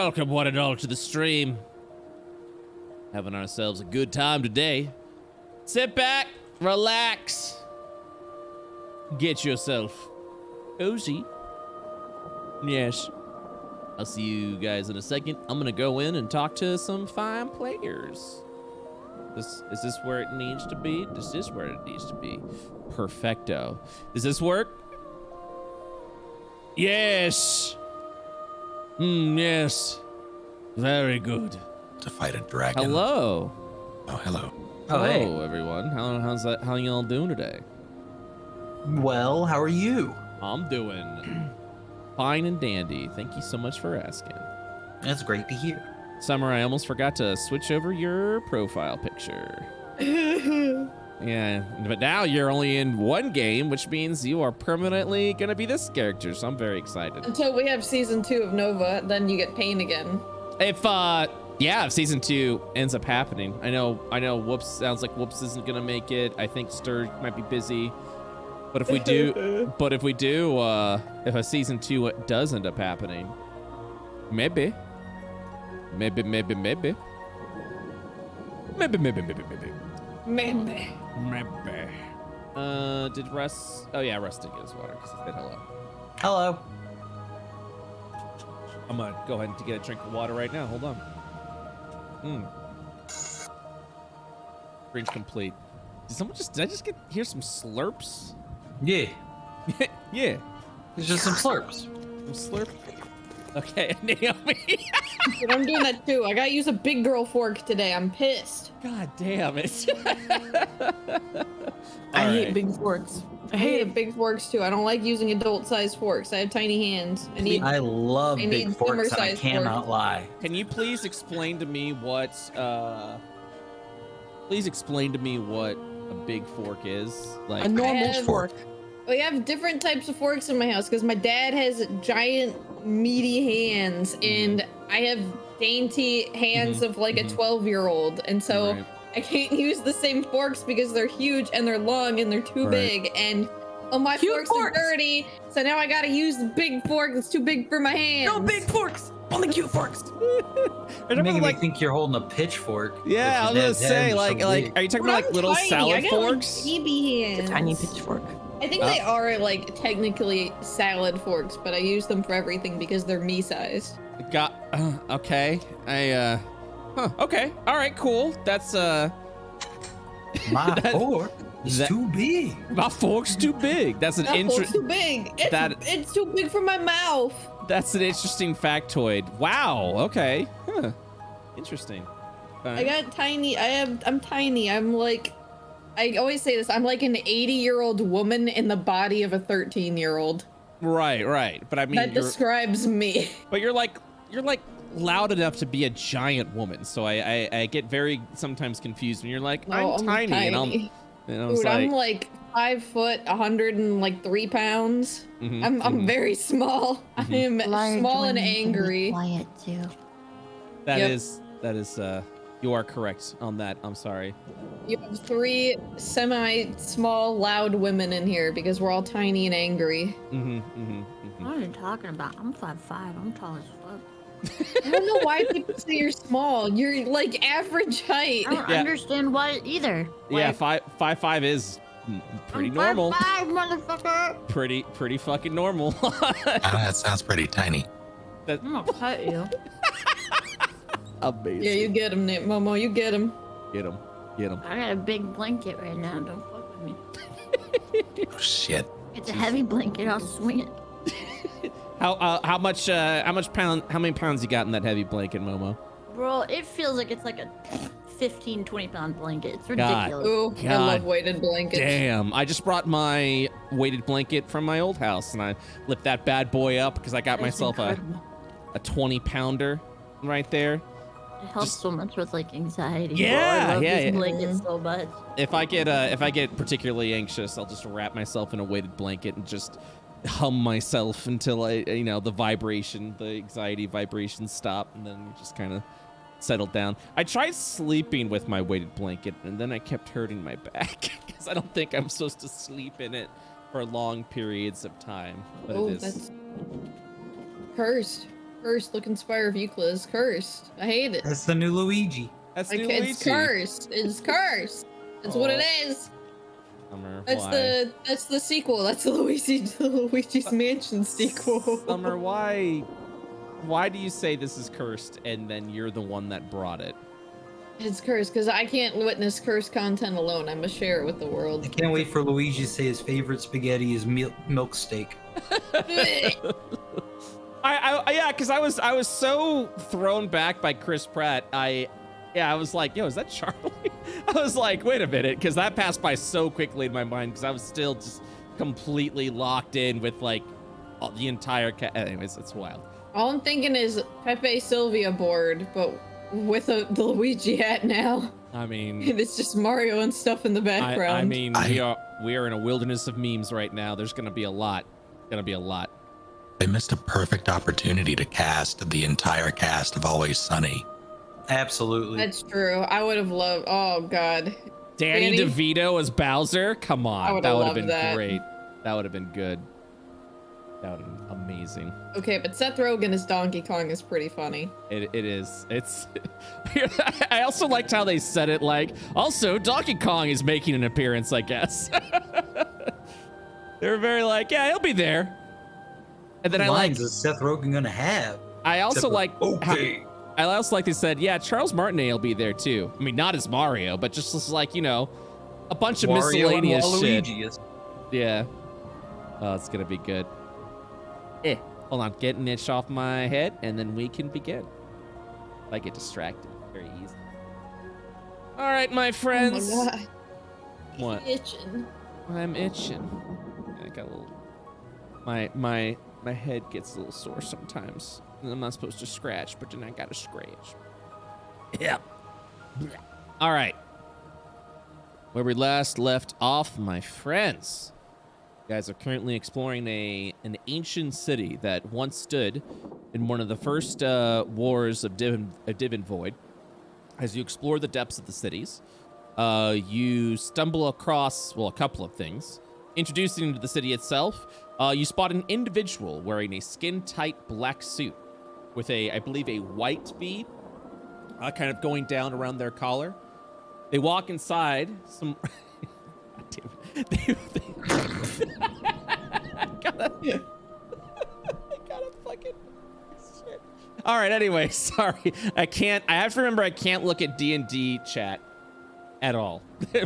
Welcome one and all to the stream. Having ourselves a good time today. Sit back, relax, get yourself cozy. Yes. I'll see you guys in a second. I'm gonna go in and talk to some fine players. Is this where it needs to be? Is this where it needs to be? Perfecto. Does this work? Yes. Yes. Very good. To fight a dragon. Hello. Oh, hello. Oh, hey. Hello, everyone. How y'all doing today? Well, how are you? I'm doing fine and dandy. Thank you so much for asking. That's great to hear. Summer, I almost forgot to switch over your profile picture. Yeah, but now you're only in one game, which means you are permanently gonna be this character, so I'm very excited. Until we have season 2 of Nova, then you get Pain again. If season 2 ends up happening. I know Whoops sounds like Whoops isn't gonna make it. I think Stur might be busy. But if we do, if a season 2 does end up happening, maybe. Maybe. Did Russ? Oh yeah, Russ did get his water because he said hello. Hello. I'm gonna go ahead and get a drink of water right now. Hold on. Drink complete. Did I just hear some slurps? Yeah. Yeah. It's just some slurps. Some slurp. Okay, Naomi. But I'm doing that too. I gotta use a big girl fork today. I'm pissed. God damn it. I hate big forks. I hate big forks too. I don't like using adult-sized forks. I have tiny hands. I love big forks, and I cannot lie. Can you please explain to me what a big fork is? Like a normal fork. We have different types of forks in my house because my dad has giant meaty hands and I have dainty hands of like a 12-year-old, and so I can't use the same forks because they're huge and they're long and they're too big, and my forks are dirty, so now I gotta use the big fork that's too big for my hands. No big forks, only cute forks. You're making me think you're holding a pitchfork. Yeah, I was gonna say, like, are you talking about like little salad forks? Baby hands. A tiny pitchfork. I think they are like technically salad forks, but I use them for everything because they're me-sized. Okay. Okay. All right, cool. That's my fork is too big. My fork's too big. That's an fork's too big. It's too big for my mouth. That's an interesting factoid. Wow. Okay. Huh. Interesting. I got tiny. I'm tiny. I'm like, I always say this. I'm like an 80-year-old woman in the body of a 13-year-old. Right. But I mean, that describes me. But you're like loud enough to be a giant woman, so I get very sometimes confused when you're like, I'm tiny. Dude, I'm like 5 foot, 103 pounds. I'm very small. I am small and angry. Quiet too. That is you are correct on that. I'm sorry. You have 3 semi-small, loud women in here because we're all tiny and angry. What are you talking about? I'm 5'5". I'm tall as fuck. I don't know why people say you're small. You're like average height. I don't understand why either. Yeah, 5'5" is pretty normal. 5'5", motherfucker. Pretty fucking normal. That sounds pretty tiny. I'm gonna cut you. Amazing. Yeah, you get him, Momo. You get him. Get him. I got a big blanket right now. Don't fuck with me. Oh, shit. It's a heavy blanket. I'll swing it. How many pounds you got in that heavy blanket, Momo? Bro, it feels like it's like a 15, 20-pound blanket. It's ridiculous. Ooh, I love weighted blankets. Damn, I just brought my weighted blanket from my old house and I lift that bad boy up because I got myself a 20-pounder right there. It helps so much with like anxiety. Yeah, I love these blankets so much. If I get particularly anxious, I'll just wrap myself in a weighted blanket and just hum myself until the anxiety vibrations stop, and then just kind of settle down. I tried sleeping with my weighted blanket, and then I kept hurting my back because I don't think I'm supposed to sleep in it for long periods of time. But it is. That's cursed. Cursed looking Spire of Euclid is cursed. I hate it. That's the new Luigi. That's Like, new it's Luigi. cursed. It's cursed. That's what it is. Summer, That's why? that's the sequel. That's the Luigi's Mansion sequel. Summer, why do you say this is cursed and then you're the one that brought it? It's cursed because I can't witness cursed content alone. I must share it with the I world. can't wait for Luigi to say his favorite spaghetti is milk steak. Yeah, because I was so thrown back by Chris Pratt. I was like, yo, is that Charlie? I was like, wait a minute, because that passed by so quickly in my mind because I was still just completely locked in with like the entire anyways, it's wild. All I'm thinking is Pepe Sylvia board, but with the Luigi hat now. I mean, And it's just Mario and stuff in the background. I mean, we are in a wilderness of memes right now. There's gonna be a lot. They missed a perfect opportunity to cast the entire cast of Always Sunny. Absolutely. That's true. I would have loved. Oh God. Danny DeVito as Bowser? Come I on, would've that would have loved been that. great. That would have been good. That would have been amazing. Okay, but Seth Rogen as Donkey Kong is pretty funny. It is. It's. I also liked how they said it. Like, also Donkey Kong is making an appearance, I guess. They were very like, yeah, he'll be there. And then What I like. lines is Seth Rogen gonna have? I also Except for, like. okay. I also like they said, yeah, Charles Martinet will be there too. I mean, not as Mario, but just like, you know, a bunch of Wario and miscellaneous shit. Waluigi is- Yeah. Oh, it's gonna be good. Hold on, get an itch off my head, and then we can begin. I get distracted very easy. All right, my friends. Oh my God. What? Itching. I'm itching. I got a little. My head gets a little sore sometimes. I'm not supposed to scratch, but then I gotta scratch. Yeah. All right. Where we last left off, my friends. You guys are currently exploring an ancient city that once stood in one of the first wars of Divin Void. As you explore the depths of the cities, you stumble across, well, a couple of things. Introducing you to the city itself, you spot an individual wearing a skin-tight black suit with I believe, a white V kind of going down around their collar. They walk inside some... I gotta fucking shit. All right, anyway, sorry. I have to remember I can't look at D&D chat at all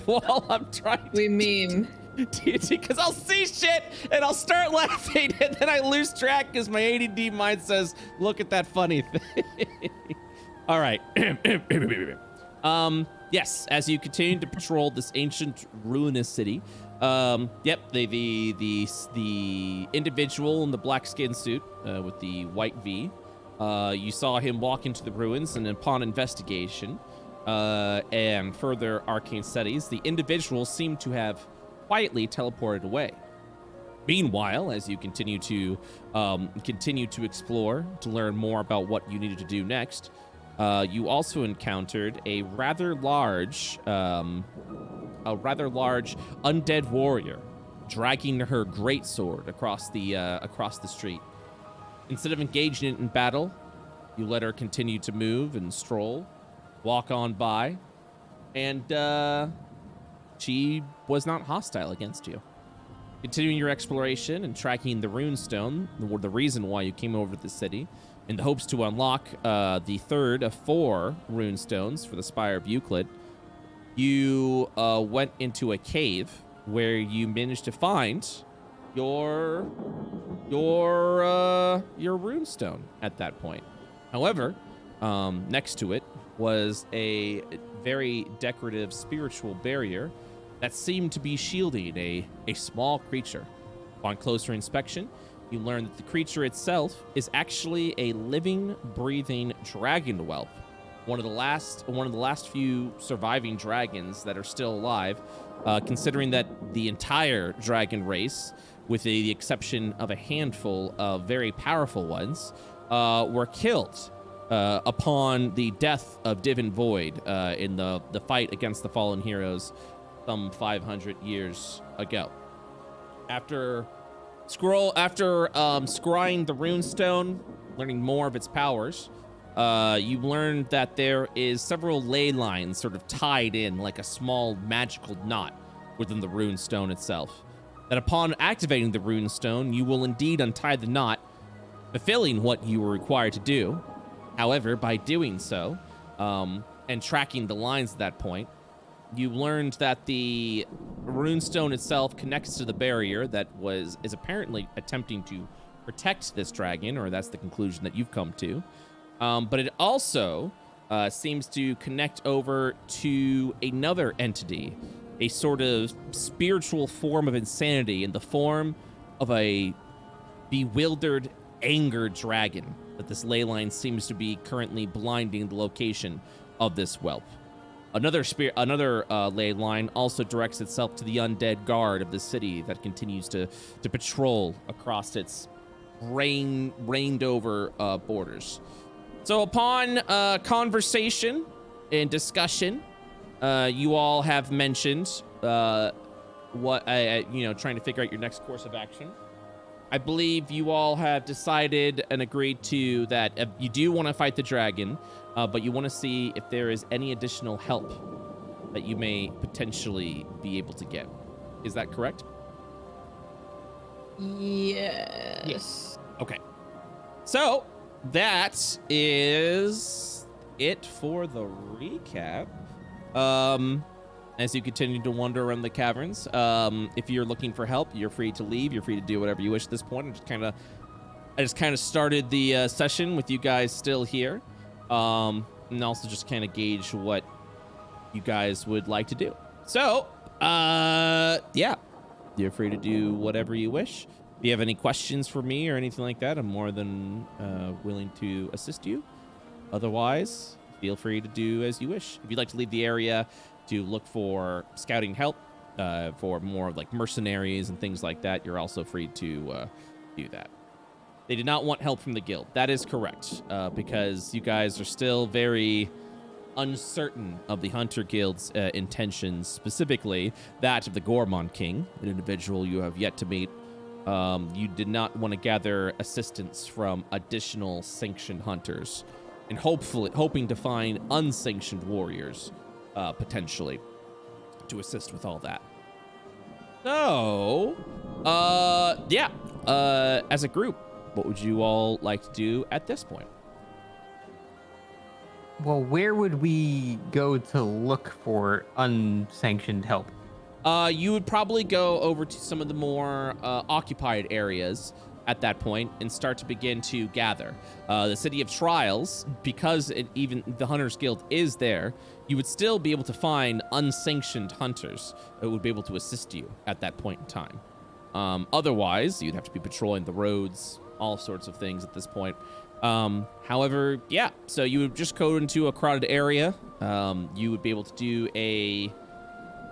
while I'm trying to... We meme. Because I'll see shit and I'll start laughing and then I lose track because my ADD mind says, look at that funny thing. All right. Yes, as you continue to patrol this ancient ruinous city, yep, the individual in the black skin suit with the white V, you saw him walk into the ruins, and upon investigation and further arcane studies, the individual seemed to have quietly teleported away. Meanwhile, as you continue to explore to learn more about what you needed to do next, you also encountered a rather large undead warrior dragging her greatsword across the street. Instead of engaging in battle, you let her continue to move and stroll, walk on by, and she was not hostile against you. Continuing your exploration and tracking the runestone, the reason why you came over to the city, in the hopes to unlock the third of 4 runestones for the Spire of Euclid, you went into a cave where you managed to find your runestone at that point. However, next to it was a very decorative spiritual barrier that seemed to be shielding a small creature. Upon closer inspection, you learn that the creature itself is actually a living, breathing dragon whelp, one of the last few surviving dragons that are still alive, considering that the entire dragon race, with the exception of a handful of very powerful ones, were killed upon the death of Divin Void in the fight against the fallen heroes some 500 years ago. After scrying the runestone, learning more of its powers, you learned that there is several ley lines sort of tied in like a small magical knot within the rune stone itself. That upon activating the rune stone, you will indeed untie the knot, fulfilling what you were required to do. However, by doing so, and tracking the lines at that point, you learned that the runestone itself connects to the barrier that is apparently attempting to protect this dragon, or that's the conclusion that you've come to. But it also seems to connect over to another entity, a sort of spiritual form of insanity in the form of a bewildered, angered dragon that this ley line seems to be currently blinding the location of this whelp. Another ley line also directs itself to the undead guard of the city that continues to patrol across its rained over borders. So upon conversation and discussion, you all have mentioned trying to figure out your next course of action. I believe you all have decided and agreed to that you do want to fight the dragon, but you want to see if there is any additional help that you may potentially be able to get. Is that correct? Yes. Okay. So that is it for the recap. As you continue to wander around the caverns, if you're looking for help, you're free to leave. You're free to do whatever you wish at this point. I just kind of started the session with you guys still here, and also just kind of gauge what you guys would like to do. So, yeah, you're free to do whatever you wish. If you have any questions for me or anything like that, I'm more than willing to assist you. Otherwise, feel free to do as you wish. If you'd like to leave the area to look for scouting help, for more like mercenaries and things like that, you're also free to do that. They did not want help from the guild. That is correct, because you guys are still very uncertain of the Hunter Guild's intentions, specifically that of the Gormon King, an individual you have yet to meet. You did not want to gather assistance from additional sanctioned hunters, and hoping to find unsanctioned warriors, potentially, to assist with all that. So, as a group, what would you all like to do at this point? Well, where would we go to look for unsanctioned help? You would probably go over to some of the more occupied areas at that point and start to begin to gather. The City of Trials, because even the Hunters Guild is there, you would still be able to find unsanctioned hunters that would be able to assist you at that point in time. Otherwise, you'd have to be patrolling the roads, all sorts of things at this point. However, yeah, so you would just go into a crowded area. You would be able to do a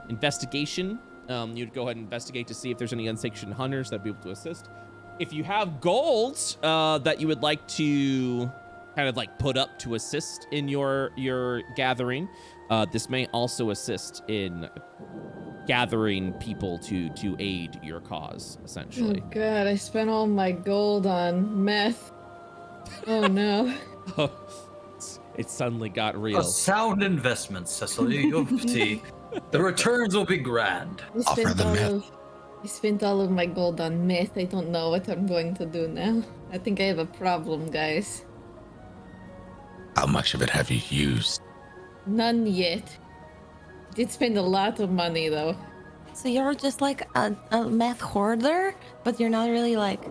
investigation. You'd go ahead and investigate to see if there's any unsanctioned hunters that'd be able to assist. If you have gold that you would like to kind of like put up to assist in your gathering, this may also assist in gathering people to aid your cause, essentially. Oh god, I spent all my gold on meth. Oh no. Oh, it suddenly got real. A sound investment, Cecily. The returns will be grand. I spent all of my gold on meth. I don't know what I'm going to do now. I think I have a problem, guys. How much of it have you used? None yet. Did spend a lot of money though. So you're just like a meth hoarder, but you're not really like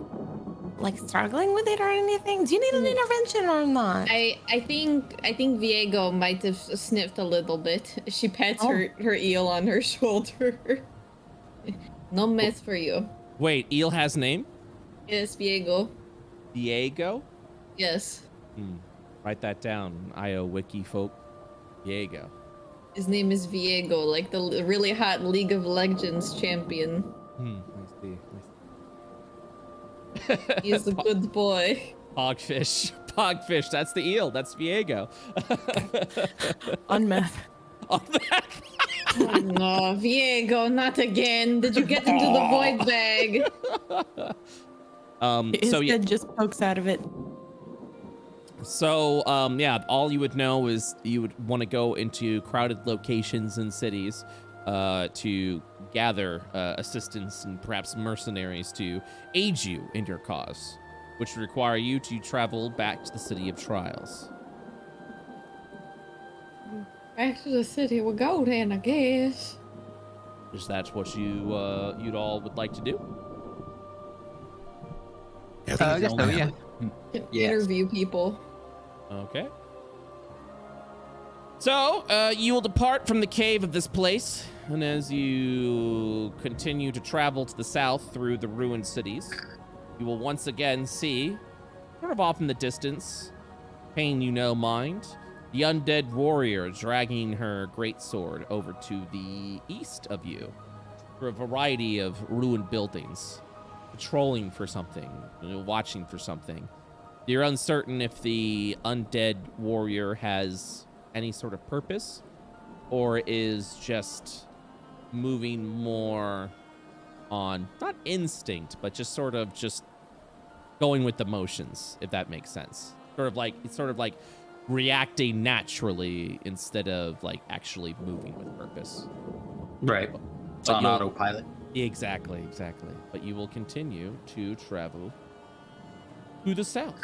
struggling with it or anything? Do you need an intervention or not? I think Viego might have sniffed a little bit. She pats her eel on her shoulder. No mess for you. Wait, eel has name? Yes, Viego. Viego? Yes. Write that down, IO wiki folk. Viego. His name is Viego, like the really hot League of Legends champion. He's a good boy. Pogfish. Pogfish, that's the eel. That's Viego. On meth. On meth. Oh no, Viego, not again. Did you get into the void bag? His So yeah, head just pokes out of it. So, yeah, all you would know is you would want to go into crowded locations and cities to gather assistance and perhaps mercenaries to aid you in your cause, which would require you to travel back to the City of Trials. Back to the city we go then, I guess. Is that what you'd all would like to do? Yeah, I guess so, yeah. Can Yes. interview people. Okay. So, you will depart from the cave of this place, and as you continue to travel to the south through the ruined cities, you will once again see, sort of off in the distance, pain you know mind, the undead warrior dragging her greatsword over to the east of you for a variety of ruined buildings, patrolling for something, watching for something. You're uncertain if the undead warrior has any sort of purpose or is just moving more on, not instinct, but just sort of just going with the motions, if that makes sense. It's sort of like reacting naturally instead of like actually moving with purpose. Right. It's on autopilot. Exactly. But you will continue to travel to the south.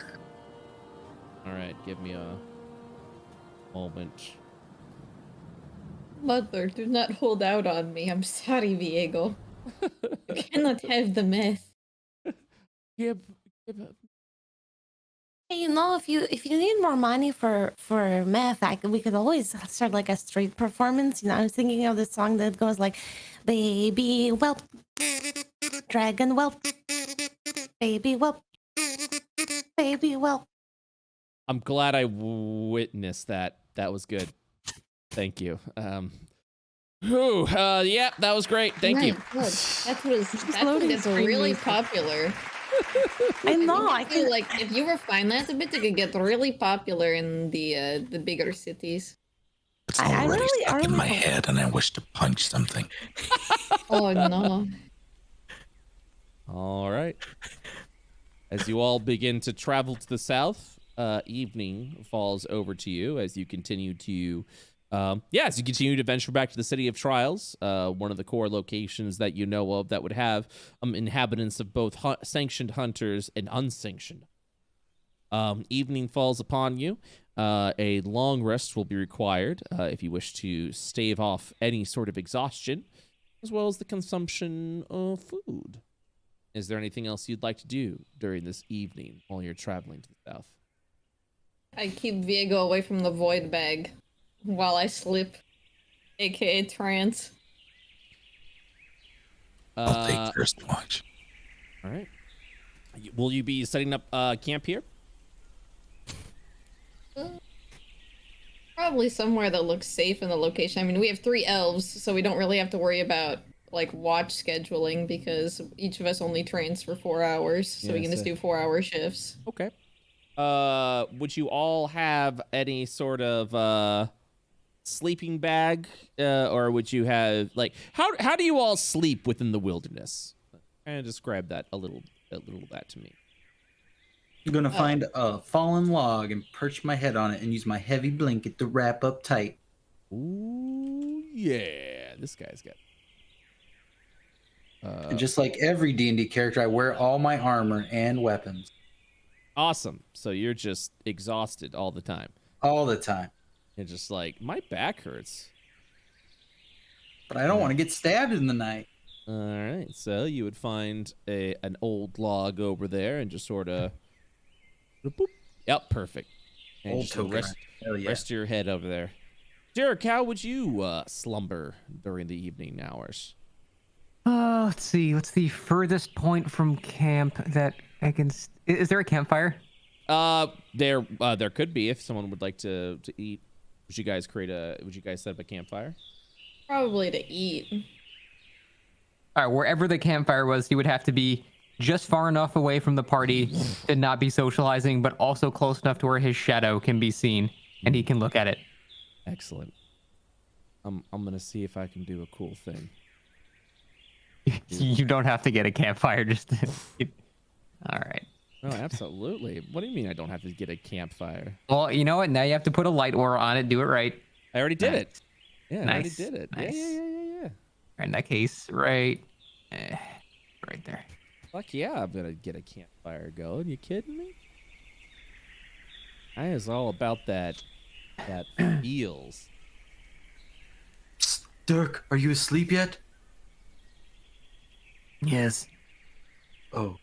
All right, give me a moment. Mother, do not hold out on me. I'm sorry, Viego. You cannot have the myth. Give Hey, if you need more money for meth, we could always start like a street performance. I was thinking of this song that goes like, "Baby whelp, dragon whelp, baby whelp, baby whelp." I'm glad I witnessed that. That was good. Thank you. Yeah, that was great. Thank you. Good. That one gets really popular. I know. I feel can like if you refine that a bit, it could get really popular in the bigger cities. It's I already really stuck in my hope- head, and I wish to punch something. Oh no. All right. As you all begin to travel to the south, evening falls over to you as you continue to, venture back to the City of Trials, one of the core locations that you know of that would have inhabitants of both sanctioned hunters and unsanctioned. Evening falls upon you. A long rest will be required if you wish to stave off any sort of exhaustion, as well as the consumption of food. Is there anything else you'd like to do during this evening while you're traveling to the south? I keep Viego away from the void bag while I slip, aka trance. I'll take first watch. All right. Will you be setting up camp here? Probably somewhere that looks safe in the location. I mean, we have 3 elves, so we don't really have to worry about like watch scheduling because each of us only trains for 4 hours, so we can just do 4-hour shifts. Okay. Would you all have any sort of sleeping bag, or would you have like how do you all sleep within the wilderness? Kind of describe that a little that to me. I'm gonna find a fallen log and perch my head on it and use my heavy blanket to wrap up tight. Ooh, yeah, this guy's got. And just like every D&D character, I wear all my armor and weapons. Awesome. So you're just exhausted all the time. All the time. You're just like, my back hurts. But I don't want to get stabbed in the night. All right. So you would find an old log over there and just sort of. Yep, perfect. And Old just token. Hell yeah. rest your head over there. Derek, how would you slumber during the evening hours? Let's see. What's the furthest point from camp that I can? Is there a campfire? There could be if someone would like to eat. Would you guys set up a campfire? Probably to eat. All right, wherever the campfire was, he would have to be just far enough away from the party to not be socializing, but also close enough to where his shadow can be seen and he can look at it. Excellent. I'm gonna see if I can do a cool thing. You don't have to get a campfire. All right. Oh, absolutely. What do you mean I don't have to get a campfire? Well, you know what? Now you have to put a light aura on it. Do it right. I already did Nice. it. Yeah, I Nice. already did it. Nice. Yeah. In that case, right there. Fuck yeah, I'm gonna get a campfire going. You kidding me? I is all about that feels. Psst, Dirk, are you asleep yet? Yes. Oh.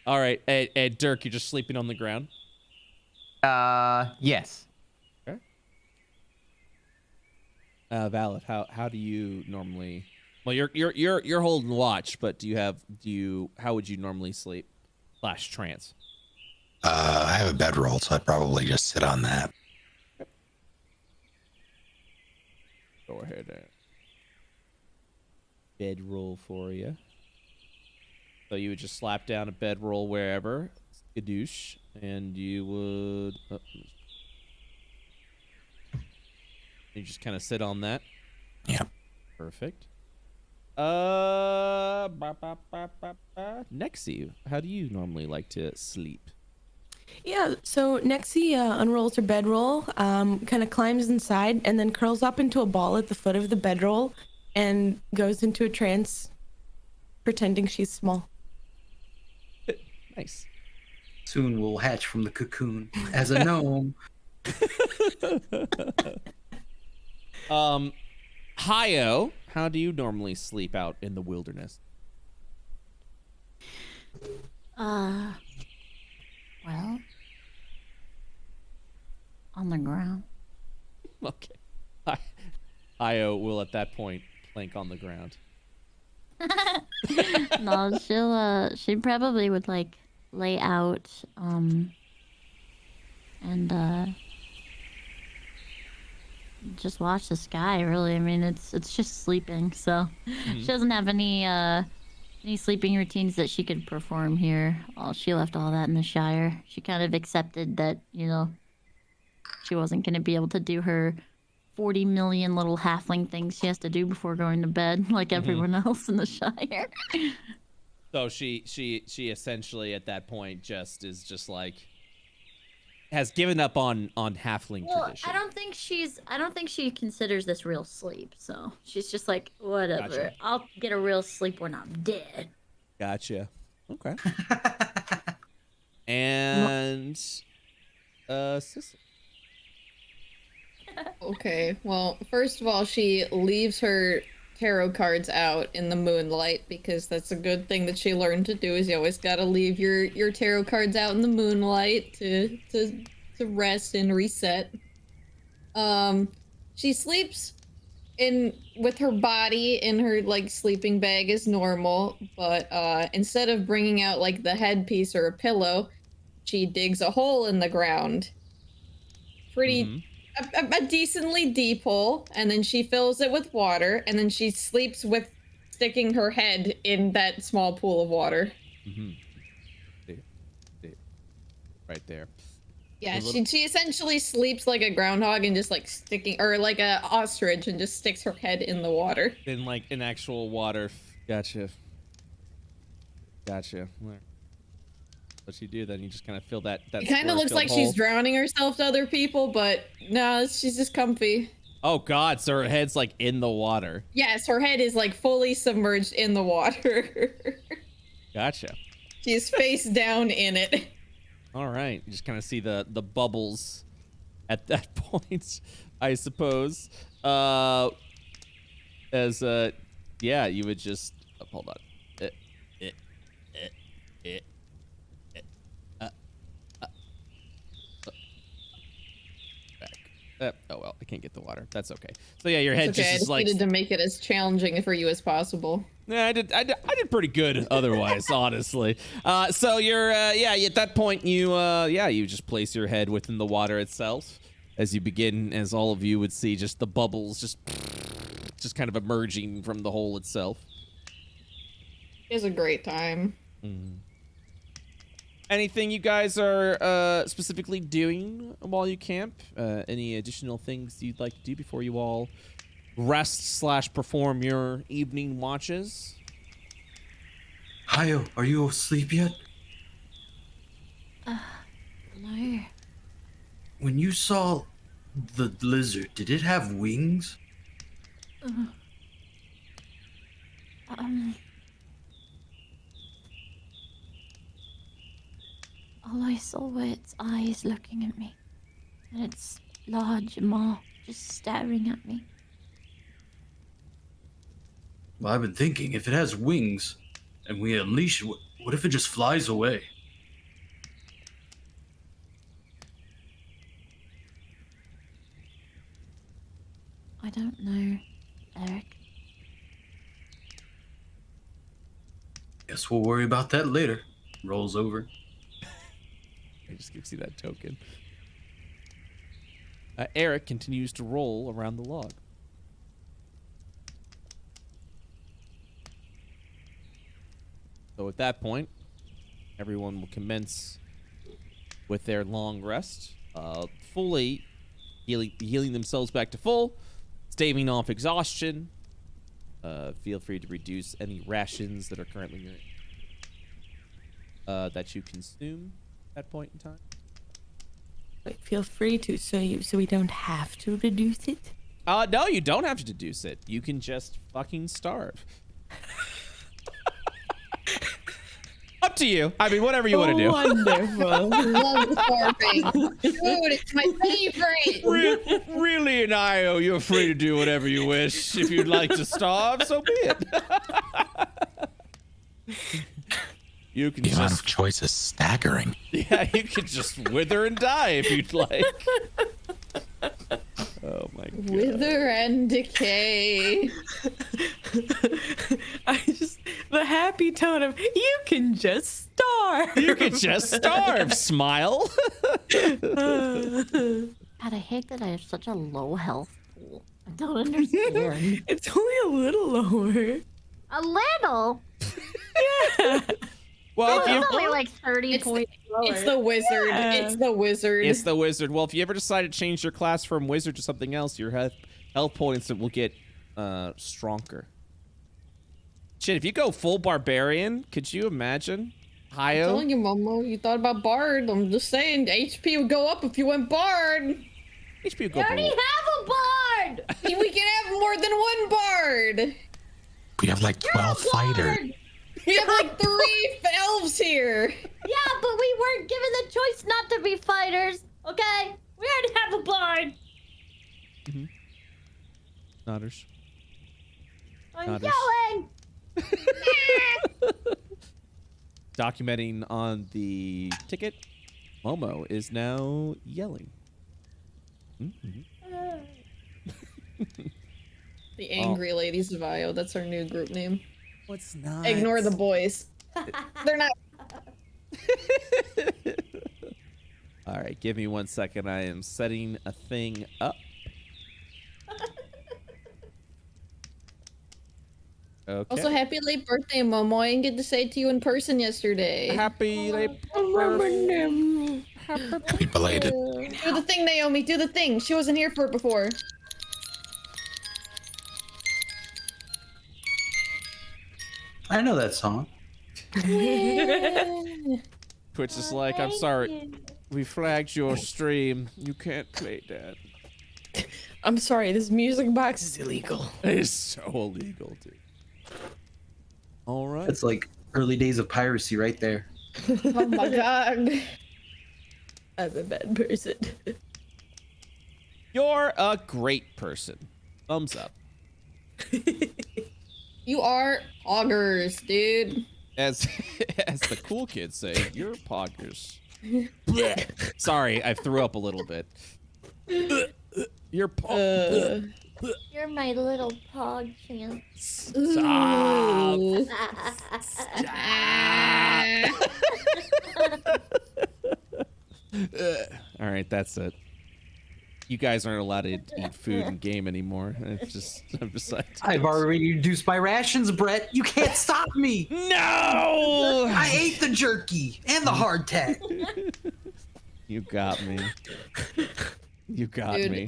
All right, hey, Dirk, you're just sleeping on the ground. Yes. Okay. Valid. How do you normally? Well, you're holding watch, but how would you normally sleep? / trance. I have a bedroll, so I'd probably just sit on that. Go ahead and bedroll for you. So you would just slap down a bedroll wherever, skadoosh, and you would. You just kind of sit on that. Yeah. Perfect. Nexie, how do you normally like to sleep? Yeah, so Nexie unrolls her bedroll, kind of climbs inside, and then curls up into a ball at the foot of the bedroll and goes into a trance, pretending she's small. Nice. Soon we'll hatch from the cocoon as a gnome. Hio, how do you normally sleep out in the wilderness? Well, on the ground. Okay. Hio will at that point plank on the ground. No, she probably would like lay out, and just watch the sky. Really, I mean, it's just sleeping. So she doesn't have any sleeping routines that she could perform here. She left all that in the Shire. She kind of accepted that, she wasn't going to be able to do her 40 million little halfling things she has to do before going to bed, like everyone else in the Shire. So she essentially at that point is like has given up on halfling tradition. I don't think she considers this real sleep. So she's just like, whatever. Gotcha. I'll get a real sleep when I'm dead. Gotcha. Okay. And Sissy. Okay, well, first of all, she leaves her tarot cards out in the moonlight because that's a good thing that she learned to do. Is you always got to leave your tarot cards out in the moonlight to rest and reset. She sleeps with her body in her like sleeping bag as normal, but instead of bringing out like the headpiece or a pillow, she digs a hole in the ground. A decently deep hole, and then she fills it with water, and then she sleeps with sticking her head in that small pool of water. Right there. Yeah, she essentially sleeps like a groundhog and just like or like a ostrich and just sticks her head in the water. In like in actual water. Gotcha. What you do then? You just kind of feel that. It kind of looks like she's drowning herself to other people, but no, she's just comfy. Oh God! So her head's like in the water. Yes, her head is like fully submerged in the water. Gotcha. She's face down in it. All right. You just kind of see the bubbles at that point, I suppose. Yeah, you would just hold on. Oh well, I can't get the water. That's okay. So yeah, your head It's okay. I just just like needed to make it as challenging for you as possible. Yeah, I did pretty good otherwise, honestly. So you're at that point you just place your head within the water itself as you begin, as all of you would see, just the bubbles just kind of emerging from the hole itself. It's a great time. Anything you guys are specifically doing while you camp? Any additional things you'd like to do before you all rest / perform your evening watches? Io, are you asleep yet? No. When you saw the lizard, did it have wings? All I saw were its eyes looking at me. And its large maw just staring at me. Well, I've been thinking, if it has wings and we unleash it, what if it just flies away? I don't know, Eric. Guess we'll worry about that later. Rolls over. I just gives you that token. Eric continues to roll around the log. So at that point, everyone will commence with their long rest, fully healing themselves back to full, staving off exhaustion. Feel free to reduce any rations that are currently that you consume at that point in time. Wait, feel free to, so we don't have to reduce it. No, you don't have to deduce it. You can just fucking starve. Up to you. I mean, whatever you want to do. Wonderful. Love starving. Dude, it's my favorite. Really, in Io, you're free to do whatever you wish. If you'd like to starve, so be it. You can The amount just, of choice is staggering. yeah, you can just wither and die if you'd like. Oh my god. Wither and decay. The happy tone of, you can just starve. You can just starve, smile. God, I hate that I have such a low health pool. I don't understand. It's only a little lower. A little? Well, if It's you only like 30 It's points lower. It's the wizard. Yeah. It's the wizard. It's the wizard. Well, if you ever decide to change your class from wizard to something else, your health points will get stronger. Shit, if you go full barbarian, could you imagine? I'm Hio? telling you, Momo, you thought about bard. I'm just saying, HP would go up if you went bard. HP would We go already below. have a bard! We can have more than one bard. We have like 12 fighters. We have like 3 elves here. Yeah, but we weren't given the choice not to be fighters, okay? We already have a bard. Nodders. I'm Nodders. yelling. Documenting on the ticket, Momo is now yelling. The Angry Ladies of Io. That's our new group name. What's not? Ignore the boys. They're not. All right, give me 1 second. I am setting a thing up. Okay. Also, happy late birthday, Momo. I didn't get to say it to you in person yesterday. Happy late Happy belated. Do the thing, Naomi. Do the thing. She wasn't here for it before. I know that song. Twitch is like, I'm sorry. We flagged your stream. You can't play that. I'm sorry, this music box is illegal. It's so illegal, dude. All right. It's like early days of piracy right there. Oh my god. I'm a bad person. You're a great person. Thumbs up. You are augers, dude. As the cool kids say, you're poggers. Blech. Sorry, I threw up a little bit. You're Uh, You're my little pog champ. Stop. ooh. All right, that's it. You guys aren't allowed to eat food and game anymore. I'm just like, I've already reduced my rations, Brett. You can't stop me. no. I ate the jerky and the hardtack. You got me. You got Dude. me.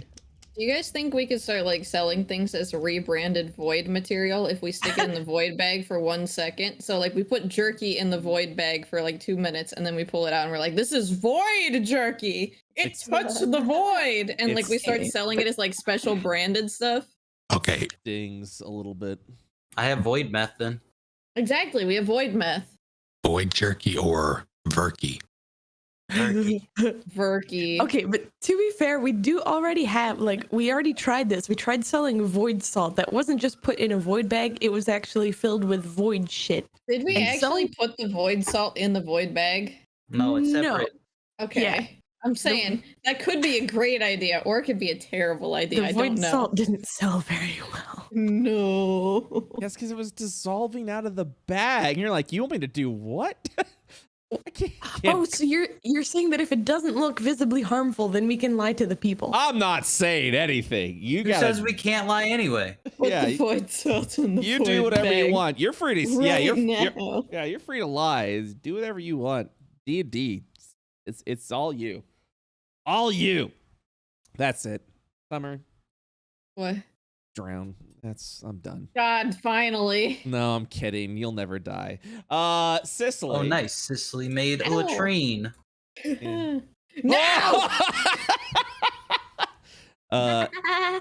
Do you guys think we could start like selling things as rebranded void material if we stick it in the void bag for 1 second? So like we put jerky in the void bag for like 2 minutes and then we pull it out and we're like, this is void jerky. It touched the void. And like we start selling it as like special branded stuff. Okay. Dings a little bit. I have void meth then. Exactly. We have void meth. Void jerky or Verky. Verky. Okay, but to be fair, we do already have, like, we already tried this. We tried selling void salt. That wasn't just put in a void bag, it was actually filled with void shit. Did we And actually put the void salt in the void bag? No, it's separate. Okay. Yeah. I'm saying that could be a great idea or it could be a terrible idea. The I void don't know. salt didn't sell very well. No. Yes, because it was dissolving out of the bag. And you're like, you want me to do what? I can't. Oh, so you're saying that if it doesn't look visibly harmful, then we can lie to the people? I'm not saying anything. You Who guys. says we can't lie anyway? Put Yeah, the void salt in the You void do whatever bag you want. You're free to. Yeah, right you're now. yeah, you're free to lie. Do whatever you want. D&D. It's all you. All you. That's it. Summer, What? drown. I'm done. God, finally. No, I'm kidding. You'll never die. Sicily. Oh, nice. Sicily made a Ow. latrine. Yeah. No! uh,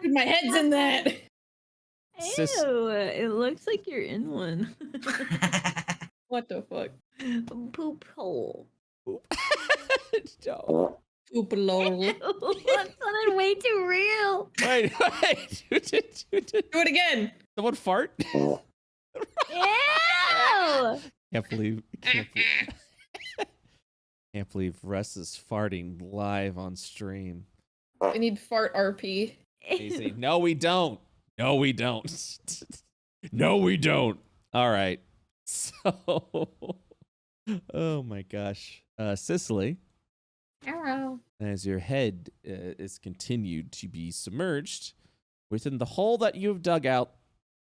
My head's in that. Sis- Ew, it looks like you're in one. What the fuck? Poop hole. no. Poop lol. That sounded way too real. Wait. Do it again. Someone fart? Ew! Can't believe Russ is farting live on stream. We need fart RP. Easy. No, we don't. No, we don't. No, we don't. All right. So, oh my gosh. Sicily, Arrow. as your head is continued to be submerged within the hole that you have dug out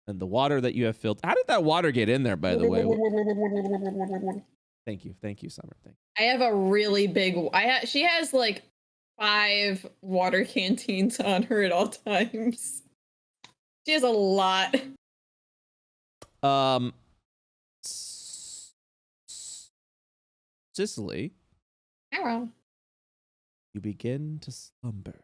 and the water that you have filled. How did that water get in there, by the way? Thank you. Thank you, Summer. Thank you. I have a really big. She has like 5 water canteens on her at all times. She has a lot. Sicily, Arrow. you begin to slumber.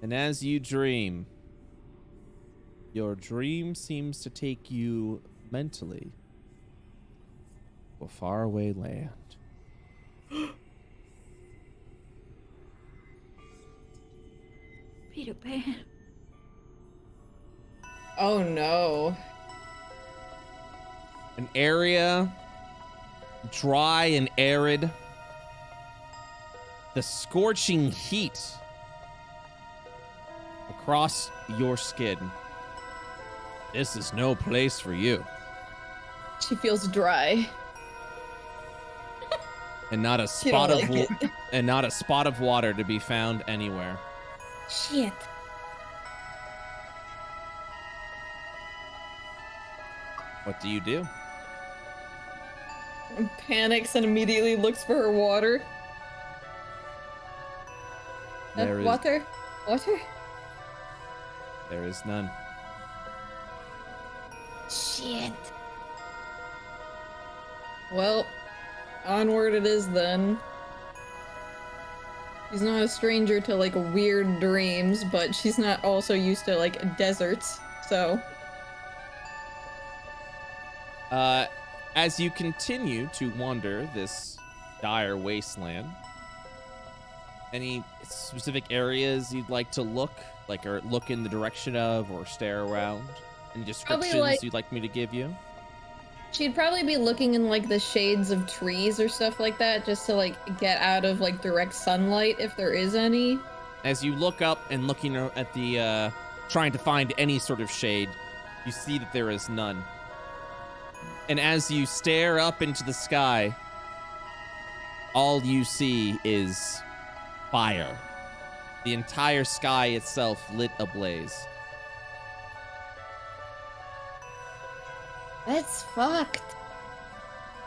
And as you dream, your dream seems to take you mentally to a faraway land. Peter Pan. Oh no. An area dry and arid. The scorching heat across your skin. This is no place for you. She feels dry. And not a You don't spot of like it. and not a spot of water to be found anywhere. Shit. What do you do? Panics and immediately looks for her water. There is Water? Water? there is none. Shit. Well, onward it is then. She's not a stranger to like weird dreams, but she's not also used to like deserts, so. As you continue to wander this dire wasteland, any specific areas you'd like to look, or look in the direction of, or stare around? Any descriptions like- you'd like me to give you? She'd probably be looking in like the shades of trees or stuff like that, just to like get out of like direct sunlight if there is any. As you look up and looking at the, trying to find any sort of shade, you see that there is none. And as you stare up into the sky, all you see is fire. The entire sky itself lit ablaze. That's fucked.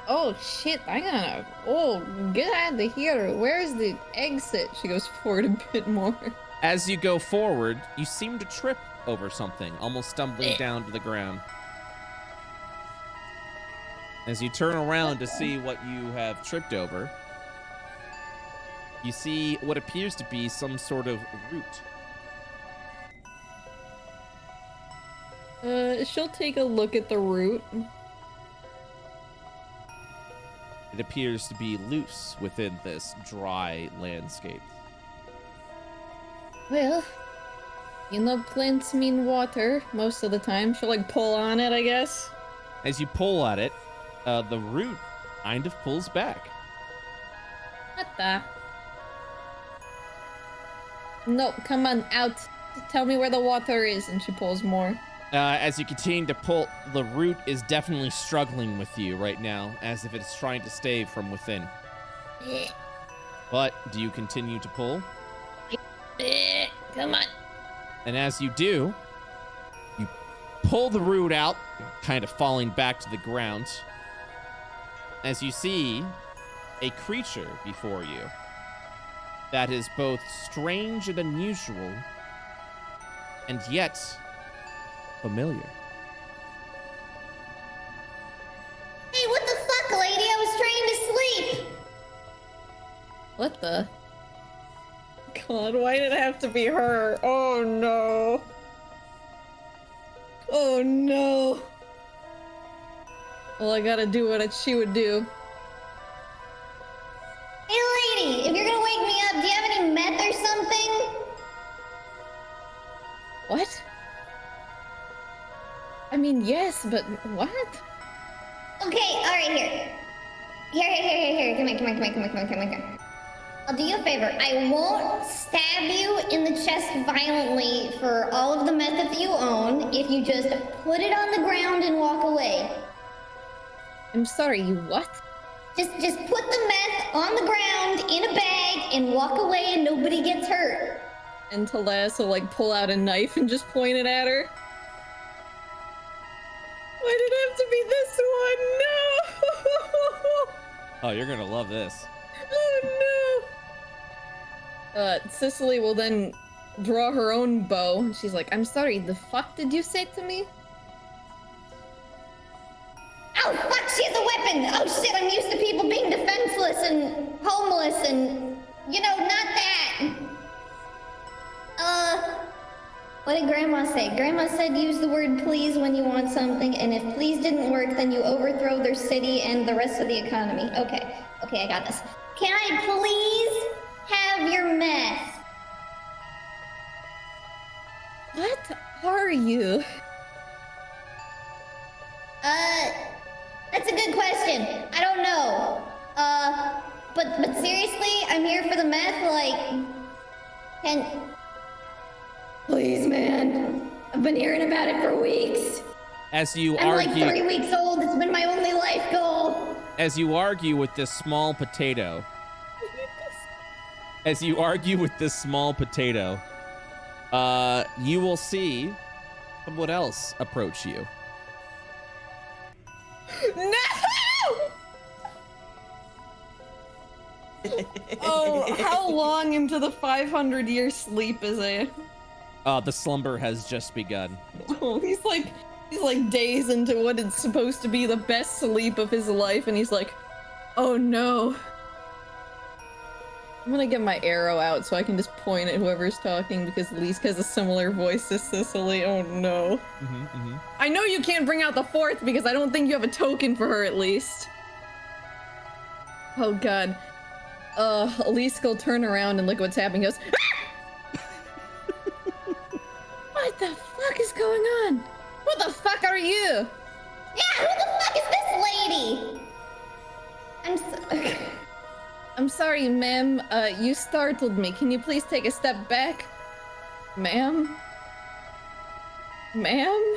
Oh shit, I gotta. Oh, get out of here. Where's the exit? She goes forward a bit more. As you go forward, you seem to trip over something, almost stumbling down to the ground. As you turn around to see what you have tripped over, you see what appears to be some sort of root. She'll take a look at the root. It appears to be loose within this dry landscape. Well, you know plants mean water most of the time. She'll like pull on it, I guess. As you pull at it, the root kind of pulls back. What the? No, come on, out. Tell me where the water is. And she pulls more. As you continue to pull, the root is definitely struggling with you right now, as if it's trying to stay from within. But do you continue to pull? Come on. And as you do, you pull the root out, kind of falling back to the ground, as you see a creature before you that is both strange and unusual, and yet familiar. Hey, what the fuck, lady? I was trying to sleep. What the? God, why did it have to be her? Oh no. Oh no. Well, I gotta do what she would do. Hey, lady, if you're gonna wake me up, do you have any meth or something? What? I mean, yes, but what? Okay, alright, here. Here. Come here. I'll do you a favor. I won't stab you in the chest violently for all of the meth that you own if you just put it on the ground and walk away. I'm sorry, you what? Just put the meth on the ground in a bag and walk away and nobody gets hurt. And Telas will like pull out a knife and just point it at her. Why did it have to be this one? No! Oh, you're gonna love this. Oh no! Cicely will then draw her own bow. She's like, I'm sorry, the fuck did you say to me? Oh fuck, she has a weapon! Oh shit, I'm used to people being defenseless and homeless and, you know, not that. What did Grandma say? Grandma said use the word please when you want something, and if please didn't work, then you overthrow their city and the rest of the economy. Okay, I got this. Can I please have your meth? What are you? That's a good question. I don't know. But seriously, I'm here for the meth, like, please, man. I've been hearing about it for weeks. As you I'm argue, like 3 weeks old. It's been my only life goal. as you argue with this small potato, you will see someone else approach you. No! Oh, how long into the 500-year sleep is it? The slumber has just begun. Oh, he's like days into what is supposed to be the best sleep of his life, and he's like, oh no. I'm gonna get my arrow out so I can just point at whoever's talking, because Leesk has a similar voice to Cicely. Oh no. I know you can't bring out the fourth because I don't think you have a token for her at least. Oh god. Leesk will turn around and look what's happening. He goes, ah! What the fuck is going on? Who the fuck are you? Yeah, who the fuck is this lady? I'm sorry, ma'am. You startled me. Can you please take a step back? Ma'am? Ma'am?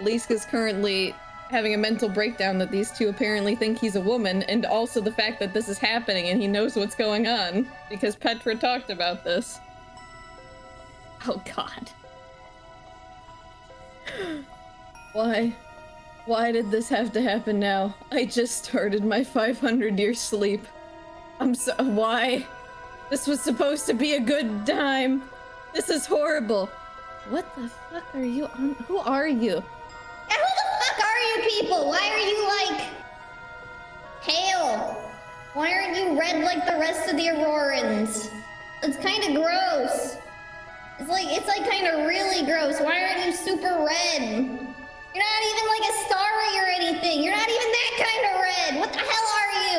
Leesk is currently having a mental breakdown that these two apparently think he's a woman, and also the fact that this is happening and he knows what's going on, because Petra talked about this. Oh god. Why? Why did this have to happen now? I just started my 500-year sleep. Why? This was supposed to be a good time. This is horrible. What the fuck are you on? Who are you? Yeah, who the fuck are you people? Why are you, like, pale? Why aren't you red like the rest of the Aurorans? It's kind of gross. It's like kind of really gross. Why aren't you super red? You're not even like a starry or anything. You're not even that kind of red. What the hell are you?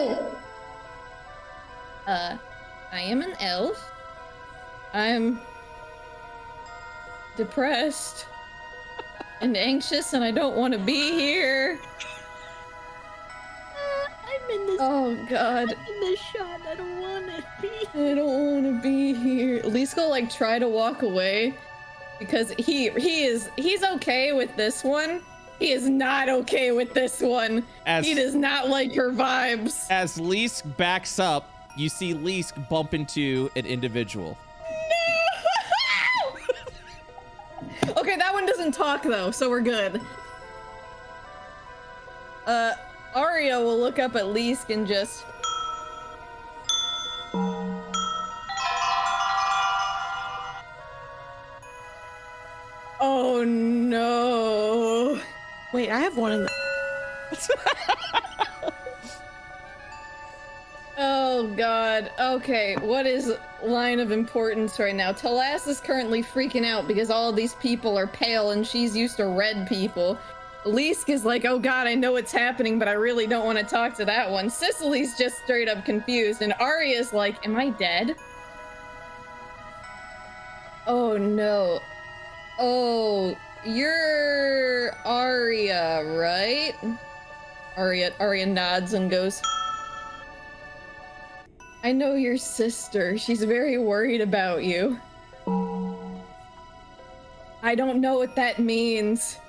I am an elf. I'm depressed and anxious, and I don't want to be here. I'm in this. Oh God. I'm in this shot. I don't want to be. I don't want to be here. At least go like try to walk away, because he's okay with this one. He is not okay with this one. He does not like her vibes. As Leask backs up, you see Leask bump into an individual. No! Okay, that one doesn't talk though, so we're good. Arya will look up at Leask and just... Oh no. Wait, I have one in the... Oh God. Okay, what is line of importance right now? Talas is currently freaking out because all of these people are pale and she's used to red people. Leask is like, oh God, I know what's happening, but I really don't want to talk to that one. Cicely's just straight up confused, and Arya's like, am I dead? Oh no. Oh, you're Arya, right? Arya nods and goes, I know your sister. She's very worried about you. I don't know what that means.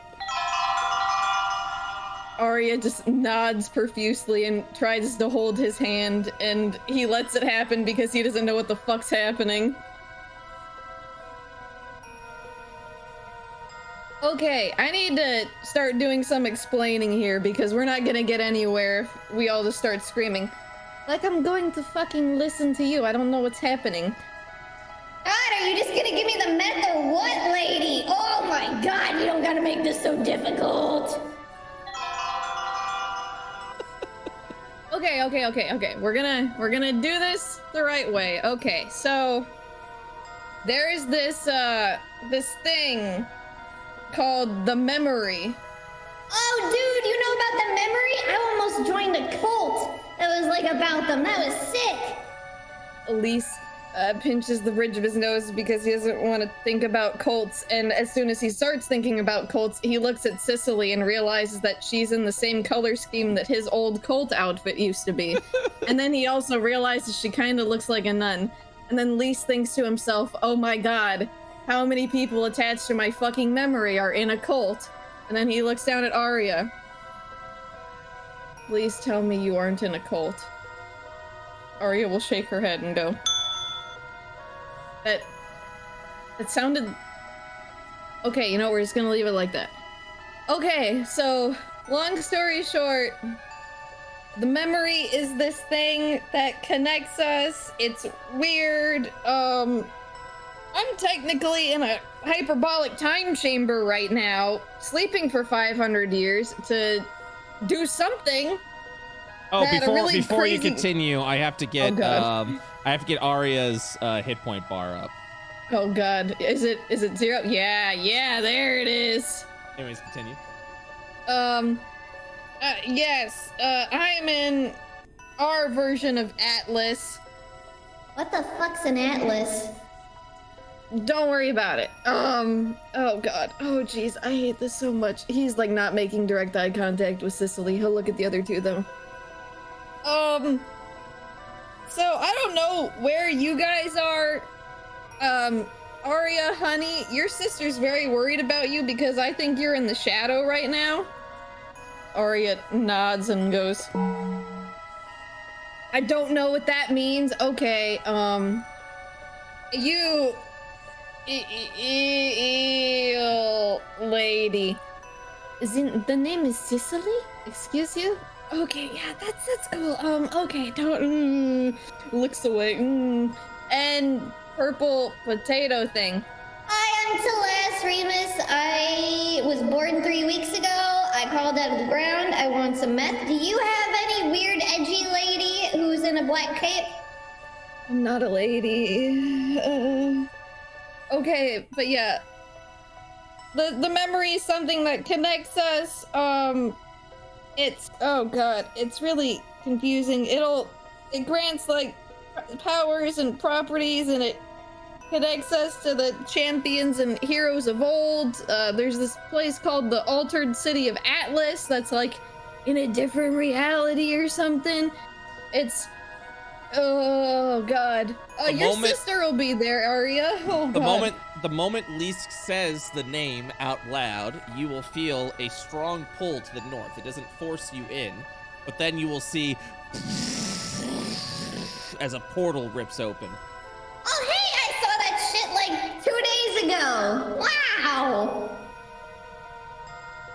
Arya just nods profusely and tries to hold his hand, and he lets it happen because he doesn't know what the fuck's happening. Okay, I need to start doing some explaining here because we're not gonna get anywhere if we all just start screaming. Like I'm going to fucking listen to you. I don't know what's happening. God, are you just gonna give me the meth or what, lady? Oh my God, you don't gotta make this so difficult. Okay. We're gonna do this the right way. Okay, so there is this this thing called the memory. Oh, dude, you know about the memory? I almost joined a cult that was like about them. That was sick. Elise pinches the bridge of his nose because he doesn't want to think about cults, and as soon as he starts thinking about cults, he looks at Cicely and realizes that she's in the same color scheme that his old cult outfit used to be. And then he also realizes she kind of looks like a nun. And then Lise thinks to himself, oh my God, how many people attached to my fucking memory are in a cult? And then he looks down at Arya. Please tell me you aren't in a cult. Arya will shake her head and go, That sounded... Okay, you know, we're just gonna leave it like that. Okay, so, long story short, the memory is this thing that connects us. It's weird. I'm technically in a hyperbolic time chamber right now, sleeping for 500 years to do something. Oh, really before you crazy... continue, I have to get Arya's hit point bar up. Oh God, is it 0? Yeah, there it is. Anyways, continue. Yes, I'm in our version of Atlas. What the fuck's an atlas? Don't worry about it. Oh God. Oh jeez, I hate this so much. He's like not making direct eye contact with Cicely. He'll look at the other two though. So I don't know where you guys are. Arya, honey, your sister's very worried about you because I think you're in the shadow right now. Arya nods and goes, I don't know what that means. Okay, you lady. The name is Sicily? Excuse you? Okay, yeah, that's cool. Okay, don't looks away. And purple potato thing. I am Celeste Remus. I was born 3 weeks ago. I crawled out of the ground. I want some meth. Do you have any weird, edgy lady who's in a black cape? I'm not a lady. Okay, but yeah. The memory is something that connects us. It's, oh god, it's really confusing. It grants like powers and properties, and it connects us to the champions and heroes of old. There's this place called the Altered City of Atlas that's like in a different reality or something. It's, oh god. Your sister will be there, Arya. Oh god. The moment Leask says the name out loud, you will feel a strong pull to the north. It doesn't force you in, but then you will see as a portal rips open. Oh, hey, I saw that shit like 2 days ago. Wow.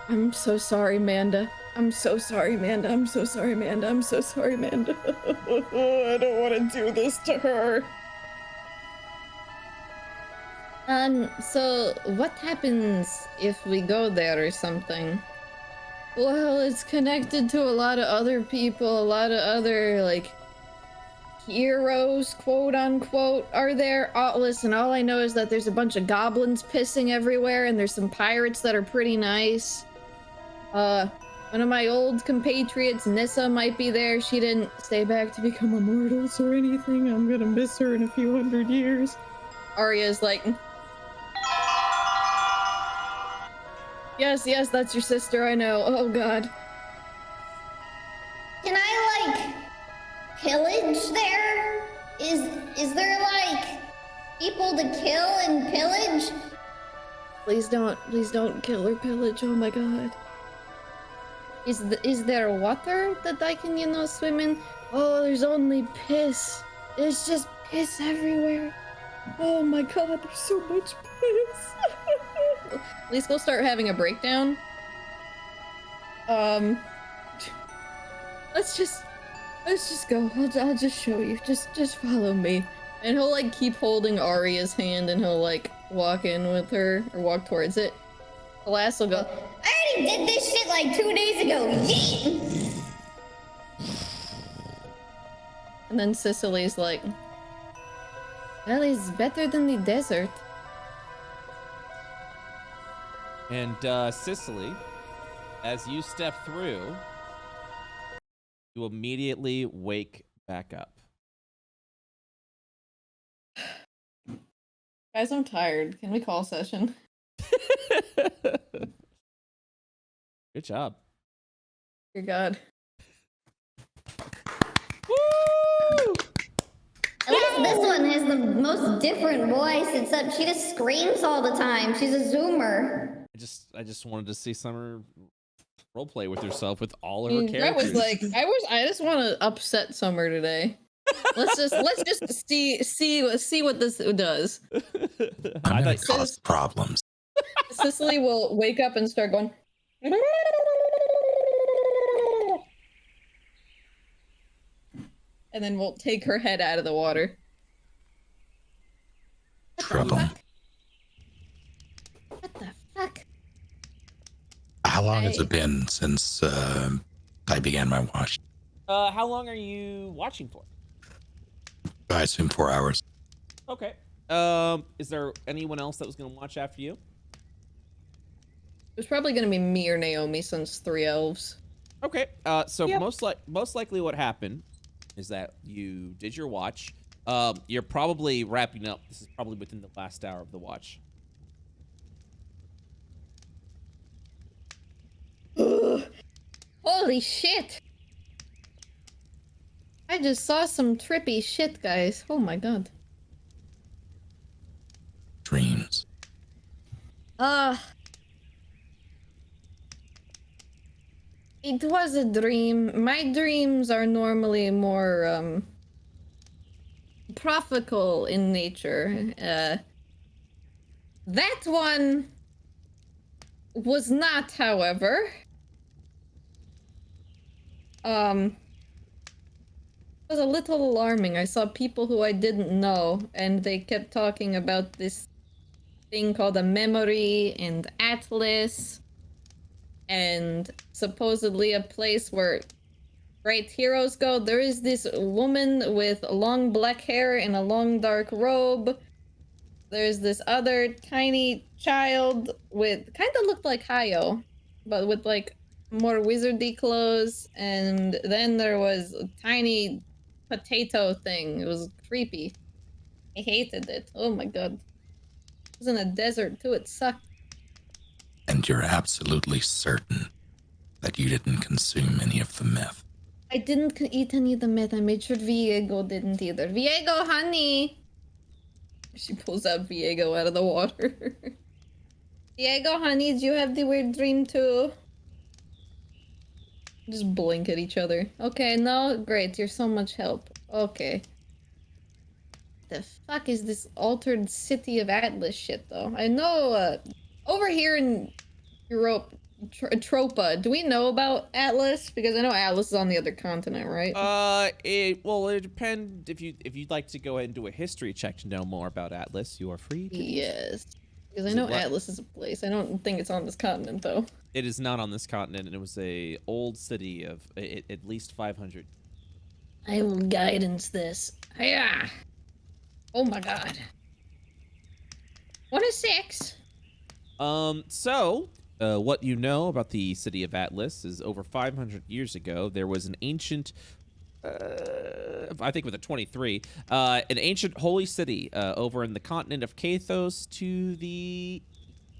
I'm so sorry, Manda. I'm so sorry, Manda. I'm so sorry, Manda. I'm so sorry, Manda. I don't want to do this to her. So what happens if we go there or something? Well, it's connected to a lot of other people, a lot of other, like, heroes, quote unquote, are there. Listen, all I know is that there's a bunch of goblins pissing everywhere, and there's some pirates that are pretty nice. One of my old compatriots, Nissa, might be there. She didn't stay back to become immortals or anything. I'm gonna miss her in a few hundred years. Arya's like, yes, that's your sister, I know. Oh god. Can I, like, pillage there? Is there, like, people to kill and pillage? Please don't kill or pillage, oh my god. Is there water that I can, swim in? Oh, there's only piss. There's just piss everywhere. Oh my god, there's so much piss. At least we'll start having a breakdown. Let's just go. I'll just show you. Just follow me. And he'll like keep holding Arya's hand, and he'll like walk in with her or walk towards it. Alas will go, I already did this shit like 2 days ago. Yeet. and then Sicily's like, well, it's better than the desert. And Sicily, as you step through, you immediately wake back up. Guys, I'm tired. Can we call session? Good job. Dear God. Woo! At least this one has the most different voice, except she just screams all the time. She's a zoomer. I just wanted to see Summer roleplay with herself with all of her characters. That was like, I just want to upset Summer today. Let's just see what this does. I'm gonna cause problems. Sicily will wake up and start going. And then we'll take her head out of the water. Trouble. What the fuck? How long has it been since I began my watch? How long are you watching for? I assume 4 hours. Okay. Is there anyone else that was going to watch after you? There's probably going to be me or Naomi, since 3 elves. Okay. So Yep. most likely what happened is that you did your watch. You're probably wrapping up. This is probably within the last hour of the watch. Ugh. Holy shit! I just saw some trippy shit, guys. Oh my god. Dreams. It was a dream. My dreams are normally more, prophical in nature. That one was not, however. It was a little alarming. I saw people who I didn't know, and they kept talking about this thing called a memory and Atlas, and supposedly a place where great heroes go. There is this woman with long black hair and a long dark robe. There's this other tiny child with kind of looked like Hayo, but with like more wizardy clothes. And then there was a tiny potato thing. It was creepy. I hated it. Oh my god. It was in a desert too. It sucked. And you're absolutely certain that you didn't consume any of the meth? I didn't eat any of the meth. I made sure Viego didn't either. Viego, honey! She pulls out Viego out of the water. Viego, honey, did you have the weird dream too? Just blink at each other. Okay, no? Great, you're so much help. Okay. The fuck is this altered city of Atlas shit, though? I know, over here in Europe, Tropa, do we know about Atlas? Because I know Atlas is on the other continent, right? It depends. If you'd like to go ahead and do a history check to know more about Atlas, you are free to. Yes. Because I know Atlas is a place. I don't think it's on this continent, though. It is not on this continent, and it was a old city of at least 500. I will guidance this. Hiya! Oh my god. What is 6? What you know about the city of Atlas is over 500 years ago, there was an ancient, I think with a 23, an ancient holy city over in the continent of Kathos to the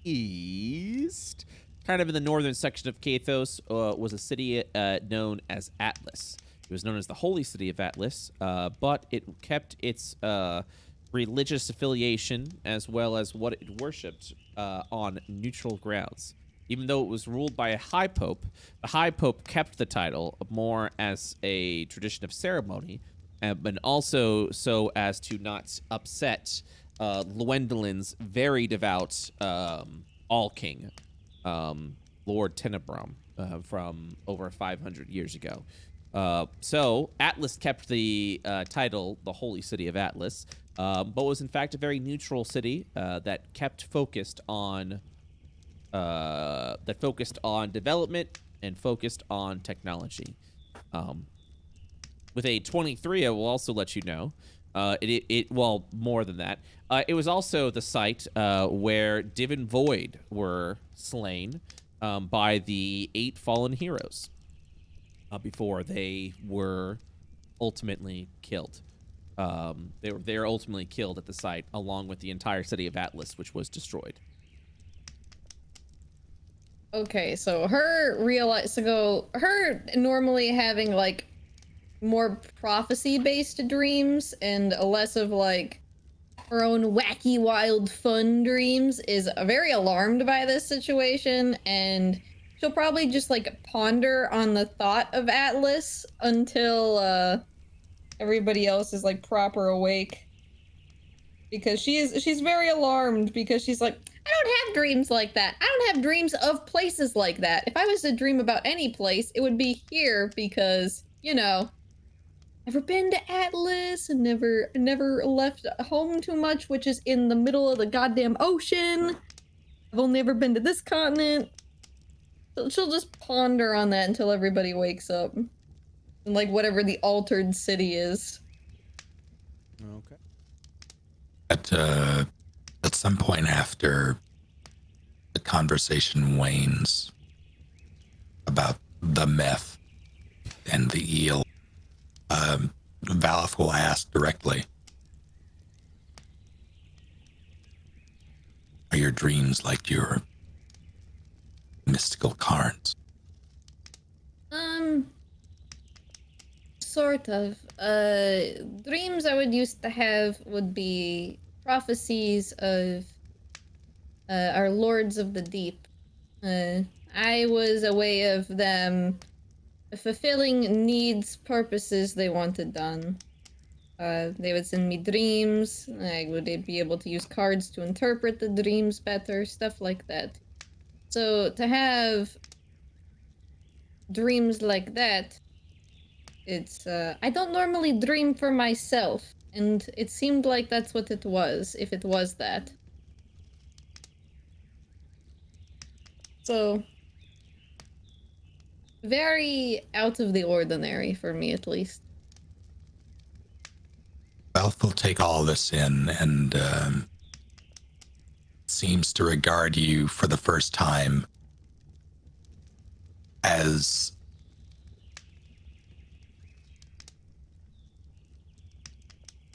east. Kind of in the northern section of Kathos was a city known as Atlas. It was known as the Holy City of Atlas, but it kept its religious affiliation as well as what it worshipped on neutral grounds. Even though it was ruled by a high pope, the high pope kept the title more as a tradition of ceremony, but also so as to not upset Llewellyn's very devout all-king, Lord Tenebrum, from over 500 years ago. So Atlas kept the title, the Holy City of Atlas, but was in fact a very neutral city that kept focused on development and focused on technology. With a 23, I will also let you know, well, more than that. It was also the site where Div and Void were slain by the 8 fallen heroes before they were ultimately killed. They were ultimately killed at the site, along with the entire city of Atlas, which was destroyed. Okay, so her normally having like more prophecy-based dreams and less of like her own wacky, wild, fun dreams is very alarmed by this situation, and she'll probably just like ponder on the thought of Atlas until everybody else is like proper awake. Because she's very alarmed because she's like, I don't have dreams like that. I don't have dreams of places like that. If I was to dream about any place, it would be here because, you know, never been to Atlas and never left home too much, which is in the middle of the goddamn ocean. I've only ever been to this continent. She'll just ponder on that until everybody wakes up. And like whatever the altered city is. Okay. At some point after the conversation wanes about the meth and the eel, Valif will ask directly, are your dreams like your mystical cards? Sort of. Dreams I would used to have would be prophecies of our lords of the deep. I was a way of them fulfilling needs, purposes they wanted done. They would send me dreams. I would be able to use cards to interpret the dreams better, stuff like that. So to have dreams like that, it's I don't normally dream for myself, and it seemed like that's what it was, if it was that. So very out of the ordinary for me, at least. Belf will take all this in and seems to regard you for the first time as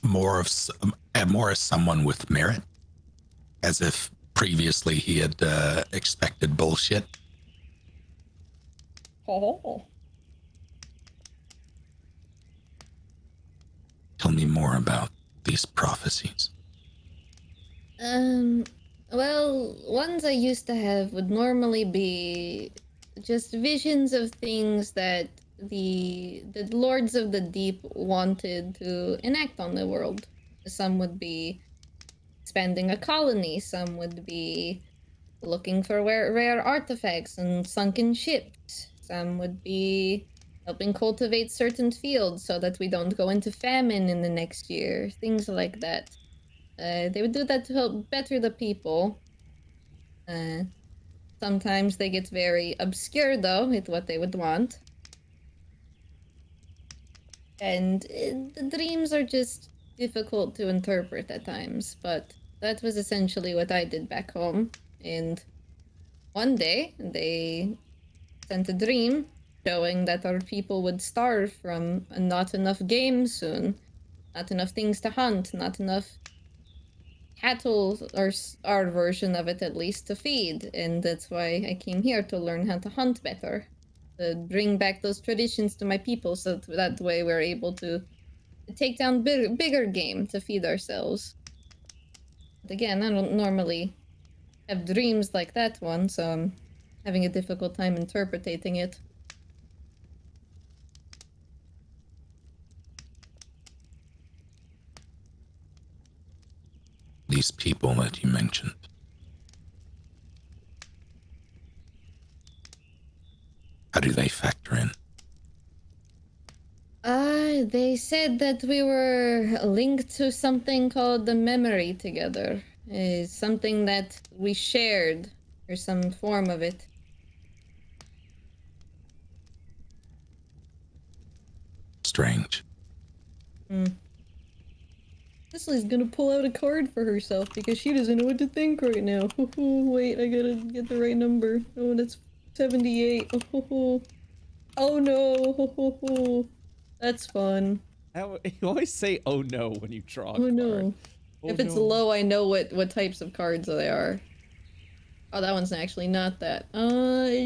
more as someone with merit, as if previously he had expected bullshit. Oh. Tell me more about these prophecies. Well, ones I used to have would normally be just visions of things that the Lords of the Deep wanted to enact on the world. Some would be expanding a colony, some would be looking for rare artifacts and sunken ships, some would be helping cultivate certain fields so that we don't go into famine in the next year, things like that. They would do that to help better the people. Sometimes they get very obscure, though, with what they would want. And the dreams are just difficult to interpret at times, but that was essentially what I did back home. And one day, they sent a dream showing that our people would starve from not enough game soon. Not enough things to hunt, not enough cattle, or our version of it at least, to feed. And that's why I came here, to learn how to hunt better. To bring back those traditions to my people, so that way we're able to take down bigger game to feed ourselves. But again, I don't normally have dreams like that one, so I'm having a difficult time interpreting it. These people that you mentioned. How do they factor in? They said that we were linked to something called the memory together. It's something that we shared, or some form of it. Strange. Cicely's gonna pull out a card for herself because she doesn't know what to think right now. Wait, I gotta get the right number. Oh, that's 78. Oh no. That's fun. You always say "oh no" when you draw a Oh card. no. Oh, If it's no. low, I know what types of cards they are. Oh, that one's actually not that.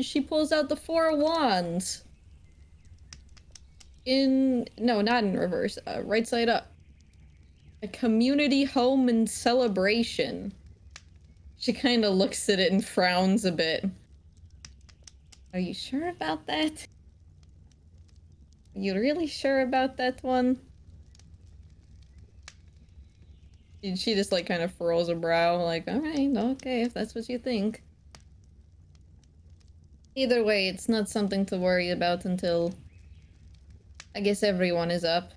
She pulls out the 4 of Wands. No, not in reverse. Right side up. A community home and celebration. She kind of looks at it and frowns a bit. Are you sure about that? Are you really sure about that one? She just like kind of furrows a brow, like, alright, okay, if that's what you think. Either way, it's not something to worry about until I guess everyone is up.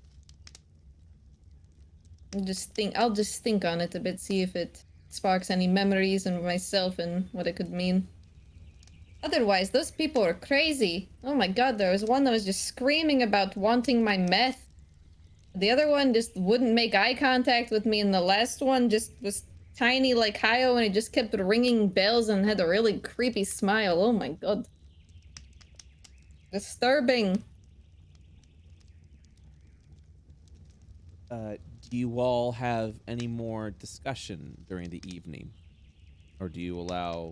I'll just think on it a bit, see if it sparks any memories in myself and what it could mean. Otherwise, those people are crazy. Oh my god, there was one that was just screaming about wanting my meth. The other one just wouldn't make eye contact with me, and the last one just was tiny like Hayo, and it just kept ringing bells and had a really creepy smile. Oh my god. Disturbing. Do you all have any more discussion during the evening? Or do you allow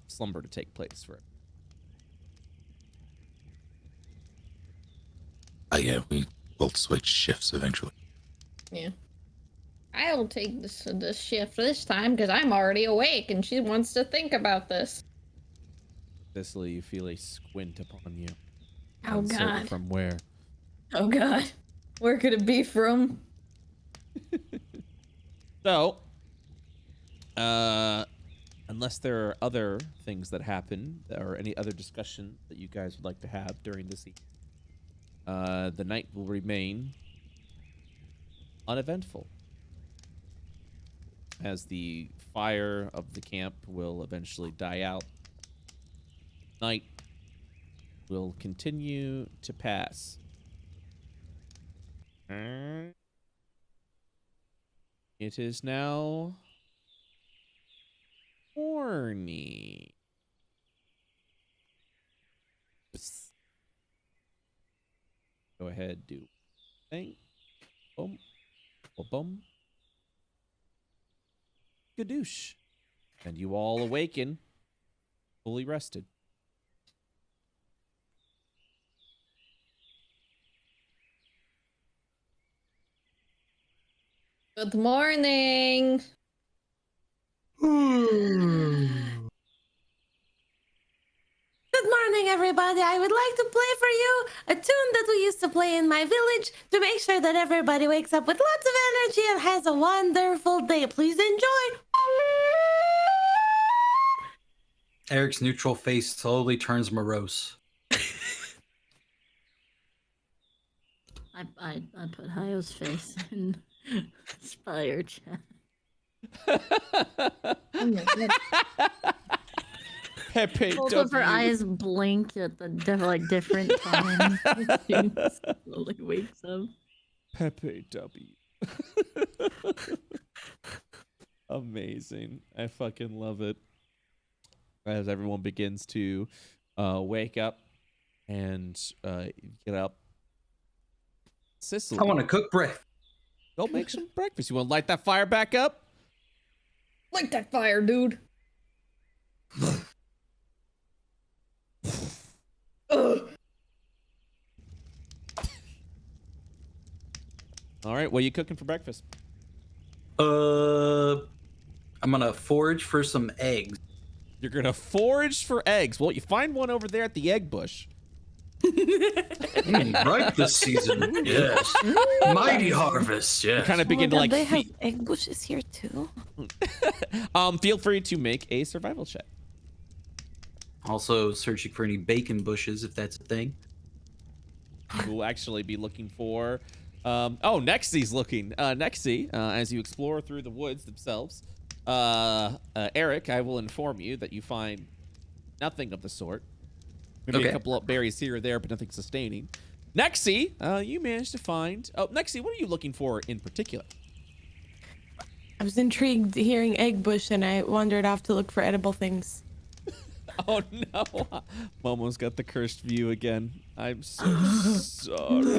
slumber to take place for it? Yeah, we will switch shifts eventually. Yeah. I'll take this shift this time because I'm already awake and she wants to think about this. Cicely, you feel a squint upon you. Oh Uncertain god. From where? Oh god. Where could it be from? So, unless there are other things that happen or any other discussion that you guys would like to have during this evening, the night will remain uneventful, as the fire of the camp will eventually die out. Night will continue to pass. It is now morning. Psst. Go ahead, do thing. Boom. Boom. Gadoosh. And you all awaken, fully rested. Good morning. Good morning, everybody. I would like to play for you a tune that we used to play in my village to make sure that everybody wakes up with lots of energy and has a wonderful day. Please enjoy. Eric's neutral face slowly turns morose. I put Hayo's face in Spire chat. Oh my God. Pepe Both of her eyes blink at the different times. She slowly wakes up. Pepe W. Amazing. I fucking love it. As everyone begins to wake up and get up. Sicily, I want to cook breakfast. go make some breakfast. You want to light that fire back up? Light that fire, dude. Ugh. All right, what are you cooking for breakfast? I'm gonna forage for some eggs. You're gonna forage for eggs. Well, you find one over there at the egg bush. Right this season, yes. Mighty harvest, yes. Kind of begin to like. They have egg bushes here too. Feel free to make a survival check. Also searching for any bacon bushes, if that's a thing. You will actually be looking for. Nexie's looking. Nexie, as you explore through the woods themselves. Eric, I will inform you that you find nothing of the sort. Maybe a couple of berries here or there, but nothing sustaining. Nexie, you managed to find. Oh, Nexie, what are you looking for in particular? I was intrigued hearing egg bush, and I wandered off to look for edible things. Oh no, Momo's got the cursed view again. I'm so sorry.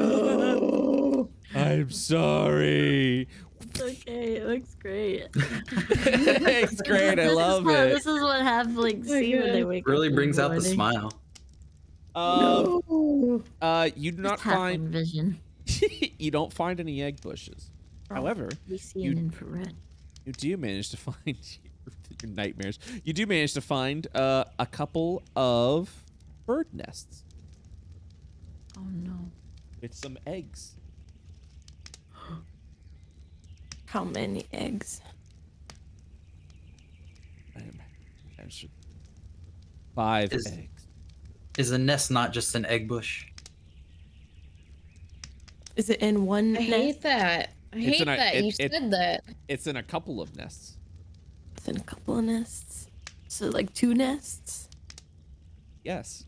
I'm sorry. It's okay. It looks great. It's great. I love it. This is what halflings see when they wake up. Really in brings the out the morning. smile. You do not Just halfling find. vision. You don't find any egg bushes. However, We see you- an infrared. you do manage to find your nightmares. You do manage to find a couple of bird nests Oh no. with some eggs. How many eggs? There's 5 Is- eggs. Is a nest not just an egg bush? Is it in one I nest? hate that. I It's hate in a- that it- you it- said that. It's in a couple of nests. It's in a couple of nests. So like 2 nests. Yes,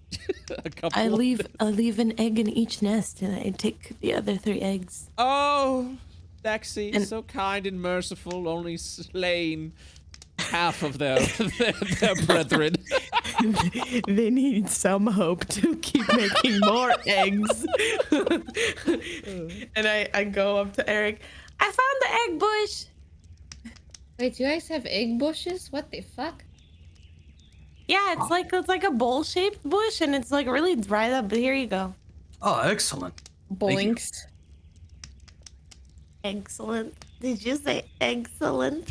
a couple. I of leave nests. an egg in each nest, and I take the other 3 eggs. Oh, Lexi, And- so kind and merciful, only slain half of their their brethren. They need some hope to keep making more eggs. And I go up to Eric. I found the egg bush. Wait, do you guys have egg bushes? What the fuck? Yeah, it's like a bowl-shaped bush, and it's like really dried up. But here you go. Oh, excellent. you. Blinks. Excellent. Did you say excellent?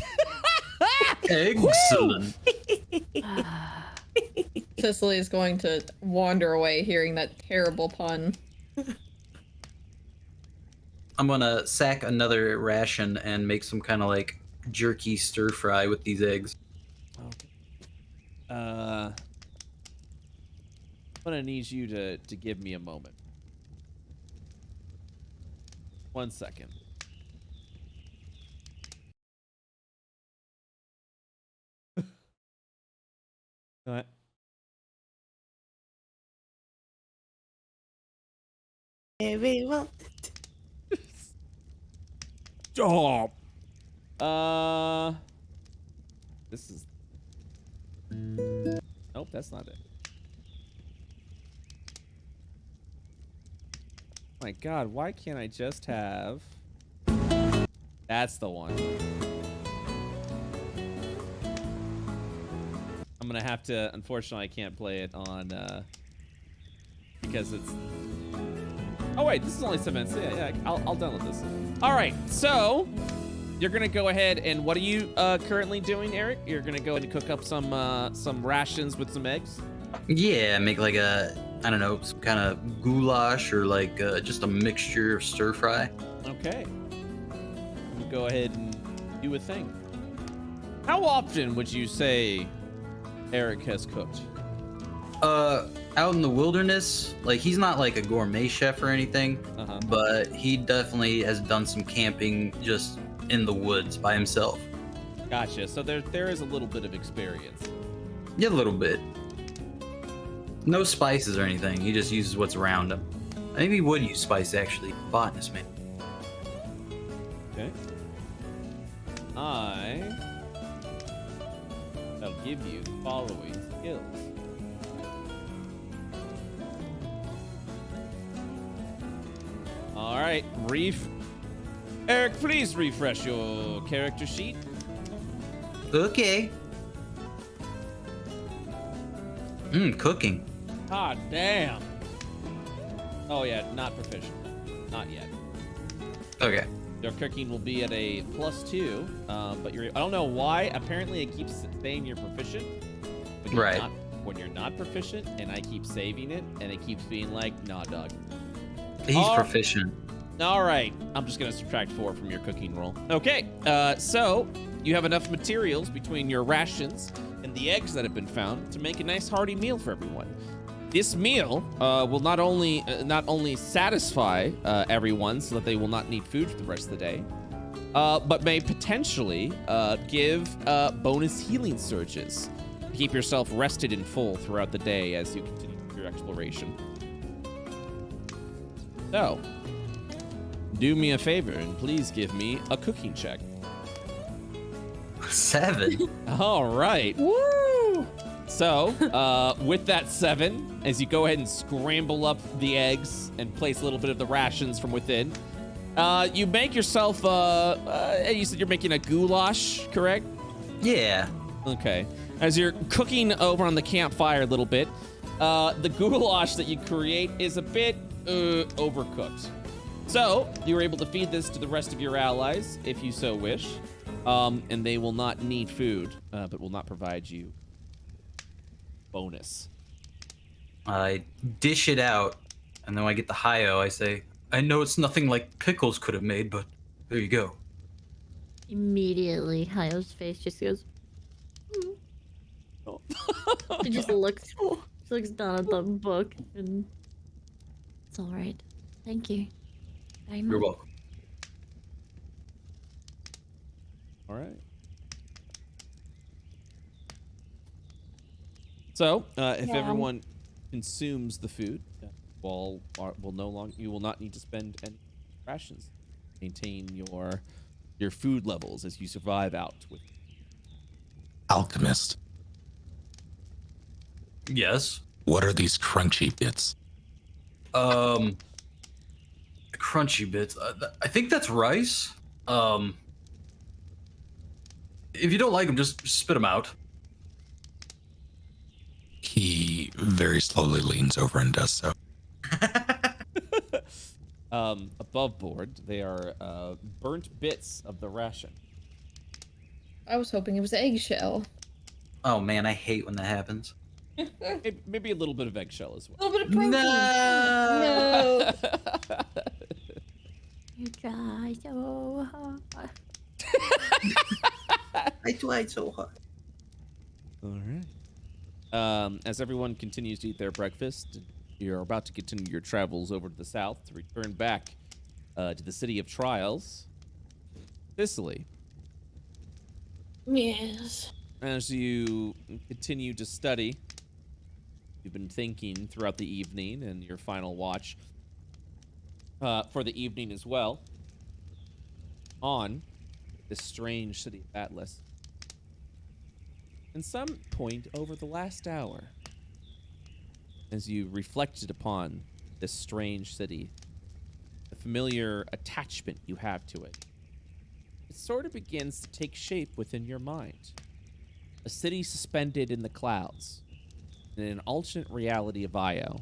Excellent. Cicely is going to wander away hearing that terrible pun. I'm gonna sack another ration and make some kind of like jerky stir fry with these eggs. I'm gonna need you to give me a moment. 1 second. All right. Maybe, well, Stop. This is. Nope, that's not it. My God, why can't I just have? That's the one. I'm gonna have to. Unfortunately, I can't play it on because it's. Oh wait, this is only 7 minutes. Yeah, I'll download this. All right, so you're gonna go ahead and what are you currently doing, Eric? You're gonna go ahead and cook up some rations with some eggs. Yeah, make like a, I don't know, some kind of goulash or like just a mixture of stir fry. Okay. We'll go ahead and do a thing. How often would you say Eric has cooked? Out in the wilderness, like he's not like a gourmet chef or anything, but he definitely has done some camping just in the woods by himself. Gotcha. So there is a little bit of experience. Yeah, a little bit. No spices or anything. He just uses what's around him. Maybe he would use spice actually. Botanist, man. Okay. I'll give you the following skills. All right, Eric, please refresh your character sheet. Okay. Cooking. God damn. Oh yeah, not proficient. Not yet. Okay. Your cooking will be at a +2, but I don't know why. Apparently, it keeps saying you're proficient. Right. When you're not proficient, and I keep saving it, and it keeps being like, nah, dog. He's proficient. All right. I'm just going to subtract 4 from your cooking roll. Okay. So you have enough materials between your rations and the eggs that have been found to make a nice hearty meal for everyone. This meal will not only satisfy everyone so that they will not need food for the rest of the day, but may potentially give bonus healing surges to keep yourself rested and full throughout the day as you continue your exploration. So, do me a favor and please give me a cooking check. 7. All right. Woo! So, with that 7, as you go ahead and scramble up the eggs and place a little bit of the rations from within, you make yourself, you said you're making a goulash, correct? Yeah. Okay. As you're cooking over on the campfire a little bit, the goulash that you create is a bit overcooked. So, you were able to feed this to the rest of your allies, if you so wish, and they will not need food, but will not provide you bonus. I dish it out, and then when I get the hi-oh, I say, I know it's nothing like pickles could have made, but there you go. Immediately, Hayo's face just goes. Oh. She just looks. She looks down at the book, and it's all right. Thank you very much. You're welcome. All right. So, if everyone consumes the food, you will not need to spend any rations. Maintain your food levels as you survive out with. Alchemist, Yes. what are these crunchy bits? Crunchy bits. I think that's rice. If you don't like them, just spit them out. He very slowly leans over and does so. Above board, they are burnt bits of the ration. I was hoping it was eggshell. Oh man, I hate when that happens. Maybe a little bit of eggshell as A well. little bit of protein. No. You try so hard. I tried so hard. All right. As everyone continues to eat their breakfast, you're about to continue your travels over to the south to return back to the city of trials, Sicily. Yes. As you continue to study, you've been thinking throughout the evening and your final watch for the evening as well on this strange city of Atlas. And some point over the last hour, as you reflected upon this strange city, the familiar attachment you have to it, it sort of begins to take shape within your mind. A city suspended in the clouds, in an alternate reality of Io,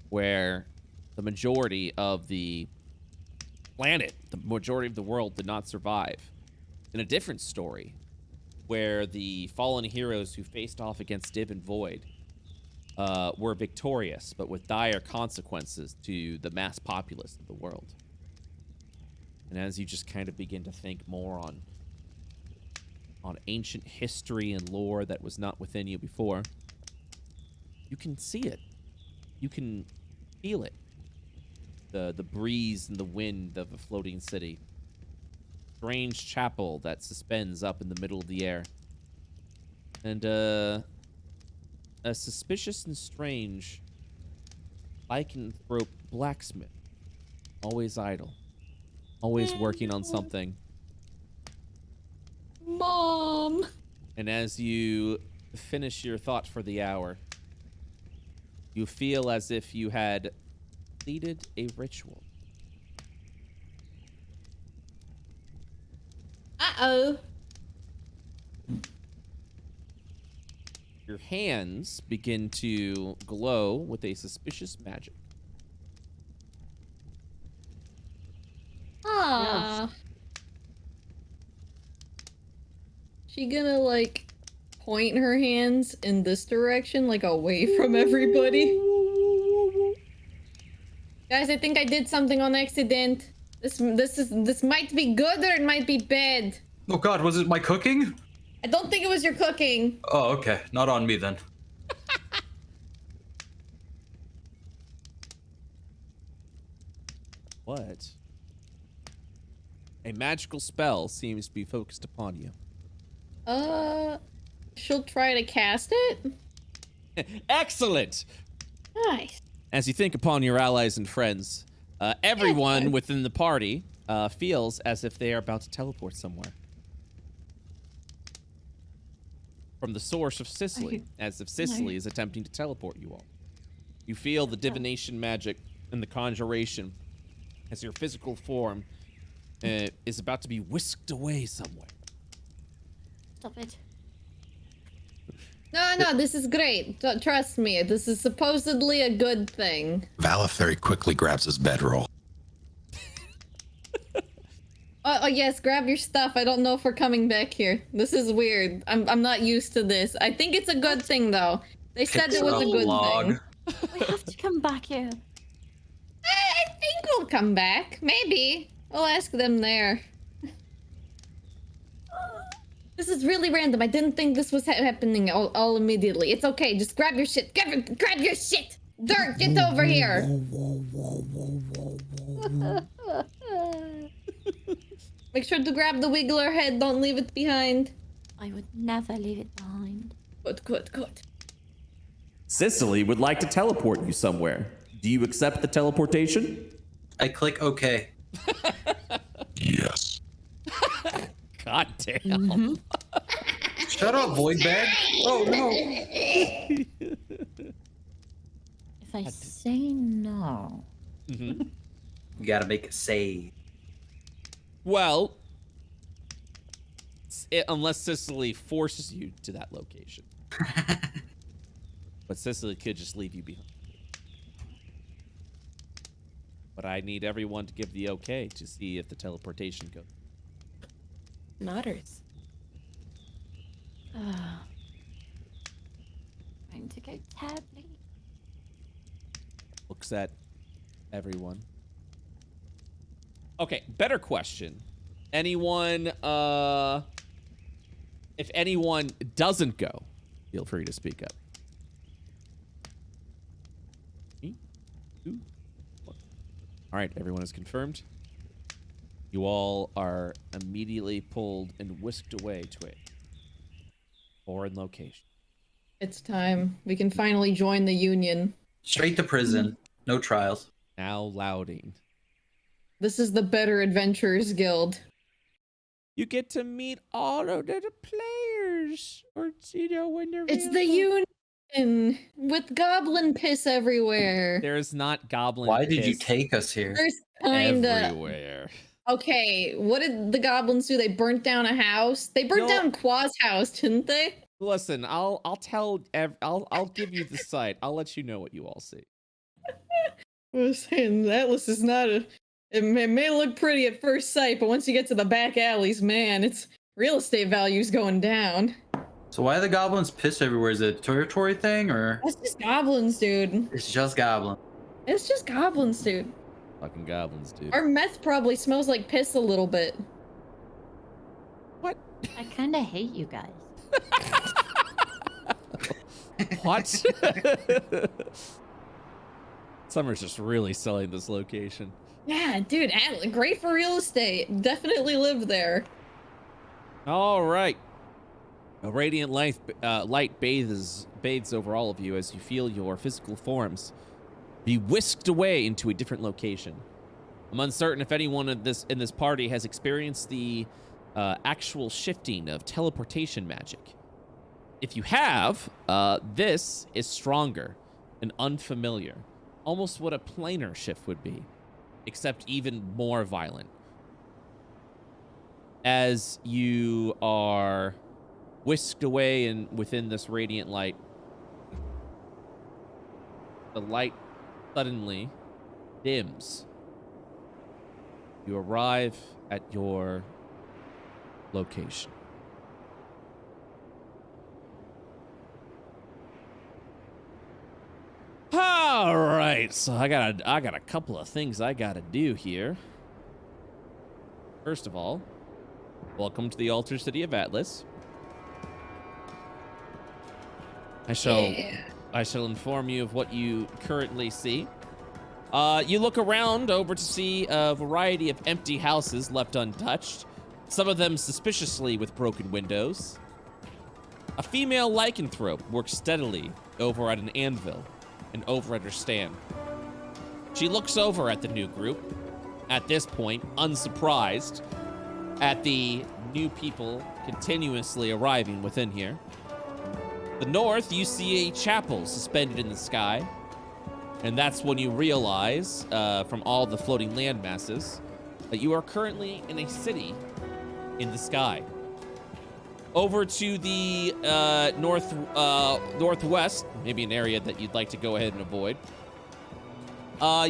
where the majority of the planet, the majority of the world did not survive. In a different story, where the fallen heroes who faced off against Div and Void were victorious, but with dire consequences to the mass populace of the world. And as you just kind of begin to think more on ancient history and lore that was not within you before, you can see it. You can feel it. The breeze and the wind of a floating city. Strange chapel that suspends up in the middle of the air. And a suspicious and strange lycanthrope blacksmith. Always idle. Always working on something. Mom! And as you finish your thought for the hour, you feel as if you had completed a ritual. Uh-oh. Your hands begin to glow with a suspicious magic. Ah. She gonna, like, point her hands in this direction, like, away from everybody? Guys, I think I did something on accident. This might be good or it might be bad. Oh God, was it my cooking? I don't think it was your cooking. Oh, okay. Not on me then. What? A magical spell seems to be focused upon you. She'll try to cast it? Excellent! Nice. As you think upon your allies and friends, everyone within the party feels as if they are about to teleport somewhere. From the source of Sicily, as if Sicily is attempting to teleport you all. You feel the divination magic and the conjuration as your physical form is about to be whisked away somewhere. Stop it. No, this is great. Trust me, this is supposedly a good thing. Valeth very quickly grabs his bedroll. Oh yes, grab your stuff. I don't know if we're coming back here. This is weird. I'm not used to this. I think it's a good thing though. They said it was a good thing. We have to come back here. I think we'll come back. Maybe. We'll ask them there. This is really random. I didn't think this was happening all immediately. It's okay. Just grab your shit. Grab your shit. Dirt, get over here. Make sure to grab the wiggler head. Don't leave it behind. I would never leave it behind. Good. Sicily would like to teleport you somewhere. Do you accept the teleportation? I click OK. Yes. God damn. Shut up, void bag. Oh no. If I say no. You gotta make a save. Well, unless Sicily forces you to that location. But Sicily could just leave you behind. But I need everyone to give the okay to see if the teleportation goes. Nodders. Going to go terribly. Looks at everyone. Okay, better question. Anyone, if anyone doesn't go, feel free to speak up. 2, 1. All right, everyone is confirmed. You all are immediately pulled and whisked away to a foreign location. It's time. We can finally join the union. Straight to prison. No trials. Now Louding. This is the Better Adventurers Guild. You get to meet all of the players, or when they're. It's the union with goblin piss everywhere. There's not goblin. Why did you piss take us here? There's kinda. everywhere? Okay, what did the goblins do? They burnt down a house. They burnt down Qua's house, didn't they? Listen, I'll give you the site. I'll let you know what you all see. I was saying Atlas is not a. It may look pretty at first sight, but once you get to the back alleys, man, it's real estate values going down. So why are the goblins piss everywhere? Is it a territory thing or? That's just goblins, dude. It's just goblin. It's just goblins, dude. Fucking goblins, dude. Our meth probably smells like piss a little bit. What? I kind of hate you guys. What? Summer's just really selling this location. Yeah, dude, great for real estate. Definitely live there. All right. A radiant light bathes over all of you as you feel your physical forms be whisked away into a different location. I'm uncertain if anyone in this party has experienced the actual shifting of teleportation magic. If you have, this is stronger and unfamiliar. Almost what a planar shift would be, except even more violent. As you are whisked away and within this radiant light, the light suddenly dims. You arrive at your location. All right, so I got a couple of things I gotta do here. First of all, welcome to the Altar City of Atlas. I shall inform you of what you currently see. You look around over to see a variety of empty houses left untouched, some of them suspiciously with broken windows. A female lycanthrope works steadily over at an anvil and over at her stand. She looks over at the new group, at this point unsurprised at the new people continuously arriving within here. The north, you see a chapel suspended in the sky, and that's when you realize, from all the floating land masses, that you are currently in a city in the sky. Over to the northwest, maybe an area that you'd like to go ahead and avoid,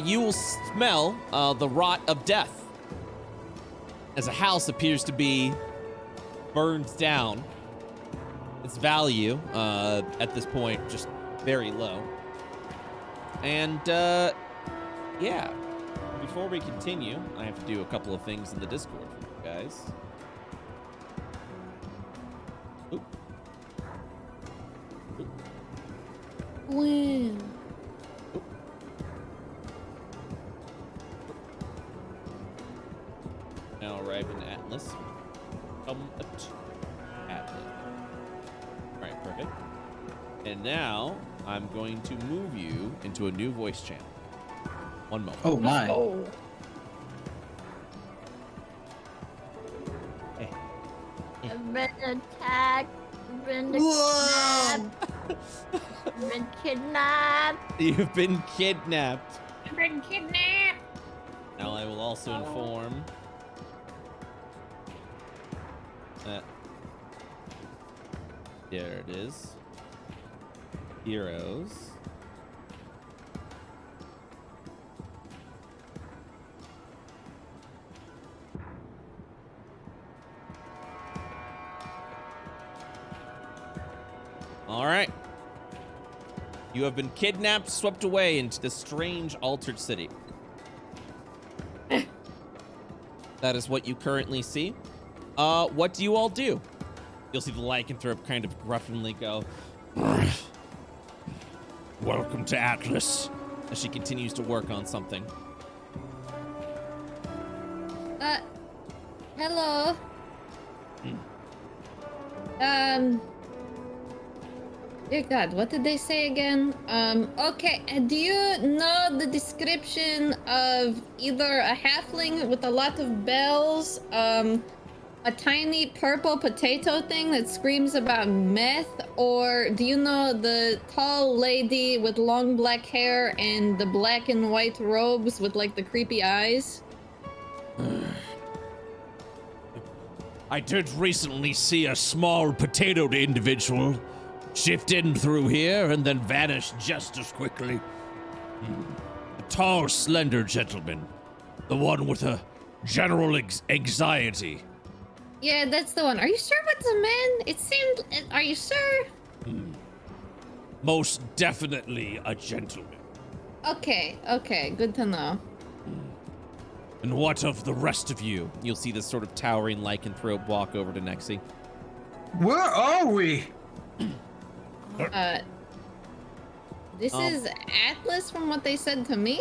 you will smell the rot of death, as a house appears to be burned down. Its value, at this point, just very low. And, yeah. Before we continue, I have to do a couple of things in the Discord for you guys. Oop. Oop. When? Oop. Now arrive in Atlas. Come to Atlas. Alright, perfect. And now, I'm going to move you into a new voice channel. One moment. Oh my. Oh. Hey. I've been attacked. I've been kidnapped. I've been kidnapped. You've been kidnapped. I've been kidnapped. Now I will also inform that there it is. Heroes. All right. You have been kidnapped, swept away into this strange altered city. That is what you currently see. What do you all do? You'll see the lycanthrope kind of gruffly go, "Welcome to Atlas. as she continues to work on something. Hello. Dear God, what did they say again? Okay, do you know the description of either a halfling with a lot of bells, a tiny purple potato thing that screams about meth, or do you know the tall lady with long black hair and the black and white robes with like the creepy eyes? I did recently see a small potatoed individual shift in through here and then vanish just as quickly. A tall, slender gentleman. The one with a general anxiety. Yeah, that's the one. Are you sure it's a man? It seemed... Are you sure? Most definitely a gentleman. Okay, good to know. And what of the rest of you? You'll see this sort of towering lycanthrope walk over to Nexi. Where are we? This is Atlas from what they said to me?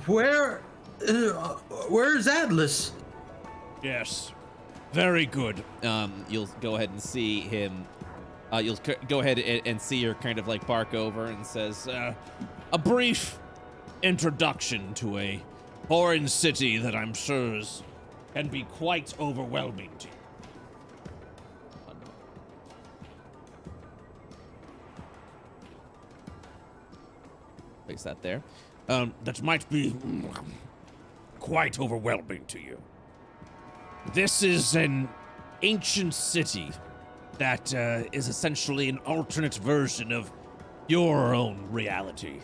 Where's Atlas? Yes. Very good. You'll go ahead and see him. You'll go ahead and see her kind of like bark over and says, a brief introduction to a foreign city that I'm sure can be quite overwhelming to you. Place that there. That might be quite overwhelming to you. This is an ancient city that is essentially an alternate version of your own reality.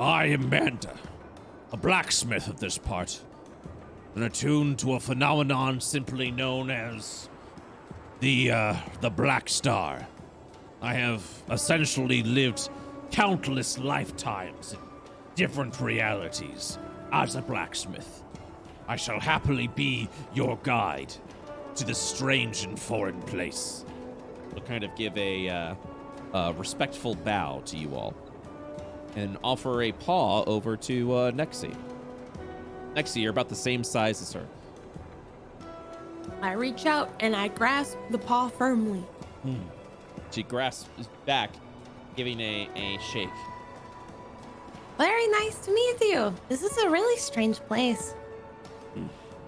I am Manda, a blacksmith of this part, and attuned to a phenomenon simply known as the Black Star. I have essentially lived countless lifetimes in different realities as a blacksmith. I shall happily be your guide to this strange and foreign place. We'll kind of give a respectful bow to you all and offer a paw over to Nexi. Nexi, you're about the same size as her. I reach out and I grasp the paw firmly. She grasps back, giving a shake. Very nice to meet you. This is a really strange place.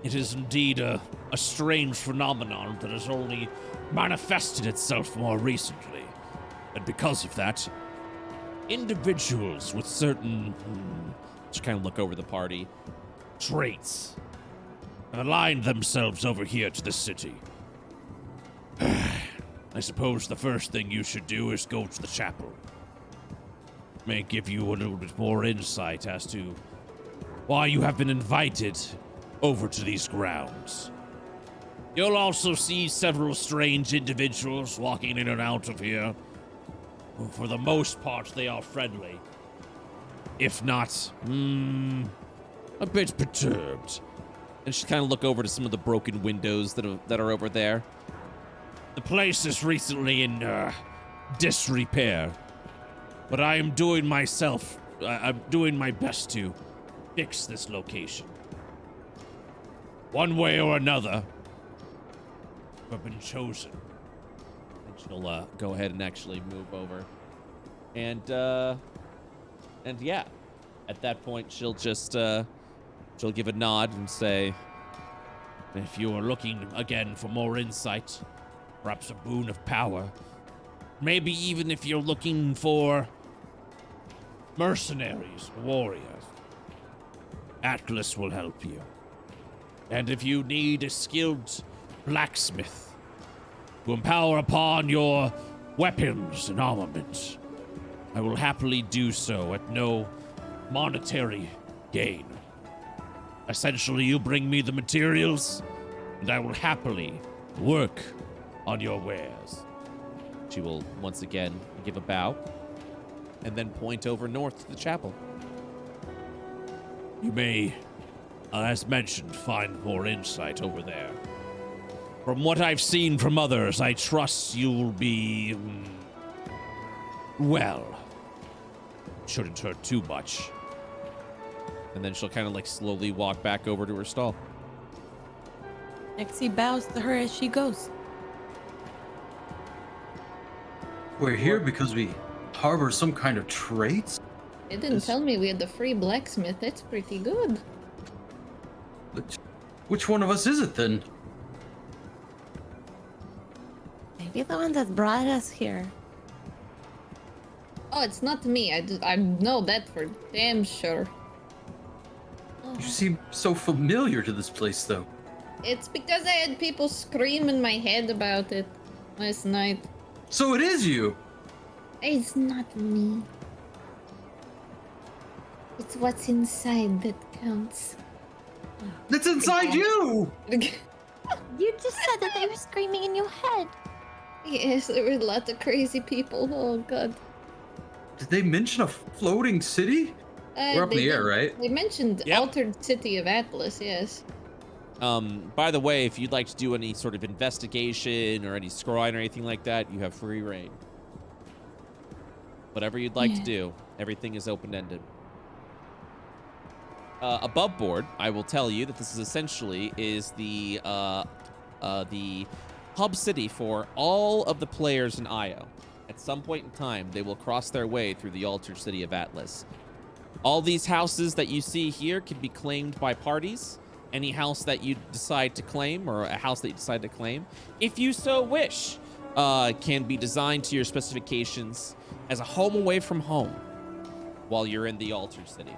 It is indeed a strange phenomenon that has only manifested itself more recently. And because of that, individuals with certain, just kind of look over the party, traits have aligned themselves over here to the city. I suppose the first thing you should do is go to the chapel. May give you a little bit more insight as to why you have been invited over to these grounds. You'll also see several strange individuals walking in and out of here. For the most part, they are friendly. If not, a bit perturbed. And she kind of look over to some of the broken windows that are over there. The place is recently in disrepair, but I am doing my best to fix this location. One way or another, I've been chosen. And she'll go ahead and actually move over, and yeah, at that point she'll just she'll give a nod and say, if you are looking again for more insight, perhaps a boon of power, maybe even if you're looking for mercenaries, warriors, Atlas will help you. And if you need a skilled blacksmith to empower upon your weapons and armaments, I will happily do so at no monetary gain. Essentially, you bring me the materials, and I will happily work on your wares. She will once again give a bow and then point over north to the chapel. You may, as mentioned, find more insight over there. From what I've seen from others, I trust you'll be, well, shouldn't hurt too much. And then she'll kind of like slowly walk back over to her stall. Nexie bows to her as she goes. We're here because we harbor some kind of traits? They didn't tell me we had the free blacksmith. That's pretty good. Which one of us is it then? Maybe the one that brought us here. Oh, it's not me. I know that for damn sure. You seem so familiar to this place, though. It's because I had people scream in my head about it last night. So it is you! It's not me. It's what's inside that counts. That's inside you! You just said that they were screaming in your head. Yes, there were a lot of crazy people. Oh god. Did they mention a floating city? We're up in the air, right? They mentioned Yep. altered city of Atlas. Yes. By the way, if you'd like to do any sort of investigation or any scrying or anything like that, you have free reign. Whatever you'd like to do, everything is open-ended. Above board, I will tell you that this is essentially the hub city for all of the players in Io. At some point in time, they will cross their way through the altered city of Atlas. All these houses that you see here can be claimed by parties. Any house that you decide to claim, or a house that you decide to claim, if you so wish, can be designed to your specifications as a home away from home while you're in the altered city.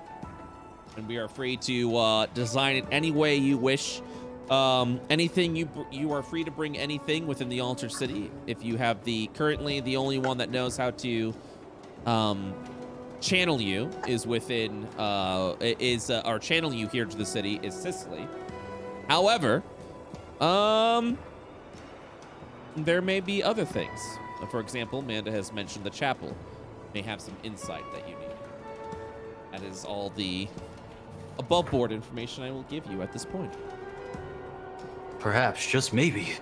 And we are free to design it any way you wish. Anything you are free to bring anything within the altered city. If you have currently the only one that knows how to channel you is within or channel you here to the city is Sicily. However, there may be other things. For example, Amanda has mentioned the chapel may have some insight that you need. That is all the above board information I will give you at this point. Perhaps, just maybe,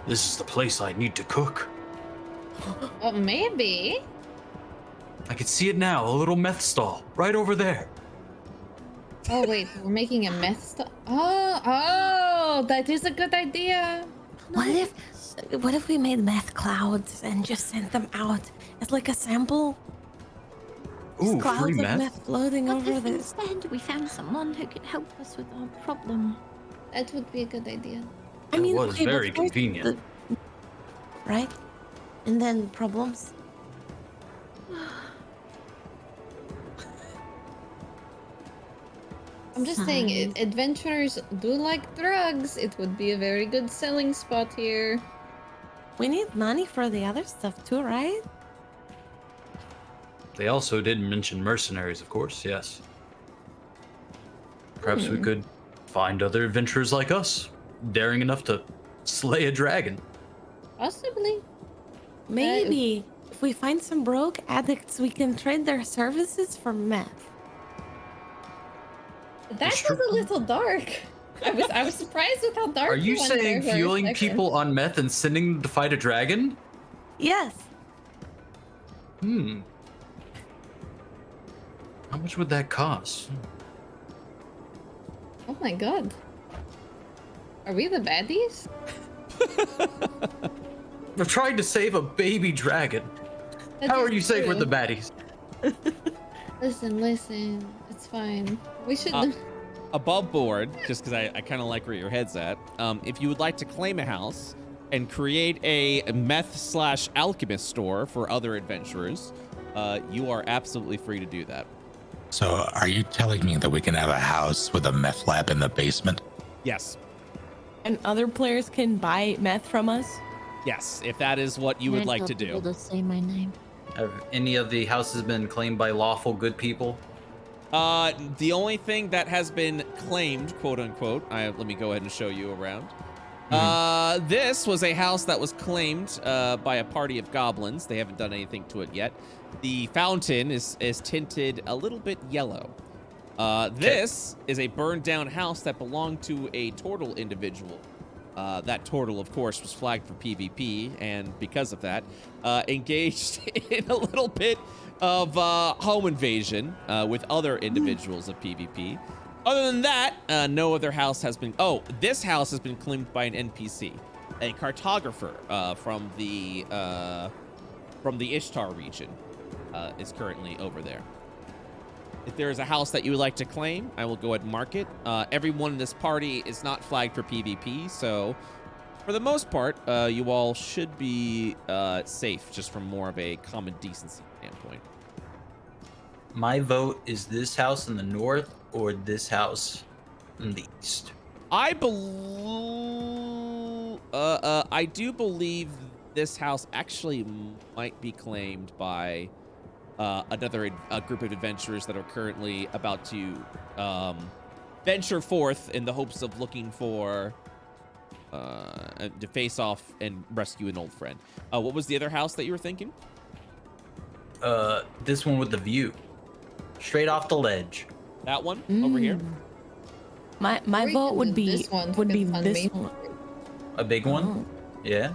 this is the place I need to cook. Oh, maybe. I can see it now, a little meth stall, right over there. Oh wait, we're making a meth stall. Oh, that is a good idea. What if we made meth clouds and just sent them out as like a sample? Ooh, Clouds free of meth? meth floating What over if this. instead we found someone who could help us with our problem? That would be a good idea. It was okay, but very first convenient. right? And then problems. I'm just saying, Fine. adventurers do like drugs. It would be a very good selling spot here. We need money for the other stuff too, right? They also did mention mercenaries, of course, yes. Perhaps we could find other adventurers like us, daring enough to slay a dragon. Possibly. Maybe if we find some broke addicts, we can trade their services for meth. That was a little dark. I was surprised with how dark. Are you went there saying for a fueling second. people on meth and sending them to fight a dragon? Yes. How much would that cost? Oh my god. Are we the baddies? We're trying to save a baby dragon. That How is are you saying we're true. the baddies? Listen. It's fine. We should. Above board, just because I kind of like where your head's at, if you would like to claim a house and create a meth/alchemist store for other adventurers, you are absolutely free to do that. So are you telling me that we can have a house with a meth lab in the basement? Yes. And other players can buy meth from us? Yes, if that is what you would like to do. To say my name. Have any of the houses been claimed by lawful good people? The only thing that has been claimed, quote unquote, let me go ahead and show you around. This was a house that was claimed by a party of goblins. They haven't done anything to it yet. The fountain is tinted a little bit yellow. This is a burned down house that belonged to a turtle individual. That turtle, of course, was flagged for PvP, and because of that, engaged in a little bit of home invasion with other individuals of PvP. Other than that, no other house has been... Oh, this house has been claimed by an NPC, a cartographer from the Ishtar region is currently over there. If there is a house that you would like to claim, I will go ahead and mark it. Everyone in this party is not flagged for PvP, so for the most part, you all should be safe, just from more of a common decency standpoint. My vote is this house in the north or this house in the east. I do believe this house actually might be claimed by another group of adventurers that are currently about to venture forth in the hopes of looking for to face off and rescue an old friend. What was the other house that you were thinking? This one with the view, straight off the ledge. That one over here. My Or vote even would be this one, would be because on this Main one. Street. A big one. Oh. Yeah.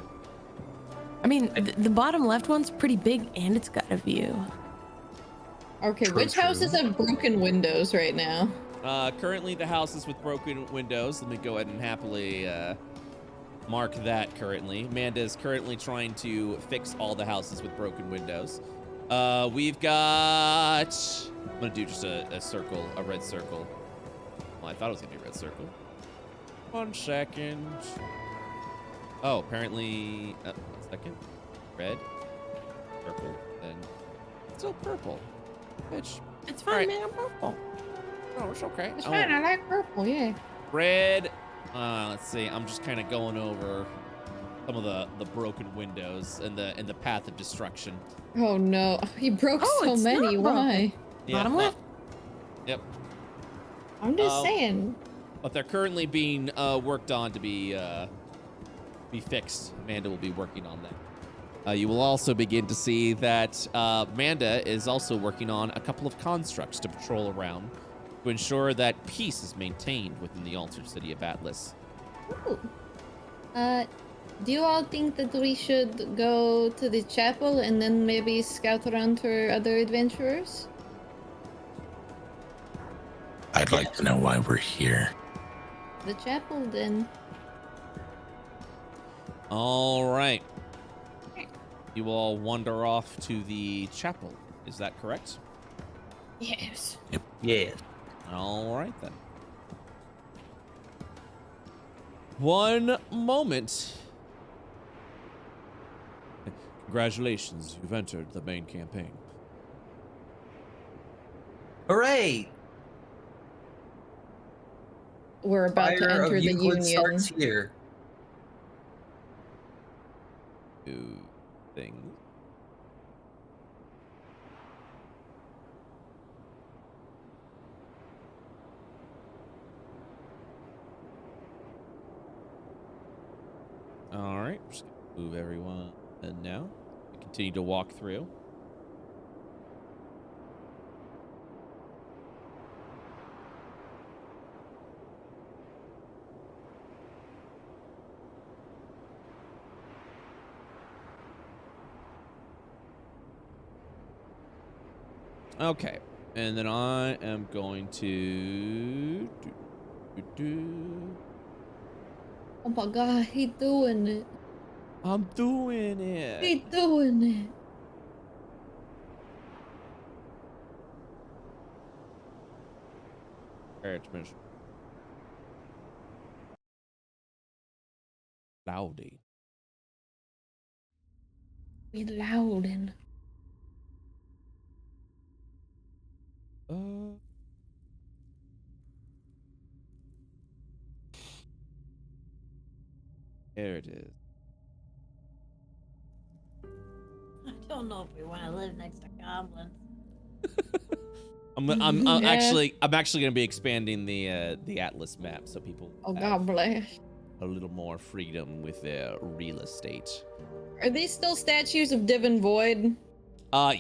I mean, the bottom left one's pretty big and it's got a view. Okay, True, which houses true. have broken windows right now? Currently, the houses with broken windows. Let me go ahead and happily mark that currently. Amanda is currently trying to fix all the houses with broken windows. We've got... I'm going to do just a circle, a red circle. Well, I thought it was going to be a red circle. 1 second. Oh, apparently... 1 second. Red. Purple. Then... Still purple. Bitch. It's fine, Alright. man. I'm purple. Oh, it's okay. It's fine, I like purple, yeah. Red. Let's see. I'm just kind of going over some of the broken windows and the path of destruction. Oh no, he broke Oh, so it's many. not broken. Why? Bottom left. Yep. I'm just saying. But they're currently being worked on to be fixed. Amanda will be working on that. You will also begin to see that Amanda is also working on a couple of constructs to patrol around to ensure that peace is maintained within the altered city of Atlas. Ooh. Do you all think that we should go to the chapel and then maybe scout around for other adventurers? I'd like to know why we're here. The chapel, then. All right. You all wander off to the chapel. Is that correct? Yes. Yes. All right, then. One moment. Congratulations, you've entered the main campaign. Hooray! We're about to Spire of enter the Euclid Union. starts here. Two things. All right, just gonna move everyone in now. We continue to walk through. Okay, and then I am going to Oh my god, he doing it. I'm doing it. He doing it. Character mission. Loudy. Be loudin'. There it is. I don't know if we want to live next to goblins. I'm Yeah. actually gonna be expanding the Atlas map so people Oh have god bless. a little more freedom with their real estate. Are these still statues of Divin Void?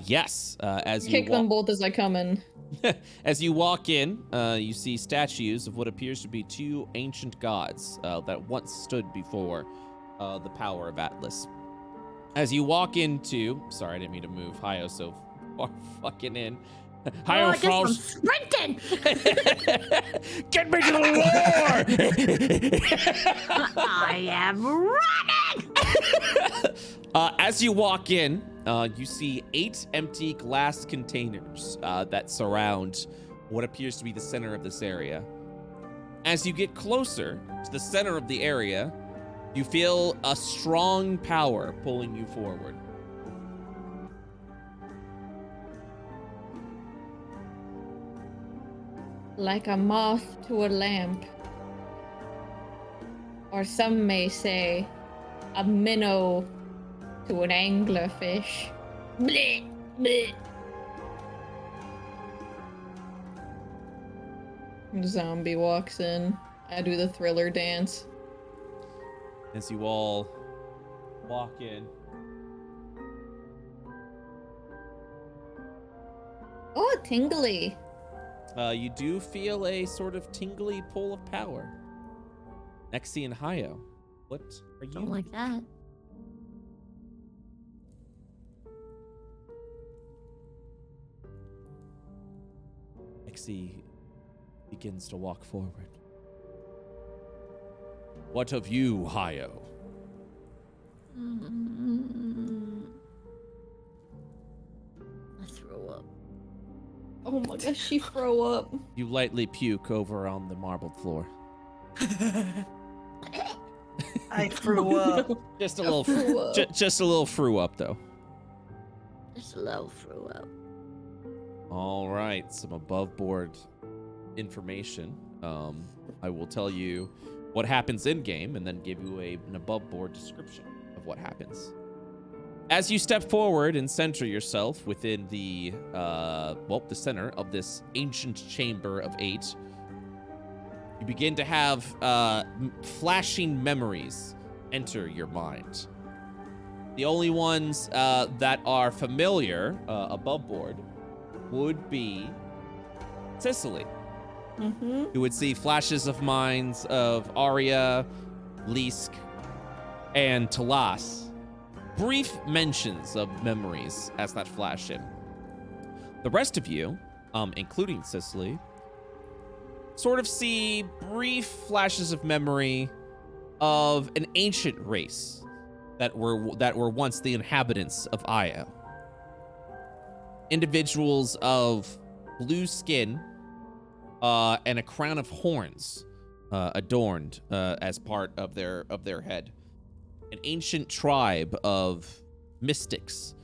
Yes. As you Kick them both as I come in. As you walk in, you see statues of what appears to be two ancient gods that once stood before the power of Atlas. As you walk into, sorry, I didn't mean to move Hayo so far fucking in. Hayo I guess I'm falls. sprinting. Get me to the lore! I am running. As you walk in, you see 8 empty glass containers that surround what appears to be the center of this area. As you get closer to the center of the area, you feel a strong power pulling you forward. Like a moth to a lamp. Or some may say, a minnow to an anglerfish. Bleh, bleh. Zombie walks in. I do the Thriller dance. As you all walk in. Oh, tingly. You do feel a sort of tingly pull of power. Nexi and Hayo, what are you? Don't like that. Nexi begins to walk forward. What of you, Hayo? I throw up. Oh my gosh, she throw up. You lightly puke over on the marbled floor. I threw up. Just a little, just a little threw up though. Just a little throw up. All right, some above board information. I will tell you what happens in game and then give you an above board description of what happens. As you step forward and center yourself within the center of this ancient chamber of 8, you begin to have flashing memories enter your mind. The only ones that are familiar above board would be Sicily. Mm-hmm. You would see flashes of minds of Arya, Lisk, and Talas. Brief mentions of memories as that flash in. The rest of you, including Sicily, sort of see brief flashes of memory of an ancient race that were once the inhabitants of Io. Individuals of blue skin and a crown of horns adorned as part of their head. An ancient tribe of mystics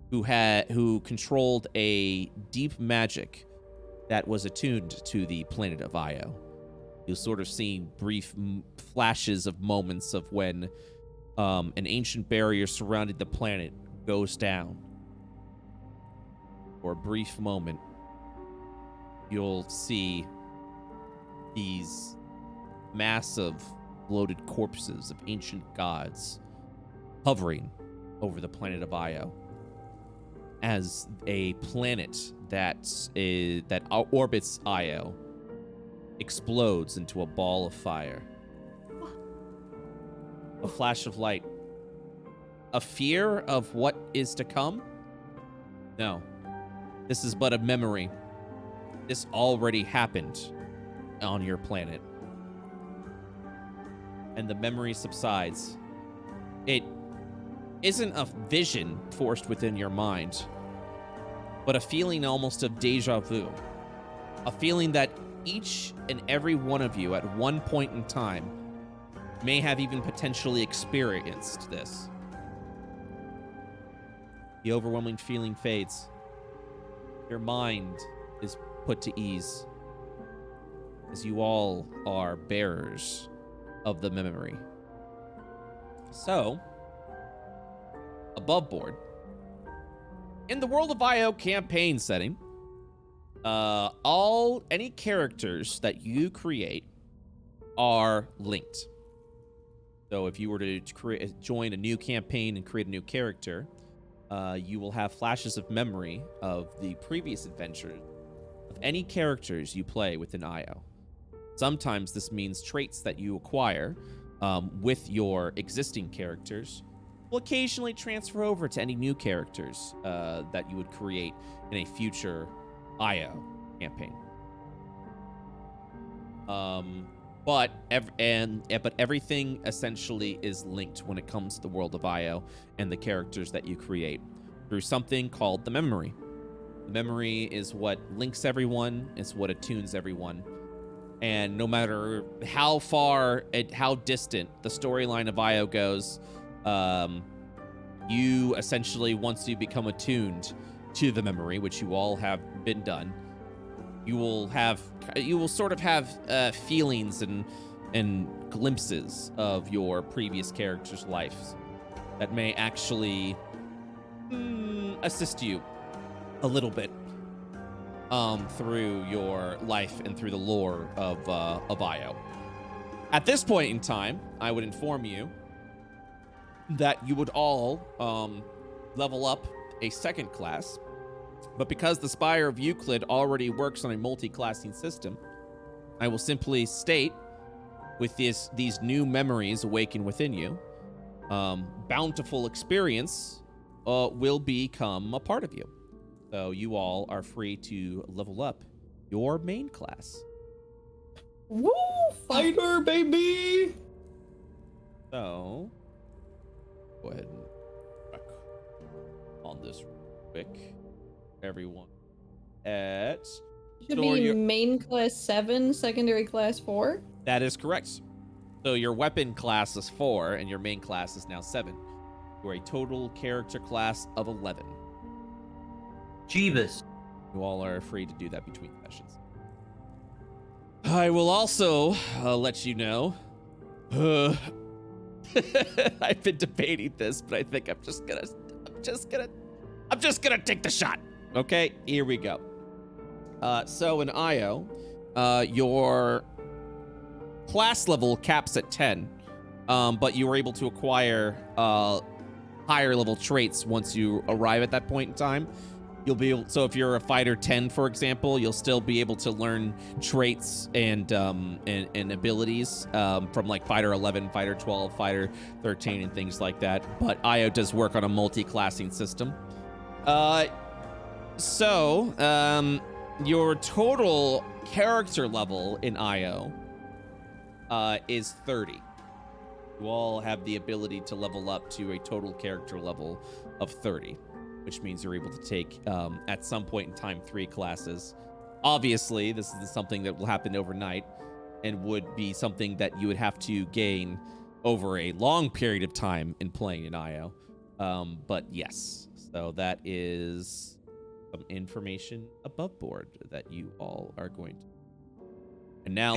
who controlled a deep magic that was attuned to the planet of Io. You'll sort of see brief flashes of moments of when an ancient barrier surrounding the planet goes down. For a brief moment, you'll see these massive bloated corpses of ancient gods hovering over the planet of Io as a planet that orbits Io explodes into a ball of fire. A flash of light. A fear of what is to come? No. This is but a memory. This already happened on your planet. And the memory subsides. It isn't a vision forced within your mind, but a feeling almost of deja vu. A feeling that each and every one of you at one point in time may have even potentially experienced this. The overwhelming feeling fades. Your mind is put to ease as you all are bearers of the memory. So, above board, in the World of Io campaign setting, any characters that you create are linked. So if you were to join a new campaign and create a new character, you will have flashes of memory of the previous adventures of any characters you play within IO. Sometimes this means traits that you acquire with your existing characters will occasionally transfer over to any new characters that you would create in a future IO campaign. But everything essentially is linked when it comes to the world of IO and the characters that you create through something called the memory. The memory is what links everyone, it's what attunes everyone. And no matter how far and how distant the storyline of IO goes, you essentially, once you become attuned to the memory, which you all have been done, you will sort of have feelings and glimpses of your previous character's lives that may actually assist you a little bit through your life and through the lore of IO. At this point in time, I would inform you that you would all level up a second class, but because the Spire of Euclid already works on a multi-classing system, I will simply state, with these new memories awaken within you, bountiful experience will become a part of you. So you all are free to level up your main class. Woo! Fighter, baby! So, go ahead and check on this real quick. Everyone at... Should be main class 7, secondary class 4? That is correct. So your weapon class is 4, and your main class is now 7. You're a total character class of 11. Jeebus. You all are free to do that between sessions. I will also let you know. I've been debating this, but I think I'm just gonna take the shot. Okay, here we go. So in IO, your class level caps at 10, but you are able to acquire higher level traits once you arrive at that point in time. You'll be able, so if you're a fighter 10, for example, you'll still be able to learn traits and abilities from like fighter 11, fighter 12, fighter 13, and things like that. But IO does work on a multi-classing system. Your total character level in IO is 30. You all have the ability to level up to a total character level of 30, which means you're able to take, at some point in time, 3 classes. Obviously, this is something that will happen overnight and would be something that you would have to gain over a long period of time in playing in IO. But yes, so that is some information above board that you all are going to. And now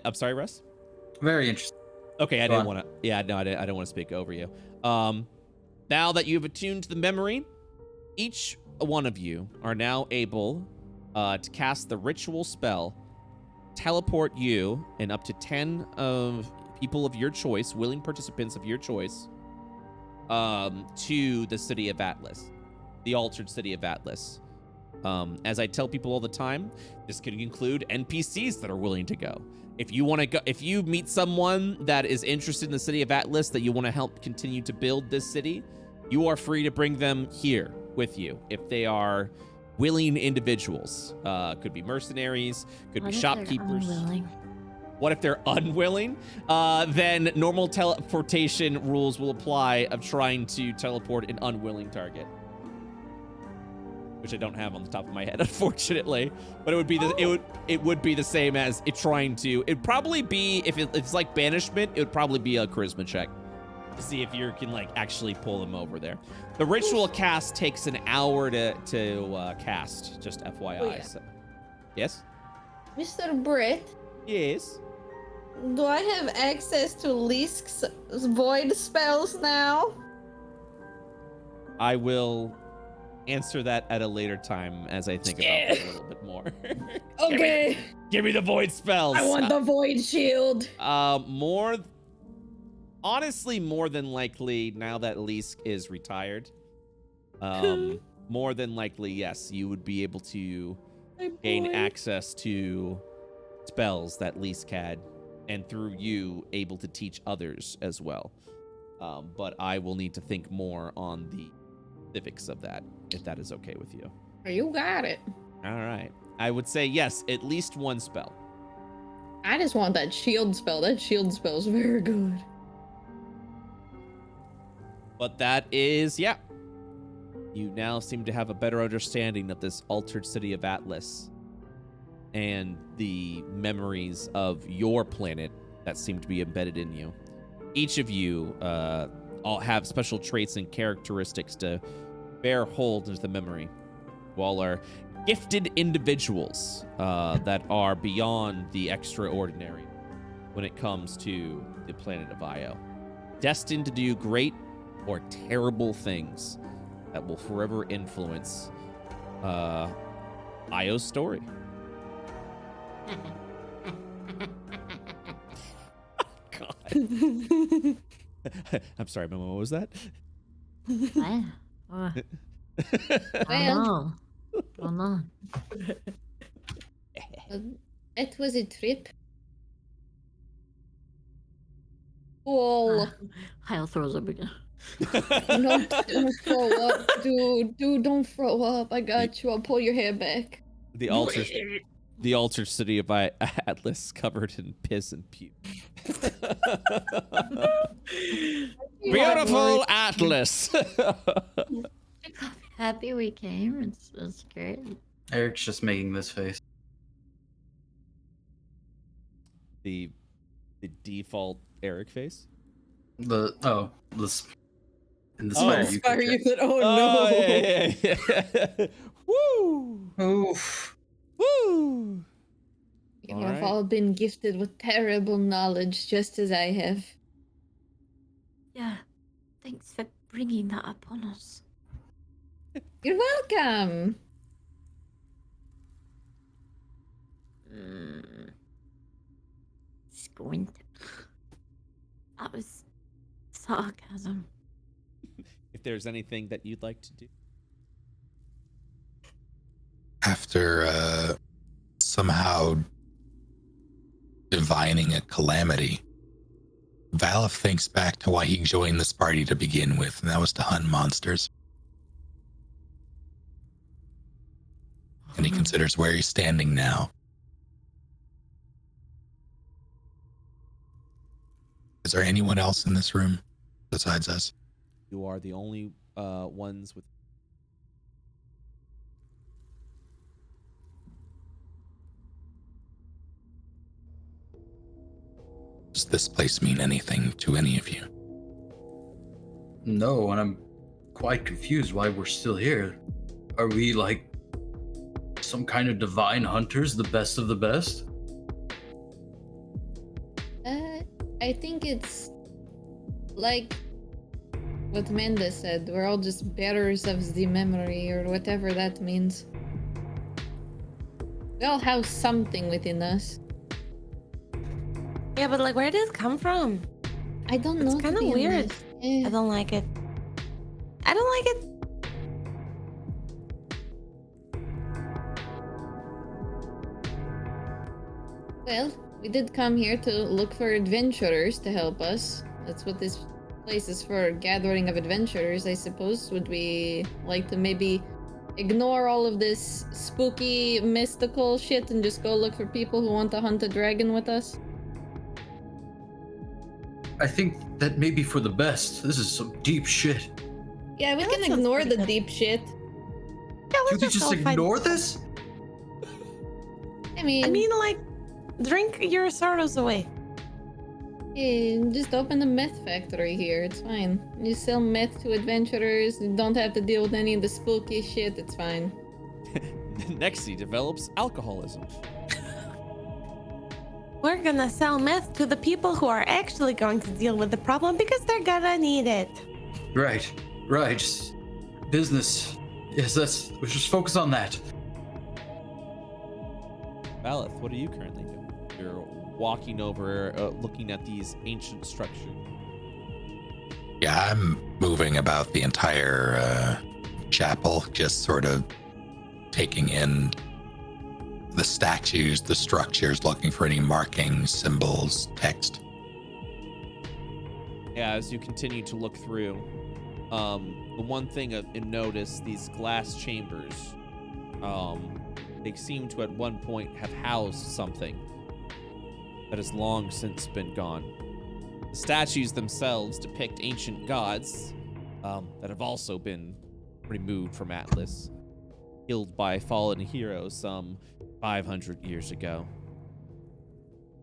I'm sorry, Russ? Very interesting. Okay, I don't want to speak over you. Now that you've attuned to the memory, each one of you are now able to cast the ritual spell, teleport you and up to 10 of people of your choice, willing participants of your choice, to the city of Atlas, the altered city of Atlas. As I tell people all the time, this could include NPCs that are willing to go. If you want to go, if you meet someone that is interested in the city of Atlas that you want to help continue to build this city, you are free to bring them here with you if they are willing individuals. Could be mercenaries, could be shopkeepers. What if they're unwilling? Then normal teleportation rules will apply of trying to teleport an unwilling target, which I don't have on the top of my head, unfortunately. But it would be it would be the same as it trying to. It'd probably be, if it's like banishment, it would probably be a charisma check to see if you can like actually pull them over there. The ritual cast takes an hour to cast, just FYI. Oh, yeah. So, yes? Mr. Brett, Yes? do I have access to Lisk's void spells now? I will answer that at a later time as I think about it a little bit more. Okay. Give me the void spells. I want the void shield. More honestly, more than likely, now that Lease is retired, more than likely, yes, you would be able to gain access to spells that Lease had, and through you, able to teach others as well. But I will need to think more on the specifics of that, if that is okay with you. You got it. All right. I would say yes, at least one spell. I just want that shield spell. That shield spell is very good. But that is, yeah. You now seem to have a better understanding of this altered city of Atlas and the memories of your planet that seem to be embedded in you. Each of you all have special traits and characteristics to bear hold into the memory. You all are gifted individuals that are beyond the extraordinary when it comes to the planet of Io. Destined to do great or terrible things that will forever influence Io's story. God. I'm sorry, Momo, what was that? Well, oh no. It was a trip. Oh, Kyle throws up again. no, don't throw up, dude. Dude, don't throw up. I got you. I'll pull your hair back. The altered city of Atlas covered in piss and puke. Beautiful Atlas. Happy we came. It's great. Eric's just making this face. The default Eric face. In the Spire Spire Euclid. Euclid. Oh no. Yeah. Woo! Oof. Woo! You All have right. all been gifted with terrible knowledge, just as I have. Yeah. Thanks for bringing that upon us. You're welcome. Squint. That was sarcasm. If there's anything that you'd like to do. After somehow divining a calamity, Valif thinks back to why he joined this party to begin with, and that was to hunt monsters. And he considers where he's standing now. Is there anyone else in this room besides us? You are the only ones with. Does this place mean anything to any of you? No, and I'm quite confused why we're still here. Are we like some kind of divine hunters, the best of the best? I think it's like what Amanda said. We're all just bearers of the memory, or whatever that means. We all have something within us. Yeah, but like, where did it come from? I don't know. It's kind of weird. I don't like it. I don't like it. Well, we did come here to look for adventurers to help us. That's what this place is for, gathering of adventurers, I suppose. Would we like to maybe ignore all of this spooky, mystical shit and just go look for people who want to hunt a dragon with us? I think that may be for the best. This is some deep shit. Yeah, we Yeah, can that sounds ignore pretty the good. deep shit. Yeah, Should we just go find- ignore this? I mean, like, drink your sorrows away. just open a meth factory here. It's fine. You sell meth to adventurers. You don't have to deal with any of the spooky shit. It's fine. Next, he develops alcoholism. We're gonna sell meth to the people who are actually going to deal with the problem because they're gonna need it. Right. Just business. Yes, let's just focus on that. Valith, what are you currently doing? You're walking over, looking at these ancient structures. Yeah, I'm moving about the entire chapel, just sort of taking in the statues, the structures, looking for any markings, symbols, text. Yeah, as you continue to look through, the one thing you notice, these glass chambers, they seem to at one point have housed something that has long since been gone. The statues themselves depict ancient gods that have also been removed from Atlas, killed by fallen heroes some 500 years ago.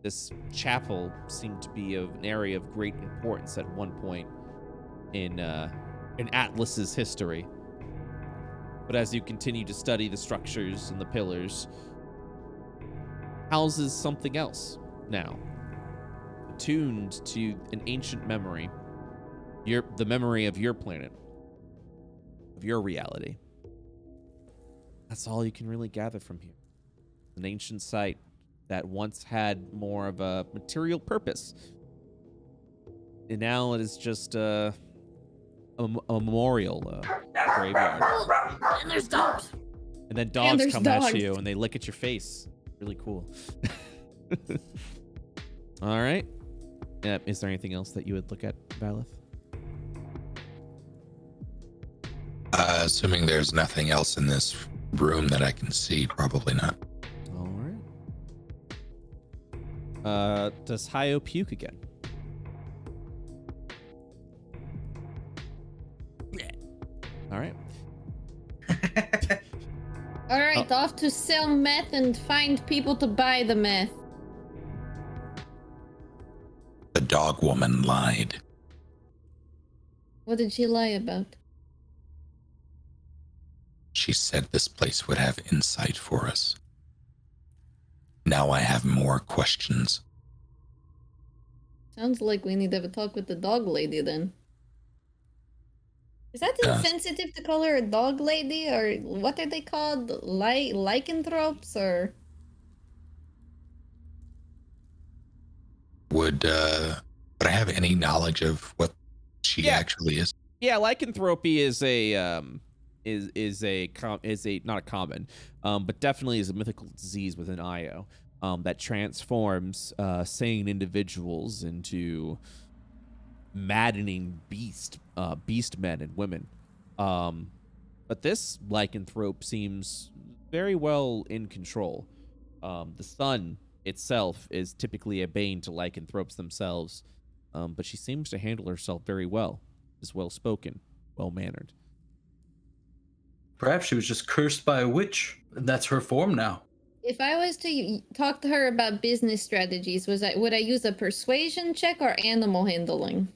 This chapel seemed to be an area of great importance at one point in Atlas's history. But as you continue to study the structures and the pillars, houses something else now, attuned to an ancient memory, the memory of your planet, of your reality. That's all you can really gather from here. An ancient site that once had more of a material purpose, and now it is just a memorial graveyard. And there's dogs. And then dogs there's come dogs. at you and they lick at your face. Really cool. All right. Is there anything else that you would look at, Valith? Assuming there's nothing else in this room that I can see, probably not. All right. Does Hayo puke again? All right. All right, off to sell meth and find people to buy the meth. The dog woman lied. What did she lie about? She said this place would have insight for us. Now I have more questions. Sounds like we need to have a talk with the dog lady then. Is that insensitive to call her a dog lady, or what are they called? Lycanthropes, or? Would I have any knowledge of what she actually is? Yeah, lycanthropy is not a common, but definitely is a mythical disease within Io that transforms sane individuals into maddening beast men and women. But this lycanthrope seems very well in control. The sun itself is typically a bane to lycanthropes themselves, but she seems to handle herself very well, is well spoken, well mannered. Perhaps she was just cursed by a witch, and that's her form now. If I was to talk to her about business strategies, would I use a persuasion check or animal handling?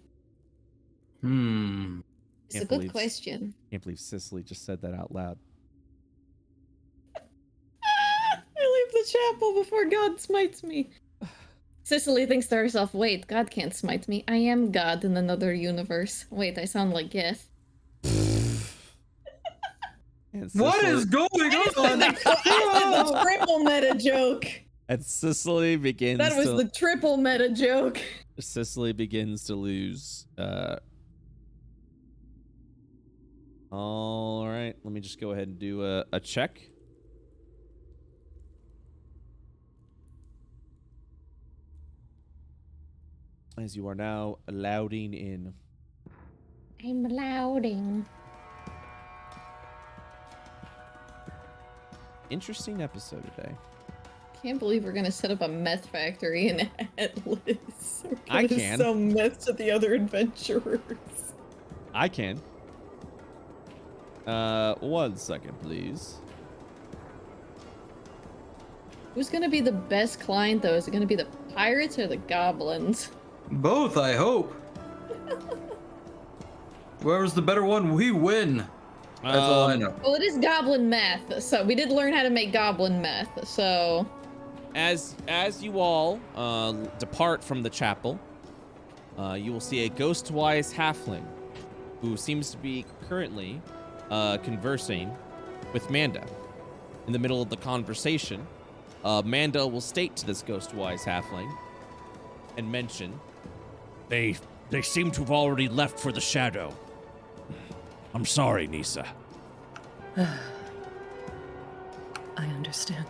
It's a good question. Can't believe Cicely just said that out loud. I leave the chapel before God smites me. Cicely thinks to herself, wait, God can't smite me. I am God in another universe. Wait, I sound like Geth. What is going on? I did the triple meta joke. And Cicely begins That was the triple meta joke. Cicely begins to lose. All right, let me just go ahead and do a check. As you are now louding in. I'm louding. Interesting episode today. Can't believe we're gonna set up a meth factory in Atlas. I can. Sell meth to the other adventurers. I can. 1 second, please. Who's gonna be the best client though? Is it gonna be the pirates or the goblins? Both, I hope. Whoever's the better one, we win. That's all I know. Well, it is goblin meth, so we did learn how to make goblin meth. So, As you all depart from the chapel, you will see a ghost-wise halfling who seems to be currently conversing with Manda. In the middle of the conversation, Manda will state to this ghost-wise halfling and mention, they They seem to have already left for the shadow. I'm sorry, Nisa. I understand.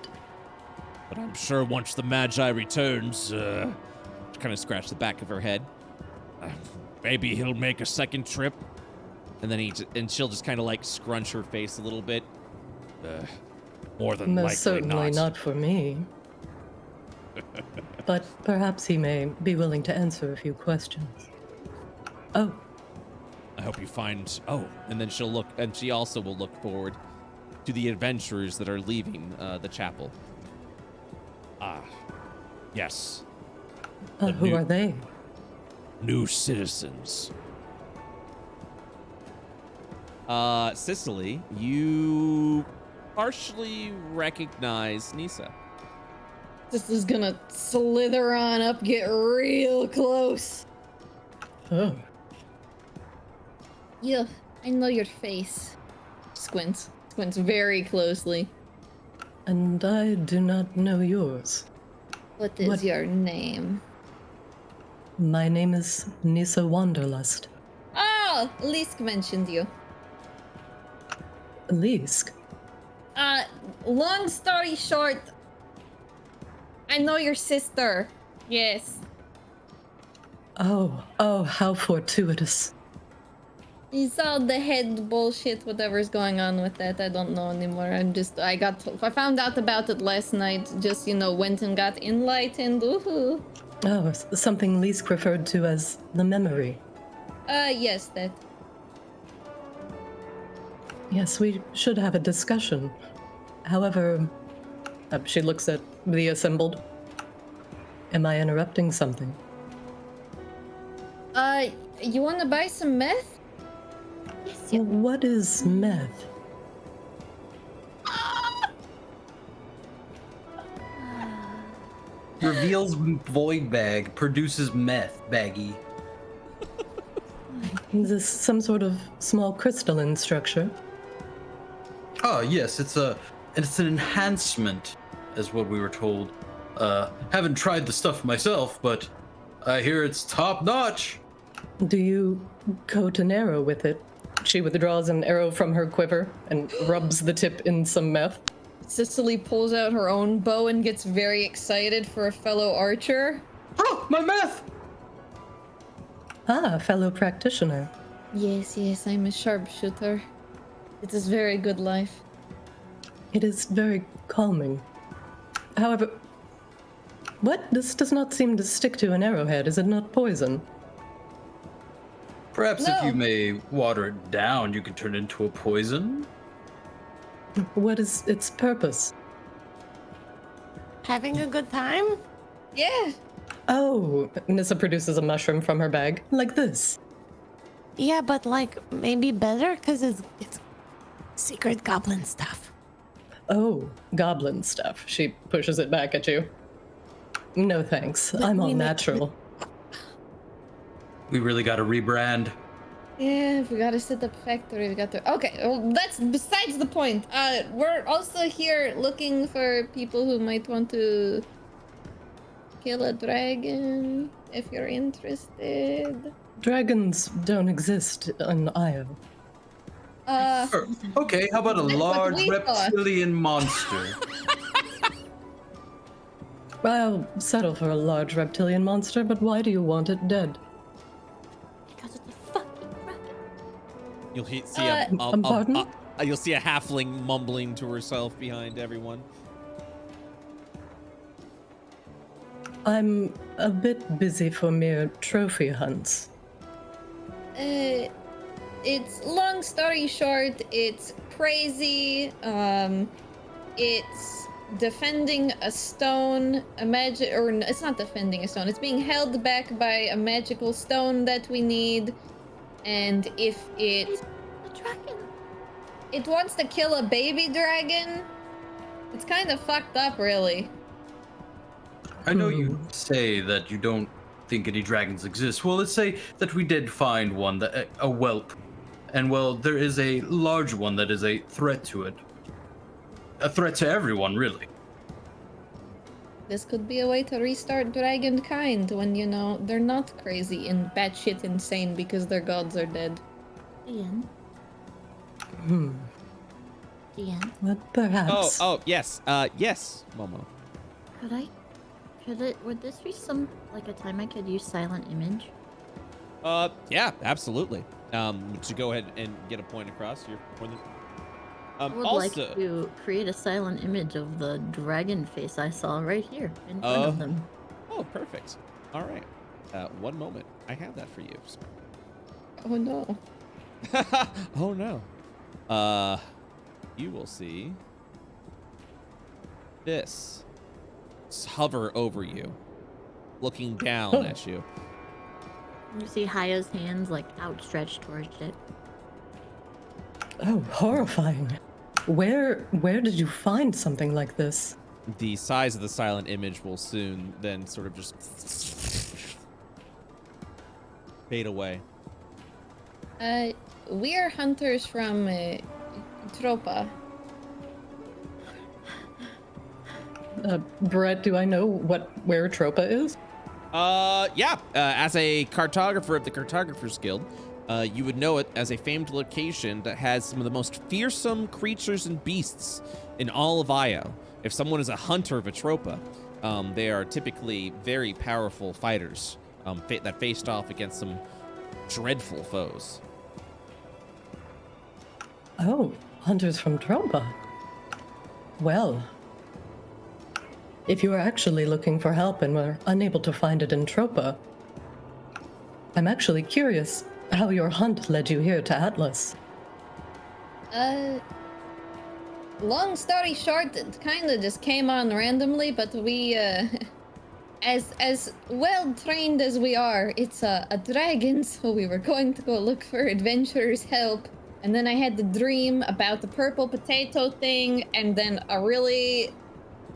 But I'm sure once the Magi returns, she kind of scratched the back of her head. Maybe he'll make a second trip. And then she'll just kind of like scrunch her face a little bit. More than Most likely certainly not for me. But perhaps he may be willing to answer a few questions. Oh, I hope you find. Oh, and then she'll look, and she also will look forward to the adventurers that are leaving the chapel. Ah, yes. who are they? New citizens. Cicely, you partially recognize Nisa. This is gonna slither on up, get real close. Oh, Yeah, I know your face. Squints very closely. and I do not know yours. What is What- your name? My name is Nisa Wanderlust. Oh, Lisk mentioned you. Lisk? Long story short, I know your sister. Yes. Oh, how fortuitous. It's all the head bullshit, whatever's going on with that. I don't know anymore. I found out about it last night. Just, went and got enlightened. Woohoo. Oh, something Lisk referred to as the memory. Yes, that. Yes, we should have a discussion. However, she looks at the assembled. Am I interrupting something? You wanna buy some meth? Yes, What is meth? Reveals void bag, produces meth baggie. Is this some sort of small crystalline structure? Oh yes, it's an enhancement, is what we were told. Haven't tried the stuff myself, but I hear it's top notch. Do you coat an arrow with it? She withdraws an arrow from her quiver and rubs the tip in some meth. Cicely pulls out her own bow and gets very excited for a fellow archer. Oh, my meth! Ah, fellow practitioner. Yes, I'm a sharpshooter. It is very good life. It is very calming. However, what? This does not seem to stick to an arrowhead. Is it not poison? Perhaps if No. you may water it down, you could turn it into a poison. What is its purpose? Having a good time? Yeah. Oh, Nissa produces a mushroom from her bag, like this. Yeah, but like maybe better because it's secret goblin stuff. Oh, goblin stuff. She pushes it back at you. No thanks. I'm all we may- natural. We really got to rebrand. Yeah, we gotta set up factory. We got to. Okay, well, that's besides the point. We're also here looking for people who might want to kill a dragon. If you're interested. Dragons don't exist in Io. Sure. Okay, how about a That's what large we thought. reptilian monster? I'll settle for a large reptilian monster, but why do you want it dead? Because it's a fucking rabbit. You'll see pardon? you'll see a halfling mumbling to herself behind everyone. I'm a bit busy for mere trophy hunts. It's long story short, it's crazy. It's defending a stone, it's not defending a stone. It's being held back by a magical stone that we need. And if A dragon. it wants to kill a baby dragon, it's kind of fucked up, really. I know you say that you don't think any dragons exist. Well, let's say that we did find one, that a whelp. And well, there is a large one that is a threat to it. A threat to everyone, really. This could be a way to restart dragon kind when, you know, they're not crazy and batshit insane because their gods are dead. Ian. Hmm. Ian. Well, perhaps. Oh, yes. Yes, Momo. Would this be like a time I could use silent image? Yeah, absolutely. To go ahead and get a point across. You're more than... I would like to create a silent image of the dragon face I saw right here in front of them. Oh, perfect. All right. 1 moment. I have that for you. Oh no. Oh no. You will see this hover over you, looking down at you. You see Haya's hands like outstretched towards it. Oh, horrifying. Where did you find something like this? The size of the silent image will soon then sort of just fade away. We're hunters from Tropa. Brett, do I know where Tropa is? Yeah. As a cartographer of the Cartographers Guild, you would know it as a famed location that has some of the most fearsome creatures and beasts in all of Io. If someone is a hunter of a Tropa, they are typically very powerful fighters that faced off against some dreadful foes. Oh, hunters from Tropa. Well, if you are actually looking for help and were unable to find it in Tropa, I'm actually curious how your hunt led you here to Atlas. Long story short, it kind of just came on randomly, but we, as well trained as we are, it's a dragon, so we were going to go look for adventurers' help. And then I had the dream about the purple potato thing, and then a really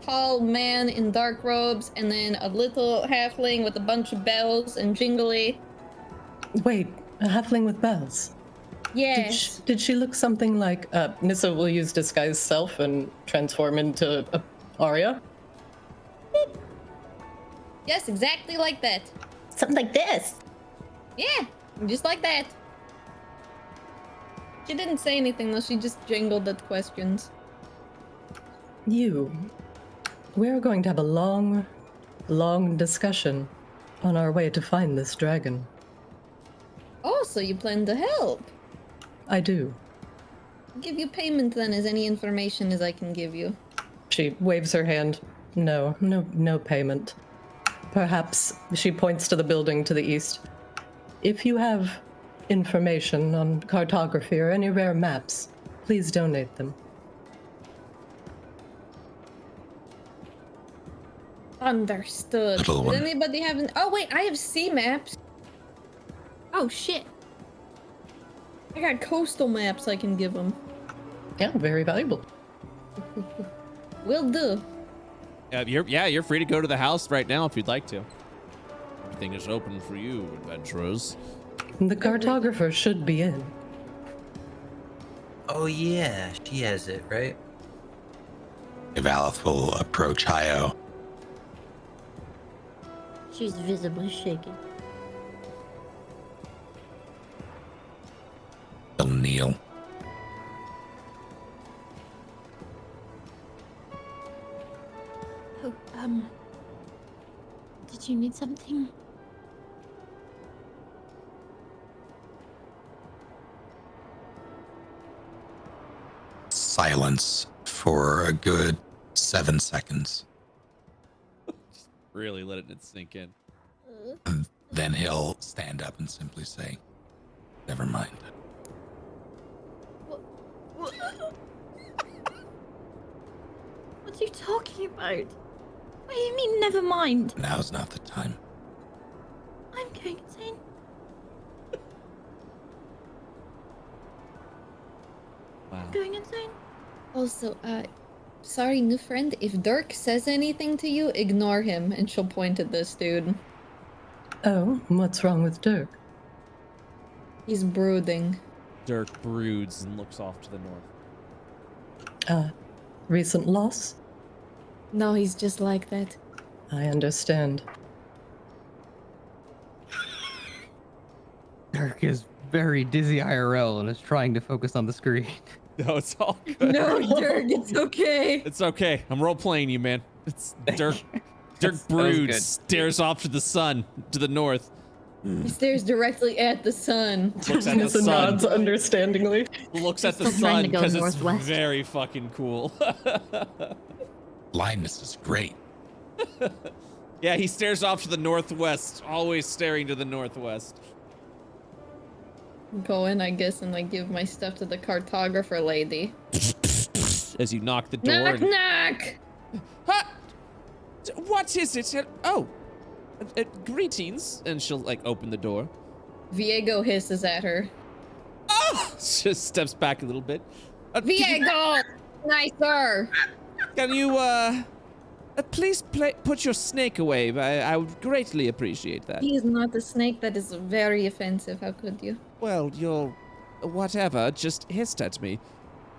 tall man in dark robes, and then a little halfling with a bunch of bells and jingly. Wait, a halfling with bells? Yes. Did she look something like... Nissa will use disguise self and transform into Arya? Yes, exactly like that. Something like this. Yeah, just like that. She didn't say anything though, she just jingled at questions. We're going to have a long, long discussion on our way to find this dragon. Oh, so you plan to help? I do. I'll give you payment then as any information as I can give you. She waves her hand. No payment. Perhaps she points to the building to the east. If you have information on cartography or any rare maps, please donate them. Understood. Little Does one. anybody have an... Oh wait, I have sea maps. Oh shit. I got coastal maps I can give them. Yeah, very valuable. Will do. You're free to go to the house right now if you'd like to. Everything is open for you, adventurers. The cartographer should be in. Oh yeah, she has it, right? Valith will approach Hio. She's visibly shaking. He'll kneel. Oh, did you need something? Silence for a good 7 seconds. Really letting it sink in. And then he'll stand up and simply say, "Never mind." What are you talking about? What do you mean, never mind? Now's not the time. I'm going insane. Wow. Going insane. Also, sorry, new friend, if Dirk says anything to you, ignore him, and she'll point at this dude. Oh, what's wrong with Dirk? He's brooding. Dirk broods and looks off to the north. Recent loss? No, he's just like that. I understand. Dirk is very dizzy IRL and is trying to focus on the screen. No, it's all good. No, Dirk, it's okay. It's okay. I'm role playing you, man. It's Dirk. Dirk broods, stares off to the sun, to the north. He stares directly at the sun. Looks at the Nissa sun. nods understandingly. Looks at the Still trying sun to go because it's northwest. very fucking cool. Blindness is great. Yeah, he stares off to the northwest, always staring to the northwest. Go in, I guess, and I give my stuff to the cartographer lady. As you knock the door. Knock, knock! Ha! What is it? Oh, greetings. And she'll like open the door. Viego hisses at her. Oh! Just steps back a little bit. Viego! Nicer! Can you please put your snake away? I would greatly appreciate that. He is not a snake. That is very offensive. How could you? Well, you're whatever. Just hissed at me.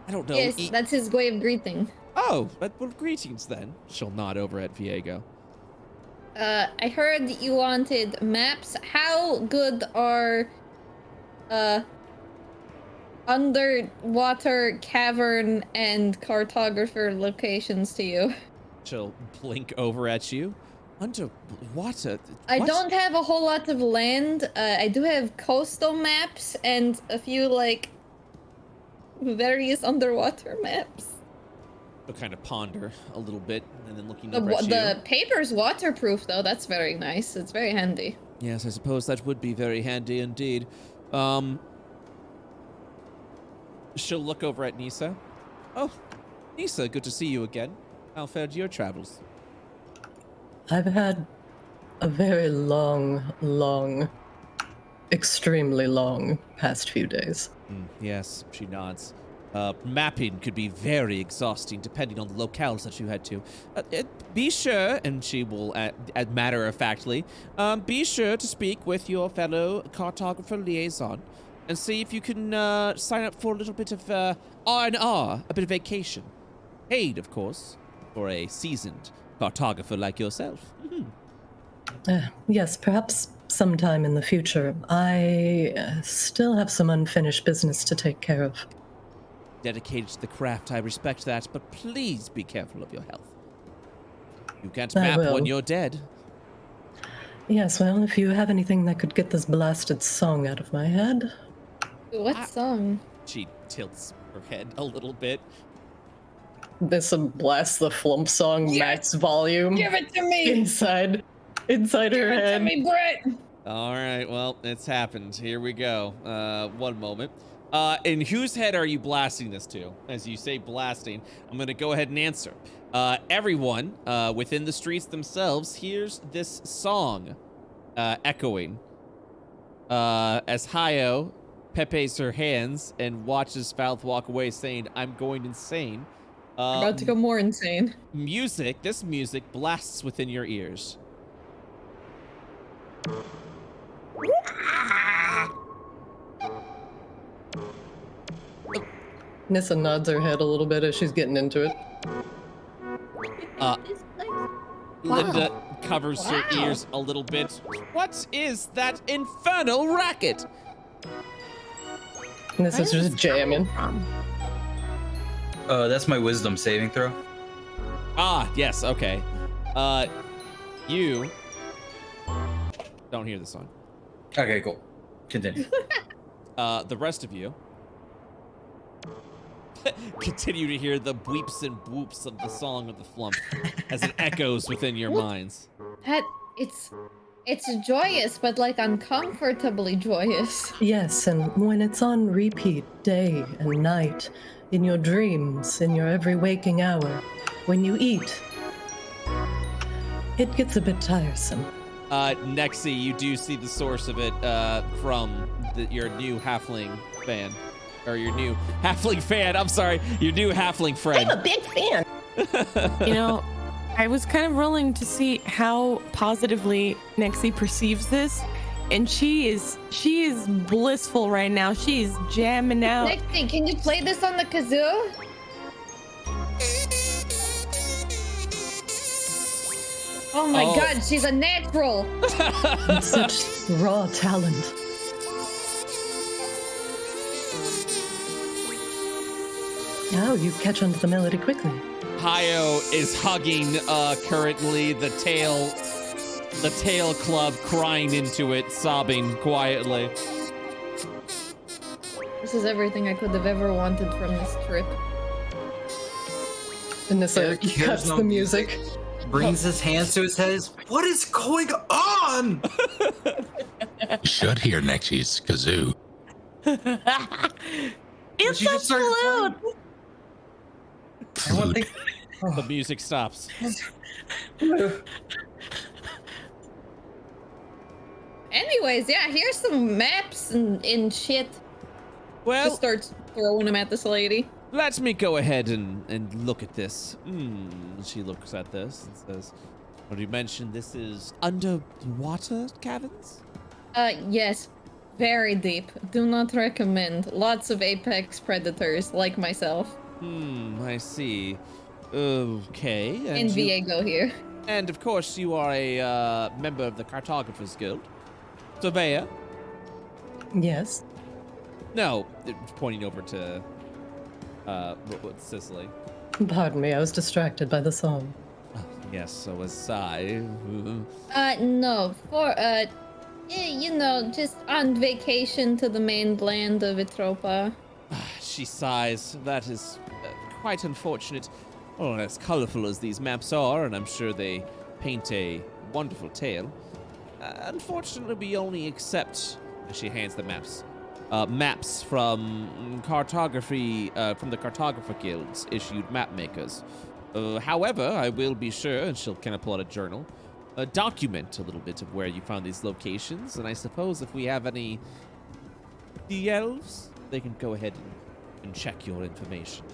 I don't know. Yes, that's his way of greeting. Oh, well, greetings then. She'll nod over at Viego. I heard you wanted maps. How good are underwater cavern and cartographer locations to you? She'll blink over at you. Underwater? I What? don't have a whole lot of land. I do have coastal maps and a few like various underwater maps. She'll kind of ponder a little bit and then looking The, over at you. the paper's waterproof though. That's very nice. It's very handy. Yes, I suppose that would be very handy indeed. She'll look over at Nisa. Oh, Nisa, good to see you again. How fared your travels? I've had a very long, extremely long past few days. Yes, she nods. Mapping could be very exhausting depending on the locales that you head to. Be sure, and she will, matter-of-factly, be sure to speak with your fellow cartographer liaison and see if you can sign up for a little bit of R&R, a bit of vacation. Paid, of course, for a seasoned cartographer like yourself. Yes, perhaps sometime in the future. I still have some unfinished business to take care of. Dedicated to the craft, I respect that, but please be careful of your health. You can't I map will. when you're dead. Yes, well, if you have anything that could get this blasted song out of my head. What song? She tilts her head a little bit. This blast the flump song max volume Give it to me! inside her head. Give it to me, Brett! All right, well, it's happened. Here we go. One moment. In whose head are you blasting this to? As you say blasting, I'm going to go ahead and answer. Everyone within the streets themselves hears this song echoing. As Hayo pepes her hands and watches Falth walk away saying, I'm going insane. About to go more insane. This music blasts within your ears. Nissa nods her head a little bit as she's getting into it. Linda covers her ears a little bit. What is that infernal racket? Nissa's just jamming. That's my wisdom saving throw. Ah, yes, okay. You don't hear the song. Okay, cool. Continue. The rest of you continue to hear the bleeps and bwoops of the song of the flump as it echoes within your minds. It's joyous, but like uncomfortably joyous. Yes, and when it's on repeat day and night, in your dreams, in your every waking hour, when you eat, it gets a bit tiresome. Nexi, you do see the source of it from your new halfling fan. Or your new halfling fan, I'm sorry, your new halfling friend. I'm a big fan. You know, I was kind of rolling to see how positively Nexi perceives this, and she is blissful right now. She is jamming out. Nexi, can you play this on the kazoo? Oh my god, she's a natural! Such raw talent. Now you catch on to the melody quickly. Hayo is hugging currently the tail club, crying into it, sobbing quietly. This is everything I could have ever wanted from this trip. And this There's cuts no the music. Brings his hands to his head. What is going on? You should hear Nexi's kazoo. It's She a just started flute. Everyone think- The music stops. Anyways, yeah, here's some maps and shit. Well, Just starts throwing them at this lady. let me go ahead and look at this. She looks at this and says, "What you mentioned? This is underwater caverns." Yes. Very deep. Do not recommend. Lots of apex predators like myself. I see. Okay. And you- Viego here. And of course, you are a member of the Cartographers Guild. Surveyor. Yes. No, pointing over to Cicely. Pardon me, I was distracted by the song. Yes, so was I. No. For, you know, just on vacation to the mainland of Etropa. She sighs. That is quite unfortunate. Oh, as colorful as these maps are, and I'm sure they paint a wonderful tale. Unfortunately, we only accept. She hands the maps. Maps from cartography, from the Cartographer Guild's issued map makers. However, I will be sure, and she'll kind of pull out a journal, document a little bit of where you found these locations, and I suppose if we have any elves, they can go ahead and check your information.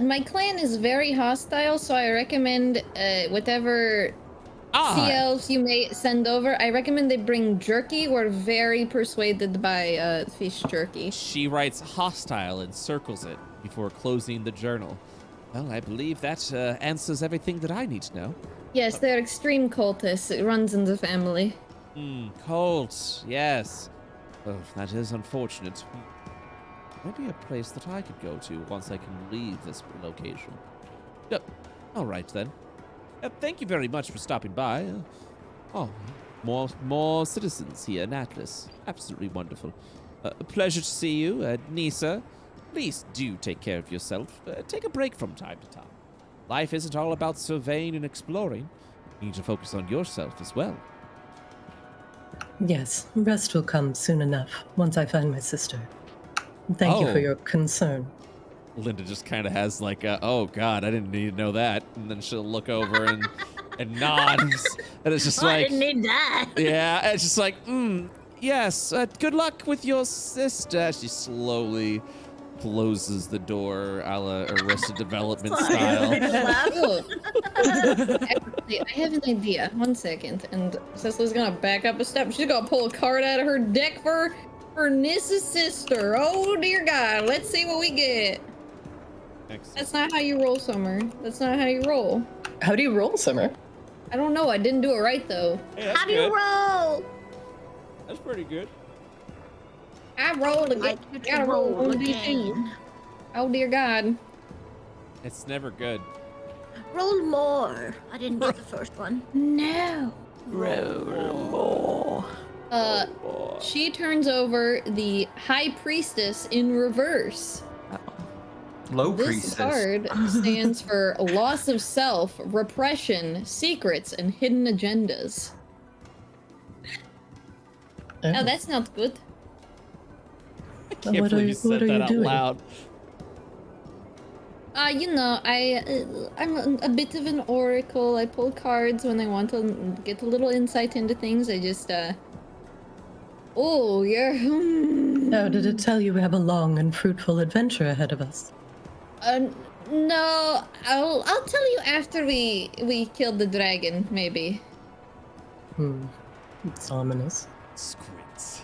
My clan is very hostile, so I recommend whatever sea elves you may send over, I recommend they bring jerky. We're very persuaded by fish jerky. She writes hostile and circles it before closing the journal. Well, I believe that answers everything that I need to know. Yes, they're extreme cultists. It runs in the family. Cults, yes. Oh, that is unfortunate. Maybe a place that I could go to once I can leave this location. All right, then. Thank you very much for stopping by. More citizens here in Atlas. Absolutely wonderful. A pleasure to see you. Nisa, please do take care of yourself. Take a break from time to time. Life isn't all about surveying and exploring. You need to focus on yourself as well. Yes, rest will come soon enough once I find my sister. Thank you for your concern. Linda just kind of has like, oh God, I didn't need to know that. And then she'll look over and nods. And it's just like, I didn't need that. yeah, it's just like, yes, good luck with your sister. She slowly closes the door a la Arrested Development style. Actually, I have an idea. 1 second. And Cecily's gonna back up a step. She's gonna pull a card out of her deck for her Nissa's sister. Oh dear God. Let's see what we get. Excellent. That's not how you roll, Summer. That's not how you roll. How do you roll, Summer? I don't know. I didn't do it right though. Hey, that's How do you good. roll? That's pretty good. I rolled again. Like you to Gotta roll roll 1d2. again. Oh dear God. It's never good. Roll more. I didn't get the first one. No. She turns over the High Priestess in reverse. Low This priestess. card stands for loss of self, repression, secrets, and hidden agendas. Oh, that's not good. I can't What believe are you said you that out doing? loud. You know, I'm a bit of an oracle. I pull cards when I want to get a little insight into things. I just, oh, you're, Now, did it tell you we have a long and fruitful adventure ahead of us? No, I'll tell you after we killed the dragon, maybe. It's ominous. Squints.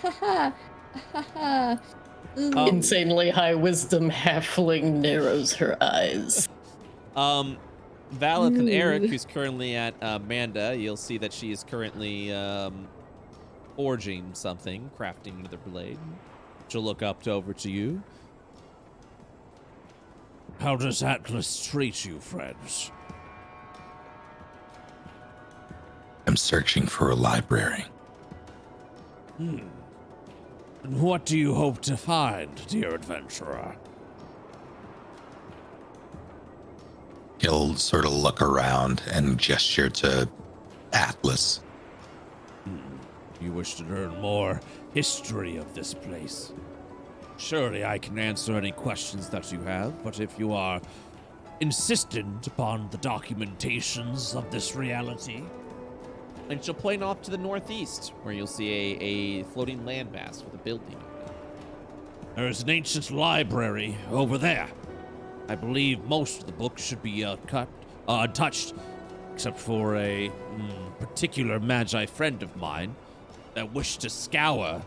Haha, haha. Insanely high wisdom halfling narrows her eyes. Valeth and Eric, Ooh. who's currently at Amanda, you'll see that she is currently forging something, crafting another blade. She'll look up over to you. How does Atlas treat you, friends? I'm searching for a library. And what do you hope to find, dear adventurer? He'll sort of look around and gesture to Atlas. You wish to learn more history of this place. Surely I can answer any questions that you have, but if you are insistent upon the documentations of this reality. And she'll point off to the northeast, where you'll see a floating landmass with a building. There is an ancient library over there. I believe most of the books should be untouched, except for a particular magi friend of mine that wished to scour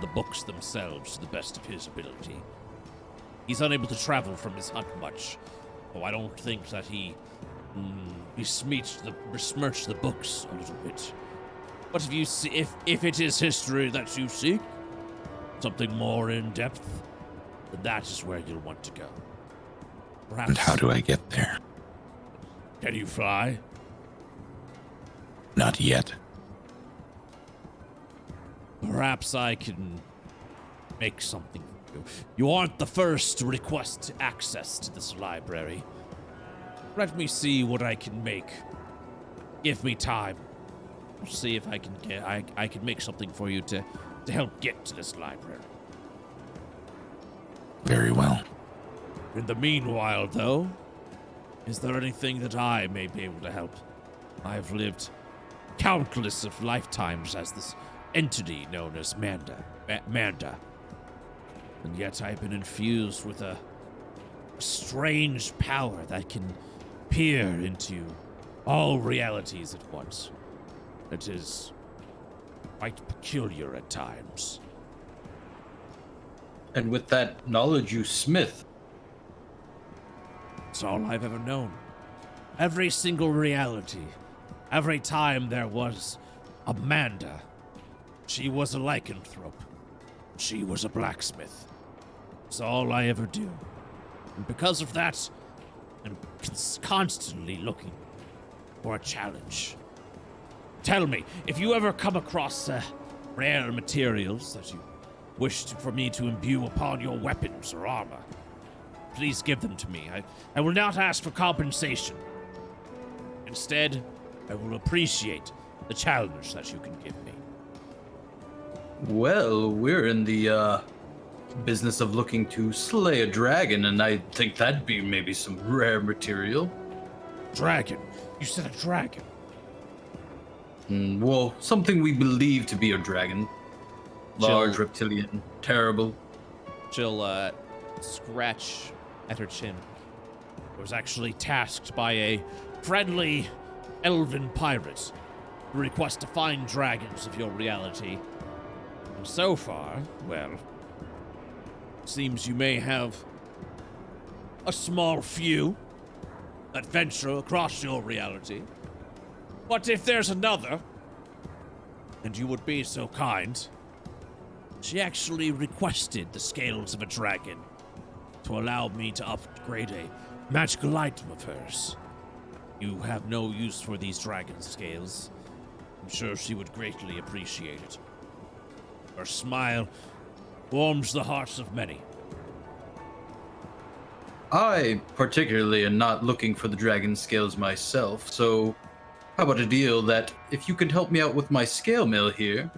the books themselves to the best of his ability. He's unable to travel from his hut much, so I don't think that he besmirched the books a little bit. But if you see, if it is history that you seek, something more in depth, then that is where you'll want to go. Perhaps. And how do I get there? Can you fly? Not yet. Perhaps I can make something for you. You aren't the first to request access to this library. Let me see what I can make. Give me time. I'll see if I can I can make something for you to help get to this library. Very well. In the meanwhile, though, is there anything that I may be able to help? I've lived countless of lifetimes as this entity known as Manda. And yet I've been infused with a strange power that can peer into all realities at once. It is quite peculiar at times. And with that knowledge, you smith. It's all I've ever known. Every single reality, every time there was Amanda, she was a lycanthrope. She was a blacksmith. It's all I ever do. And because of that, I'm constantly looking for a challenge. Tell me, if you ever come across rare materials that you wish for me to imbue upon your weapons or armor, please give them to me. I will not ask for compensation. Instead, I will appreciate the challenge that you can give me. Well, we're in the business of looking to slay a dragon, and I think that'd be maybe some rare material. Dragon? You said a dragon? Well, something we believe to be a dragon. Large, reptilian, terrible. She'll scratch at her chin. I was actually tasked by a friendly elven pirate to request to find dragons of your reality. And so far, well, seems you may have a small few that venture across your reality. But if there's another, and you would be so kind, she actually requested the scales of a dragon to allow me to upgrade a magical item of hers. You have no use for these dragon scales. I'm sure she would greatly appreciate it. Her smile warms the hearts of many. I particularly am not looking for the dragon scales myself, so how about a deal that if you could help me out with my scale mill here,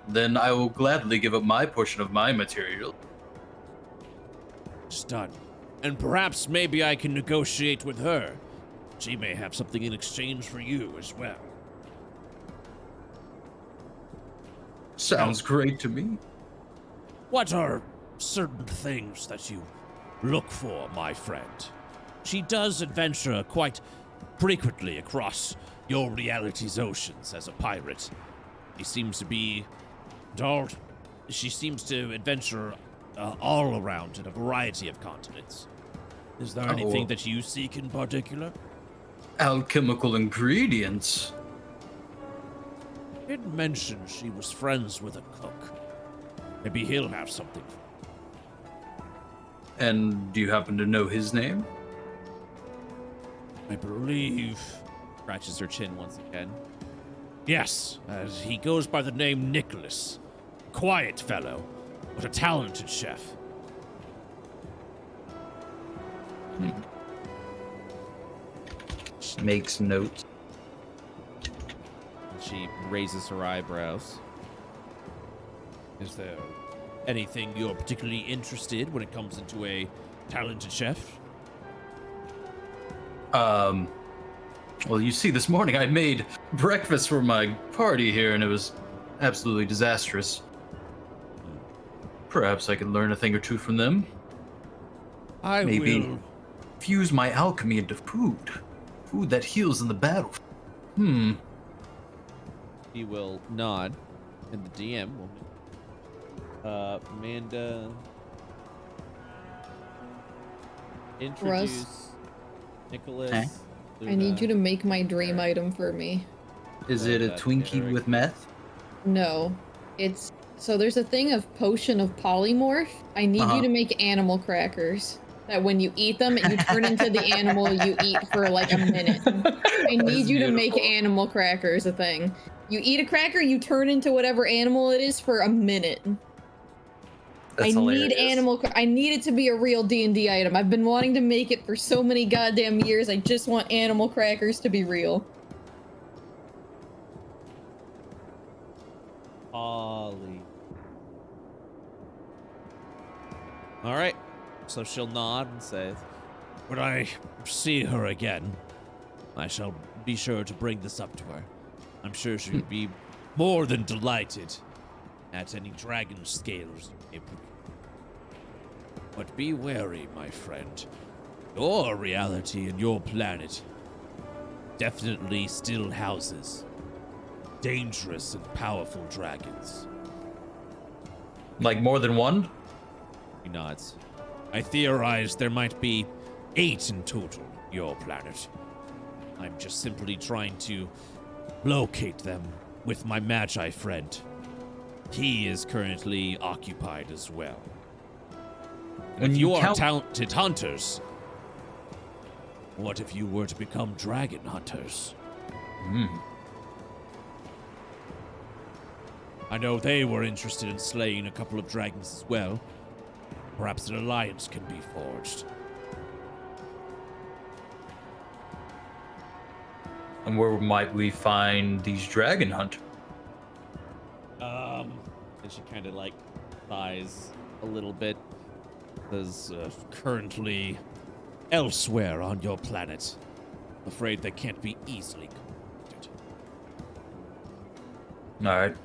then I will gladly give up my portion of my material. It's done. And perhaps maybe I can negotiate with her. She may have something in exchange for you as well. Sounds great to me. What are certain things that you look for, my friend? She does adventure quite frequently across your reality's oceans as a pirate. She seems to adventure all around in a variety of continents. Is there anything that you seek in particular? alchemical ingredients. Didn't mention she was friends with a cook. Maybe he'll have something. And do you happen to know his name? I believe. Scratches her chin once again. Yes, he goes by the name Nicholas. Quiet fellow, but a talented chef. Makes notes. She raises her eyebrows. Is there anything you're particularly interested when it comes into a talented chef? Well, you see, this morning I made breakfast for my party here, and it was absolutely disastrous. Perhaps I could learn a thing or two from them. Maybe will. fuse my alchemy into food. Food that heals in the battle. He will nod, and the DM will. Amanda. Introduce Nicholas. Okay. I need you to make my dream item for me. Is it a Twinkie with meth? No. It's so there's a thing of potion of polymorph. I need you to make animal crackers. That when you eat them, you turn into the animal you eat for like a minute. I need you to make animal crackers a thing. You eat a cracker, you turn into whatever animal it is for a minute. That's hilarious. I need it to be a real D&D item. I've been wanting to make it for so many goddamn years. I just want animal crackers to be real. Ollie. All right. So she'll nod and say, when I see her again, I shall be sure to bring this up to her. I'm sure she would be more than delighted at any dragon scales you may procure. But be wary, my friend. Your reality and your planet definitely still houses dangerous and powerful dragons. Like more than one? He nods. I theorize there might be 8 in total, your planet. I'm just simply trying to locate them with my Magi friend. He is currently occupied as well. If you are talented hunters, what if you were to become dragon hunters? I know they were interested in slaying a couple of dragons as well. Perhaps an alliance can be forged. And where might we find these dragon hunters? And she kind of like sighs a little bit. Says, currently elsewhere on your planet. Afraid they can't be easily contacted. All right.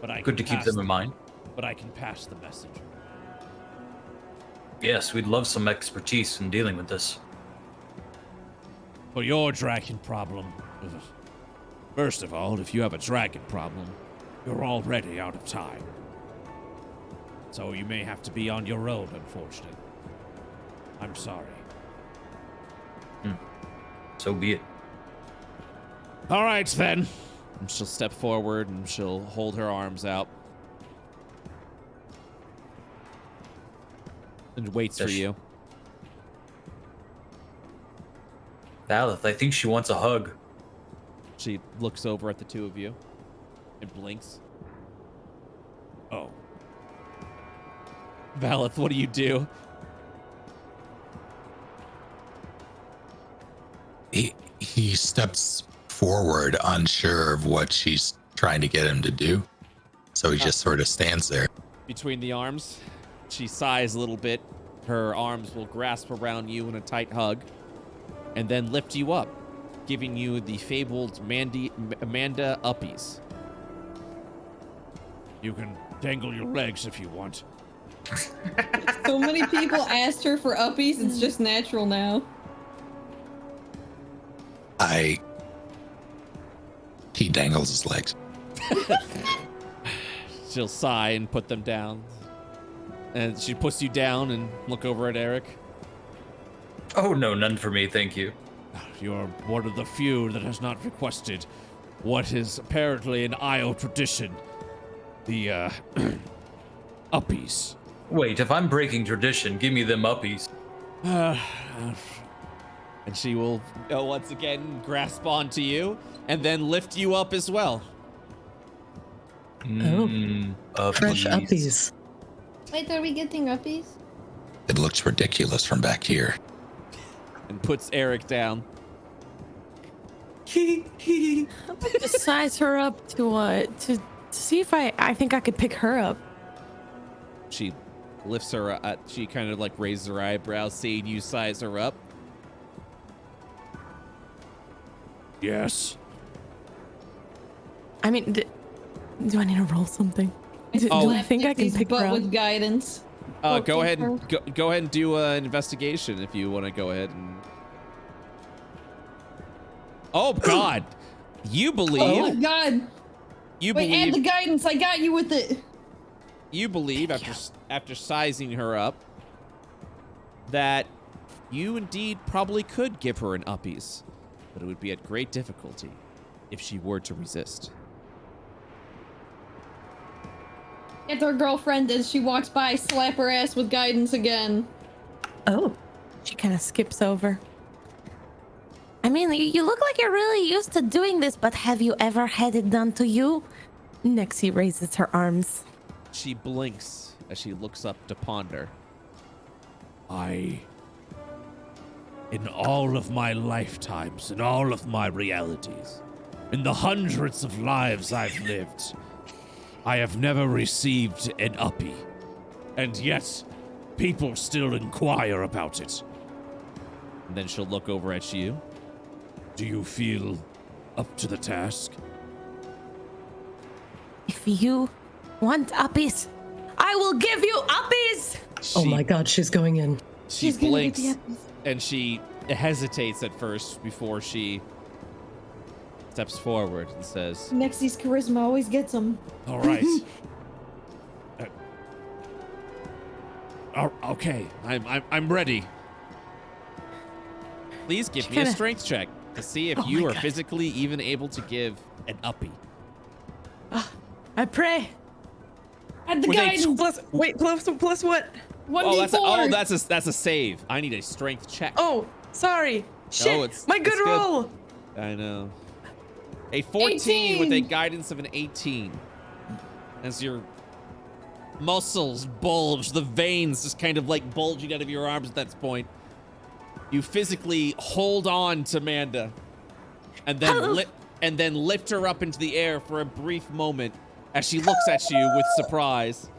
But Good to keep them in mind. But I can pass the message. Yes, we'd love some expertise in dealing with this. For your dragon problem, first of all, if you have a dragon problem, you're already out of time. So you may have to be on your own, unfortunately. I'm sorry. So be it. All right, then. And she'll step forward and she'll hold her arms out. And waits for you. Valeth, I think she wants a hug. She looks over at the two of you and blinks. Oh. Valeth, what do you do? He steps forward, unsure of what she's trying to get him to do. So he just sort of stands there. Between the arms, she sighs a little bit. Her arms will grasp around you in a tight hug and then lift you up, giving you the fabled Amanda uppies. You can dangle your legs if you want. So many people asked her for uppies, it's just natural now. He dangles his legs. She'll sigh and put them down. And she puts you down and look over at Eric. Oh, no, none for me, thank you. You're one of the few that has not requested what is apparently an Io tradition. The, uppies. Wait, if I'm breaking tradition, give me them uppies. And she will once again grasp onto you and then lift you up as well. Fresh uppies. Wait, are we getting uppies? It looks ridiculous from back here. And puts Eric down. To size her up to see if I think I could pick her up. She lifts her she kind of like raises her eyebrows, seeing you size her up. Yes. I mean, do I need to roll something? Do I think I can pick her up? With guidance. Go ahead and do an investigation if you want to go ahead and. Oh God! You believe? Oh God! You Wait, believe? add the guidance. I got you with it. You believe after sizing her up that you indeed probably could give her an uppies, but it would be at great difficulty if she were to resist. Get her girlfriend as she walks by, slap her ass with guidance again. Oh. She kind of skips over. I mean, you look like you're really used to doing this, but have you ever had it done to you? Nexie raises her arms. She blinks as she looks up to ponder. In all of my lifetimes, in all of my realities, in the hundreds of lives I've lived, I have never received an uppie. And yet, people still inquire about it. And then she'll look over at you. Do you feel up to the task? If you want uppies, I will give you uppies! Oh my God, she's going in. She blinks and she hesitates at first before she steps forward and says, Nexie's charisma always gets him. all right. Okay, I'm ready. Please give me a strength check to see if you are physically even able to give an uppie. I pray. Add the guidance. Plus what? 1d4. That's a save. I need a strength check. Oh, sorry. Shit. My good roll. I know. A 14 with a guidance of an 18. As your muscles bulge, the veins just kind of like bulging out of your arms at that point. You physically hold on to Manda and then lift her up into the air for a brief moment as she looks at you with surprise.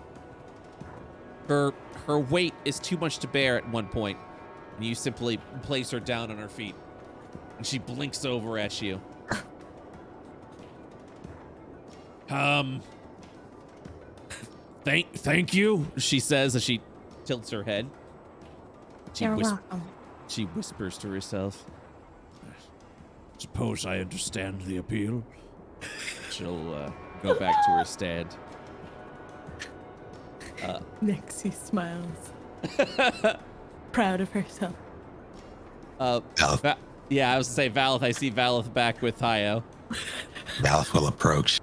Her weight is too much to bear at one point, and you simply place her down on her feet. And she blinks over at you. Thank you, she says as she tilts her head. You're welcome. She whispers to herself. Suppose I understand the appeal. She'll go back to her stand. Nexie smiles. Proud of herself. Yeah, I was gonna say Valith. I see Valith back with Hio. Valith will approach.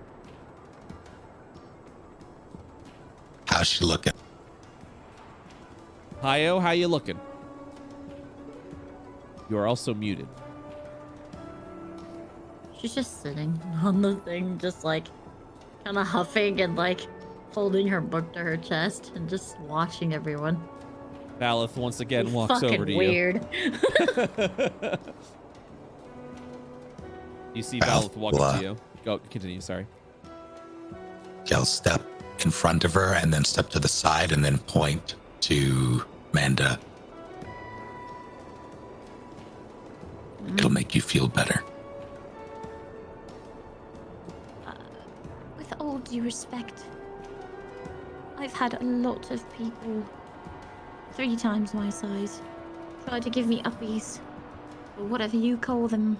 How's she looking? Hio, how you looking? You are also muted. She's just sitting on the thing, just like kind of huffing and like holding her book to her chest and just watching everyone. Valith once again walks over to weird. you. You see Valith walk up to you. Go, continue, sorry. I'll step in front of her and then step to the side and then point to Manda. It'll make you feel better. With all due respect, I've had a lot of people 3 times my size try to give me uppies, or whatever you call them,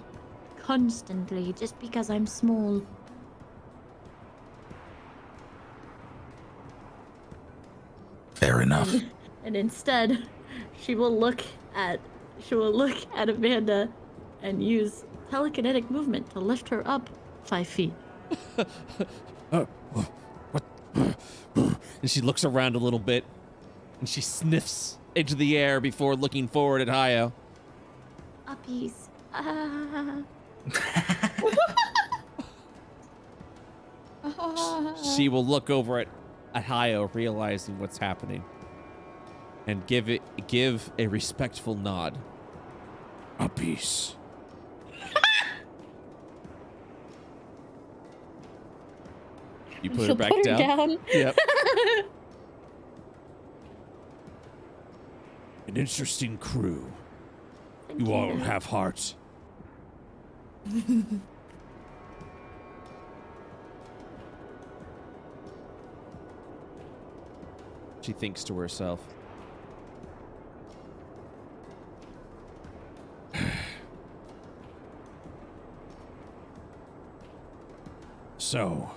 constantly, just because I'm small. Fair enough. And instead, she will look at Amanda and use telekinetic movement to lift her up 5 feet. What? And she looks around a little bit, and she sniffs into the air before looking forward at Hayo. Uppies. She will look over at Hayo, realizing what's happening, and give a respectful nod. Uppies. You put her back down? Yep. An interesting crew. You all have hearts. She thinks to herself. So,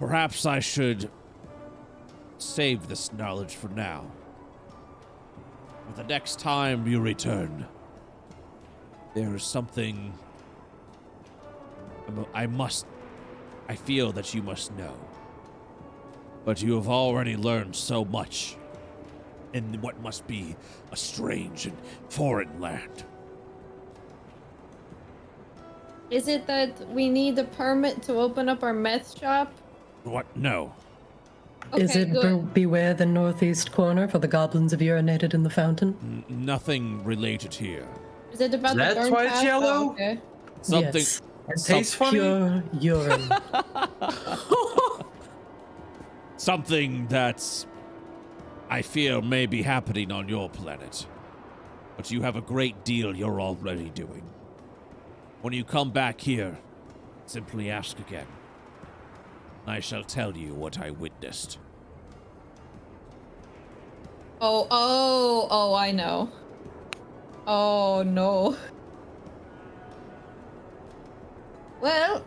perhaps I should save this knowledge for now. For the next time you return, there is something I feel that you must know. But you have already learned so much in what must be a strange and foreign land. Is it that we need a permit to open up our meth shop? What? No. Is Okay, it good. beware the northeast corner for the goblins have urinated in the fountain? Nothing related here. Is it about That's the burnt why it's past? yellow? Oh, okay. Something. Yes. It tastes funny. Pure urine. Something that's, I feel, may be happening on your planet. But you have a great deal you're already doing. When you come back here, simply ask again. I shall tell you what I witnessed. Oh, I know. Oh, no. Well,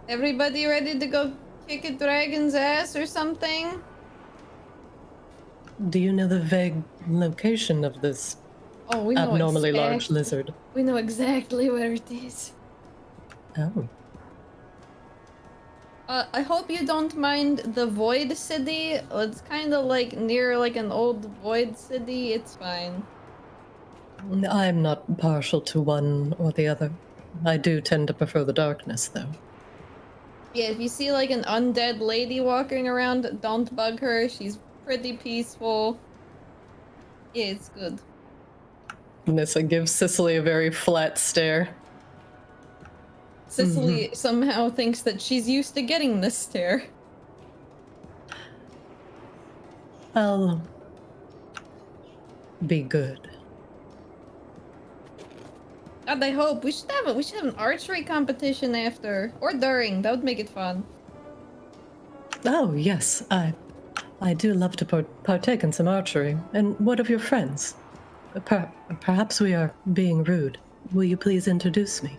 everybody ready to go kick a dragon's ass or something? Do you know the vague location of this Oh, we know abnormally large exactly- lizard? We know exactly where it is. Oh. I hope you don't mind the Void City. It's kind of like near like an old Void City. It's fine. I'm not partial to one or the other. I do tend to prefer the darkness, though. Yeah, if you see like an undead lady walking around, don't bug her. She's pretty peaceful. Yeah, it's good. Nissa gives Cicely a very flat stare. Cicely somehow thinks that she's used to getting this stare. I'll be good. God, I hope we should have an archery competition after or during. That would make it fun. Oh, yes, I do love to partake in some archery. And what of your friends? Perhaps we are being rude. Will you please introduce me?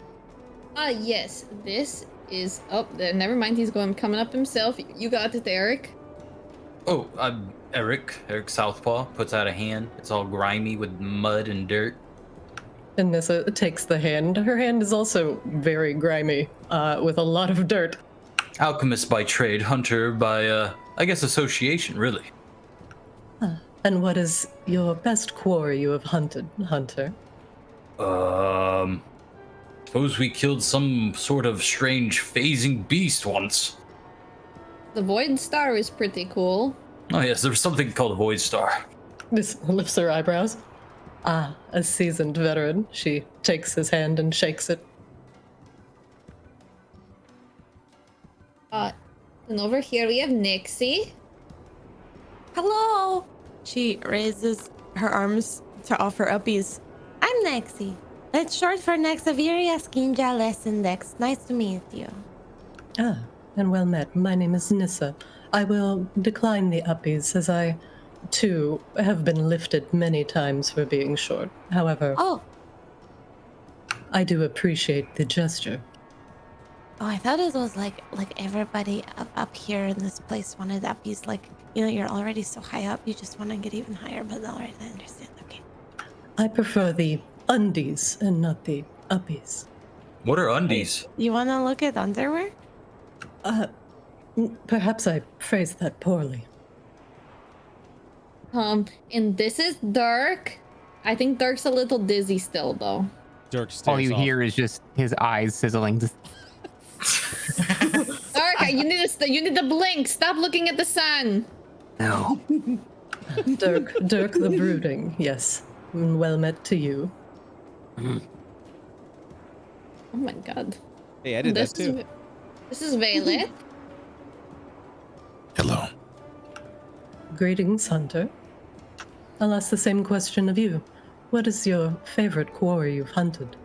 Yes, this is up there. Never mind, he's coming up himself. You got it, Eric. Oh, I'm Eric. Eric Southpaw puts out a hand. It's all grimy with mud and dirt. And Nissa takes the hand. Her hand is also very grimy, with a lot of dirt. Alchemist by trade, hunter by, I guess, association, really. And what is your best quarry you have hunted, Hunter? Suppose we killed some sort of strange phasing beast once. The Void Star is pretty cool. Oh yes, there was something called a Void Star. This lifts her eyebrows. Ah, a seasoned veteran. She takes his hand and shakes it. And over here we have Nixie. Hello. She raises her arms to offer uppies. I'm Nexie. That's short for Nexaviria Skinja Lessendex. Nice to meet you. Ah, and well met. My name is Nissa. I will decline the uppies, as I, too, have been lifted many times for being short. However, Oh, I do appreciate the gesture. I thought it was like everybody up here in this place wanted uppies. Like, you're already so high up, you just want to get even higher. But all right, I understand. Okay. I prefer the undies and not the uppies. What are undies? You want to look at underwear? Perhaps I phrased that poorly. And this is Dirk. I think Dirk's a little dizzy still, though. Dirk stares All you off. hear is just his eyes sizzling. Dirk, you need to blink. Stop looking at the sun. No. Dirk the brooding, yes. Well met to you. Oh my god. Hey, I did that too. This is Violet. Hello. Greetings, Hunter. I'll ask the same question of you. What is your favorite quarry you've hunted?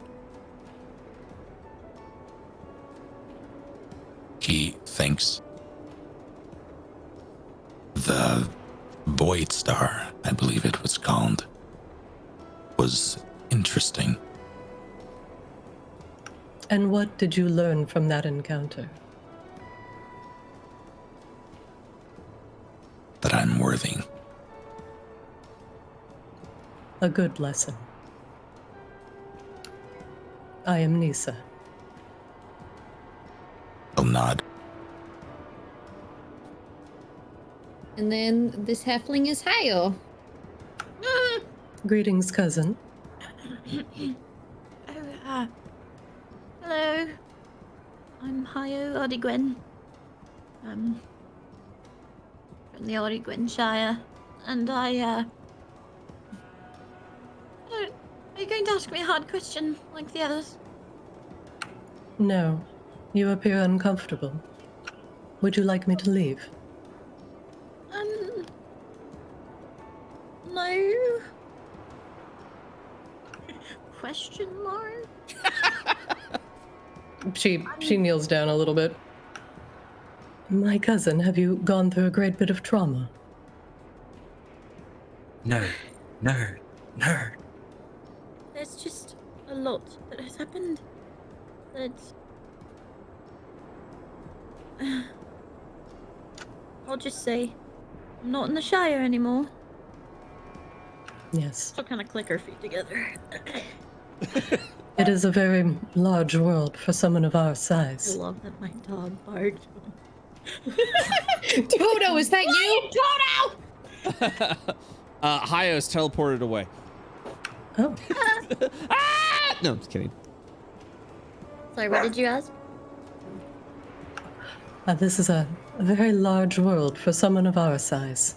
He thinks the Void Star, I believe it was called, was interesting. And what did you learn from that encounter? That I'm worthy. A good lesson. I am Nisa. I'll nod. And then this halfling is Hayo. Greetings, cousin. Hello. I'm Hayo Odigwen. From the Odigwen Shire. And are you going to ask me a hard question like the others? No, you appear uncomfortable. Would you like me to leave? No. Question mark? She kneels down a little bit. My cousin, have you gone through a great bit of trauma? Nerd. There's just a lot that has happened. That I'll just say I'm not in the Shire anymore. Yes. She'll kind of click her feet together. It is a very large world for someone of our I size. love that my dog barked. Toto, is that you? Toto! Hayo's teleported away. Oh, Ah! No, I'm just kidding. Sorry, what did you ask? this is a very large world for someone of our size.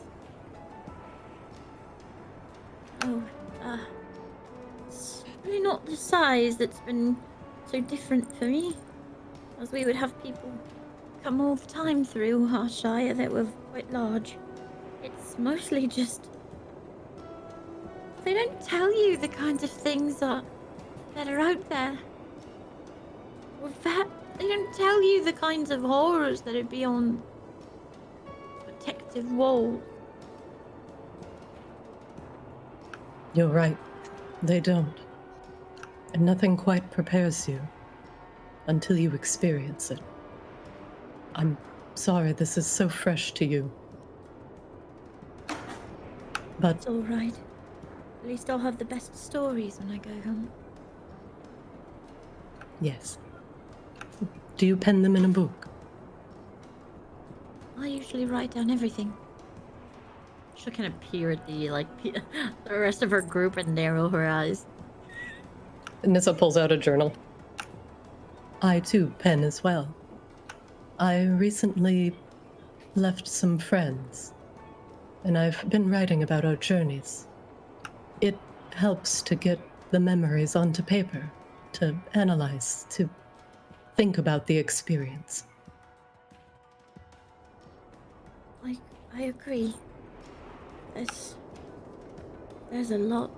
Oh, it's really not the size that's been so different for me. As we would have people come all the time through our Shire that were quite large. It's mostly just... They don't tell you the kinds of things that are out there. With that, they don't tell you the kinds of horrors that are beyond protective walls. You're right. They don't. And nothing quite prepares you until you experience it. I'm sorry this is so fresh to you. But It's alright. At least I'll have the best stories when I go home. yes. Do you pen them in a book? I usually write down everything. She'll kind of peer at the rest of her group and narrow her eyes. Nissa pulls out a journal. I too pen as well. I recently left some friends, and I've been writing about our journeys. It helps to get the memories onto paper, to analyze, to think about the experience. I agree. There's a lot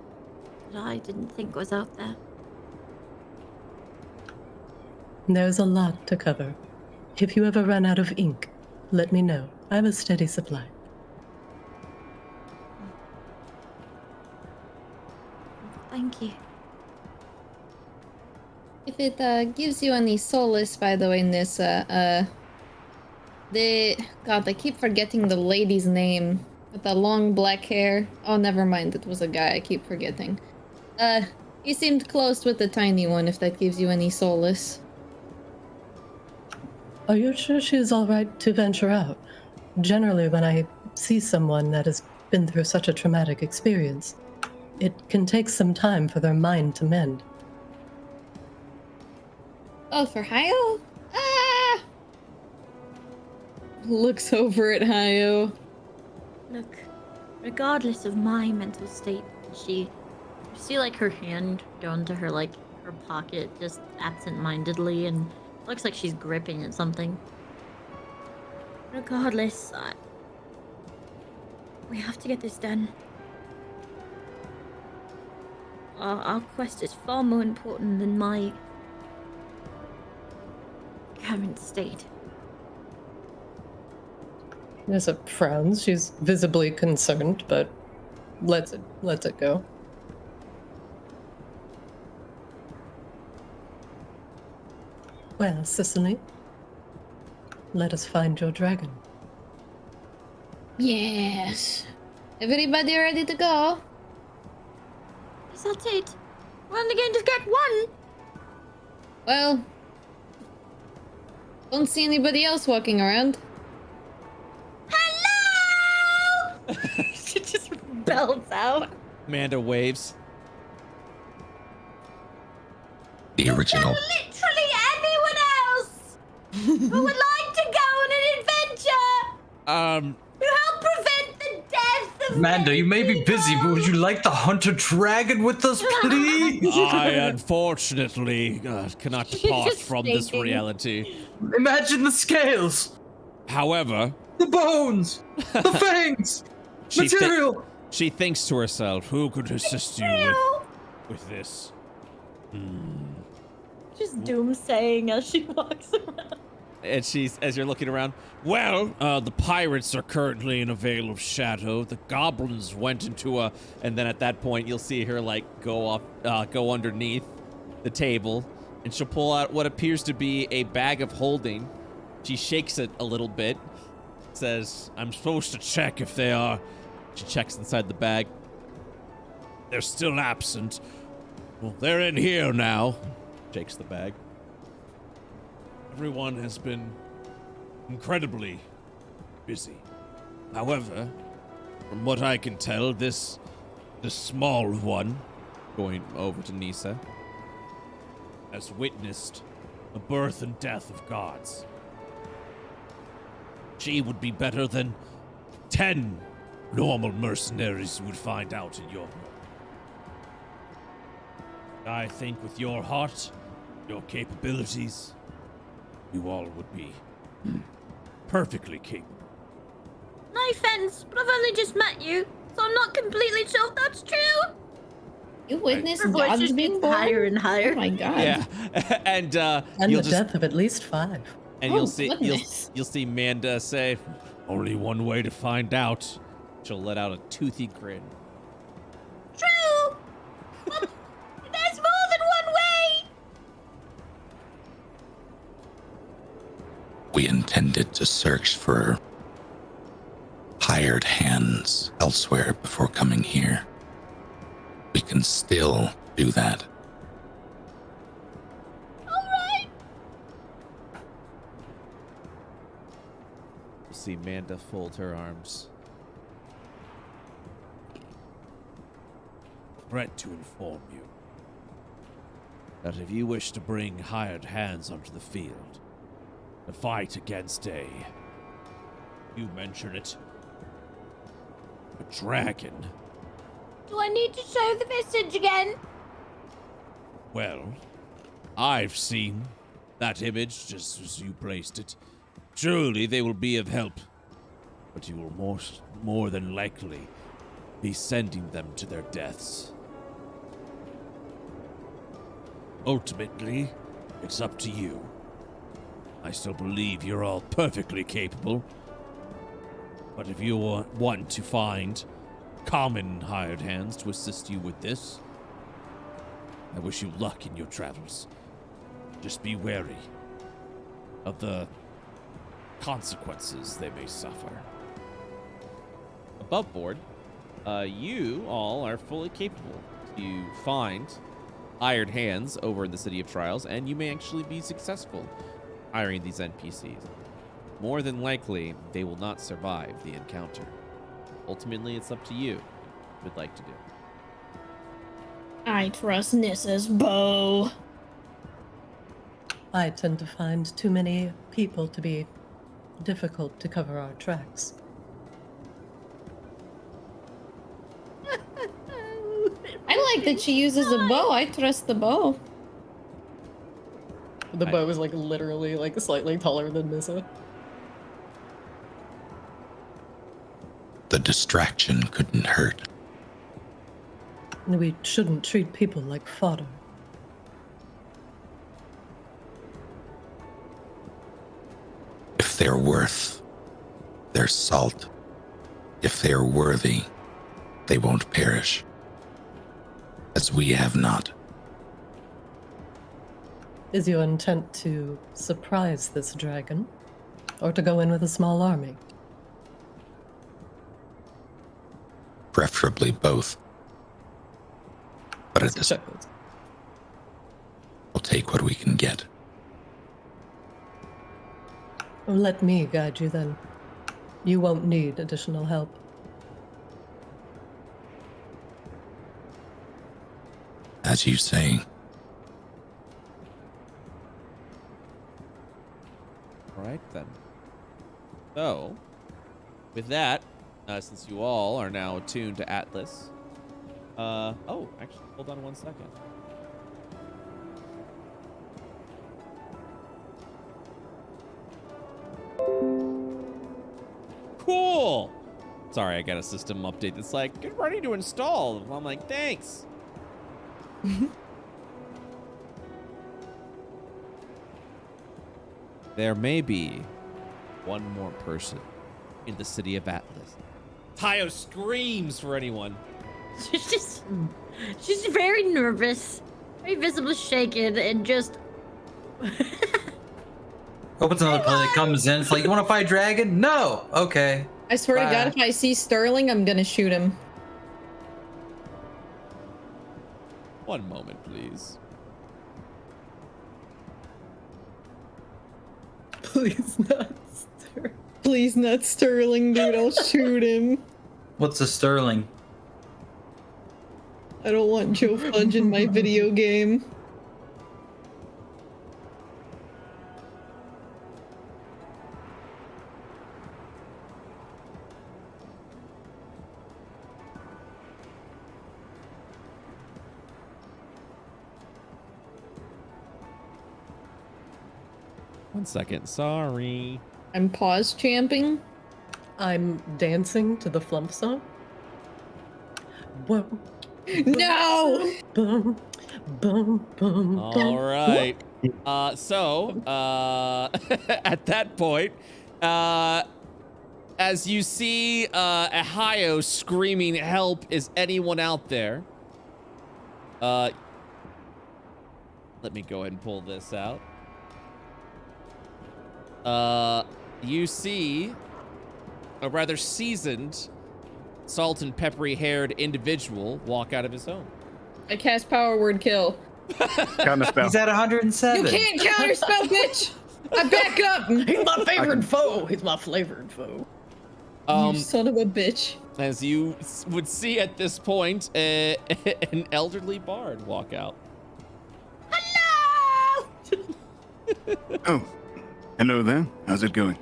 that I didn't think was out there. There's a lot to cover. If you ever run out of ink, let me know. I have a steady supply. Thank you. If it gives you any solace, by the way, Nissa, God, I keep forgetting the lady's name with the long black hair. Oh, never mind. It was a guy. I keep forgetting. He seemed close with the tiny one, if that gives you any solace. Are you sure she's all right to venture out? Generally, when I see someone that has been through such a traumatic experience, it can take some time for their mind to mend. Oh, for Hayo? Ah! Looks over at Hayo. Look, regardless of my mental state, you see like her hand go into her her pocket just absent-mindedly, and looks like she's gripping at something. Regardless, we have to get this done. Our quest is far more important than my current state. Nissa frowns. She's visibly concerned, but lets it go. Well, Cicely, let us find your dragon. Yes. Everybody ready to go? Is that it? We're only going to get one. Well, don't see anybody else walking around. Hello! She just belts out. Amanda waves. The original. Literally anyone else who would like to go on an adventure to help prevent the death of Amanda, you may be busy, but would you like to hunt a dragon with us, please? I unfortunately cannot depart just from this thinking. reality. Imagine the scales, However, the bones, the fangs, she, thi- material. she thinks to herself, who could assist you with this? just doomsaying as she walks around. And she's, as you're looking around, well, the pirates are currently in a veil of shadow. The goblins went into a, and then at that point you'll see her go underneath the table, and she'll pull out what appears to be a bag of holding. She shakes it a little bit, says, I'm supposed to check if they are. She checks inside the bag. They're still absent. Well, they're in here now. Shakes the bag. Everyone has been incredibly busy. However, from what I can tell, the small one, going over to Nisa, has witnessed the birth and death of gods. She would be better than 10 normal mercenaries would find out in your world. I think with your heart, your capabilities, you all would be perfectly capable. No offense, but I've only just met you, so I'm not completely sure if that's true. You witnessed Her voice gods just being gets born? higher and higher. Oh my god. Yeah, and And the death of at least 5. and Oh, you'll see goodness. you'll see Manda say, "Only one way to find out." She'll let out a toothy grin. True! But there's more than one way! We intended to search for hired hands elsewhere before coming here. We can still do that. Alright! You'll see Manda fold her arms. Regret to inform you that if you wish to bring hired hands onto the field to fight against you mentioned it, a dragon, Do I need to show the message again? well, I've seen that image just as you placed it. Surely they will be of help, but you will more than likely be sending them to their deaths. Ultimately, it's up to you. I still believe you're all perfectly capable, but if you want to find common hired hands to assist you with this, I wish you luck in your travels. Just be wary of the consequences they may suffer. Above board, you all are fully capable. You find hired hands over in the City of Trials, and you may actually be successful hiring these NPCs. More than likely, they will not survive the encounter. Ultimately, it's up to you what you'd like to do. I trust Nissa's bow. I tend to find too many people to be difficult to cover our tracks. I like that she uses a bow. I trust the bow. The bow is like literally like slightly taller than Nissa. The distraction couldn't hurt. We shouldn't treat people like fodder. If they're worth their salt, if they're worthy, they won't perish. As we have not. Is your intent to surprise this dragon? Or to go in with a small army? Preferably both. But at this point, we'll take what we can get. Let me guide you then. You won't need additional help. As you say. All right, then. So, with that, since you all are now attuned to Atlas, oh, actually, hold on 1 second. Cool! Sorry, I got a system update that's like, get ready to install. I'm like, thanks. There may be one more person in the city of Atlas. Tayo screams for anyone. She's very nervous, very visibly shaken, and just. Opens another planet, comes in. It's like, you want to fight dragon? No. Okay. I swear Bye. to God, if I see Sterling, I'm gonna shoot him. One moment, please. Please not stir. Please not Sterling, dude. I'll shoot him. What's a sterling? I don't want Joe Fudge in my video game. One second, sorry. I'm pause champing. I'm dancing to the flump song. Whoa. No! Boom, boom, boom, All right. So, at that point, as you see Ahio screaming, help, is anyone out there? Let me go ahead and pull this out. You see a rather seasoned, salt and peppery-haired individual walk out of his home. I cast power word kill. Counterspell. He's at 107. You can't counterspell, bitch! I back up! He's my favorite foe. He's my flavored foe. You son of a bitch. As you would see at this point, an elderly bard walk out. Hello! Oh, hello there. How's it going?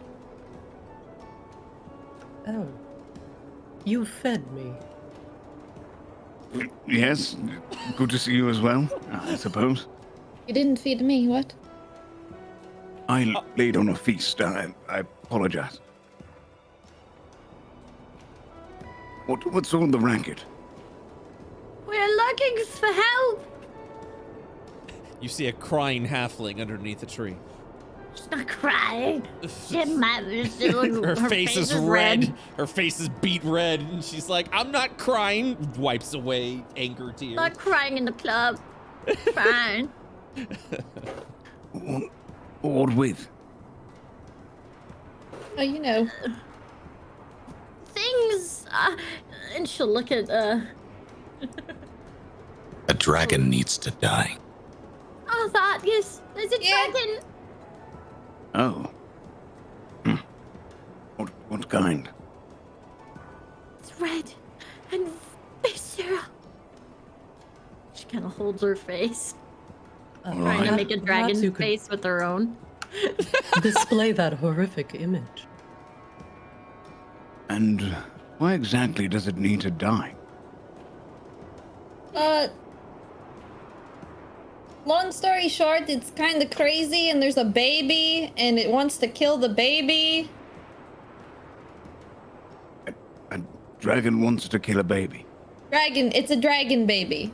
Oh. You fed me. Yes, good to see you as well, I suppose. You didn't feed me, what? I laid on a feast. I apologize. What's all the racket? We're looking for help. You see a crying halfling underneath a tree. She's not crying. Her face is red. Her face is beet red, and she's like, "I'm not crying." Wipes away anger tears. Not crying in the club. Fine. What with? Oh, you know. Things. And she'll look at dragon needs to die. Oh, that, yes. There's a dragon. Oh. What kind? It's red and visceral. She kind of holds her face. Trying to make a dragon you could face with her own. display that horrific image. And why exactly does it need to die? Long story short, it's kind of crazy, and there's a baby, and it wants to kill the baby. A dragon wants to kill a baby. It's a dragon baby.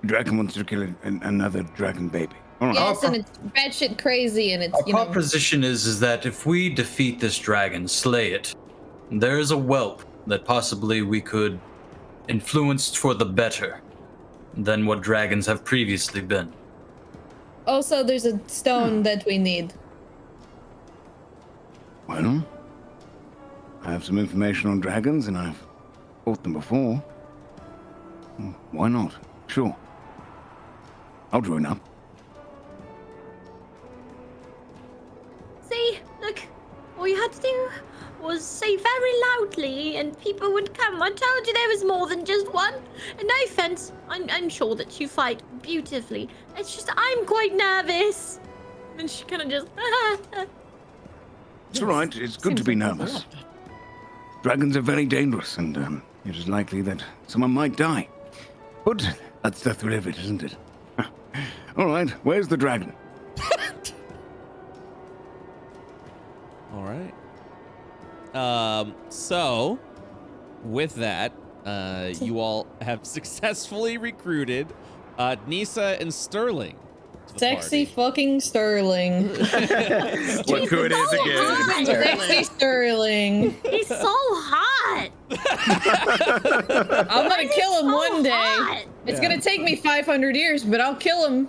A dragon wants to kill another dragon baby. All right. Yes, and it's batshit crazy, and it's, Our proposition is that if we defeat this dragon, slay it, there is a whelp that possibly we could influence for the better than what dragons have previously been. Also, there's a stone that we need. Well, I have some information on dragons, and I've fought them before. Why not? Sure. I'll join up. See, look, all you had to do was say very loudly and people would come. I told you there was more than just one. And no offense, I'm sure that you fight beautifully. It's just I'm quite nervous. And she kind of just... It's all right. It's good to be nervous. Dragons are very dangerous, and it is likely that someone might die. But that's the thrill of it, isn't it? All right, where's the dragon? All right. So, with that, you all have successfully recruited Nisa and Sterling. To the Sexy party. fucking Sterling. What good is again? Sexy Sterling. He's so hot. I'm gonna kill him one day. Hot. It's gonna take me 500 years, but I'll kill him.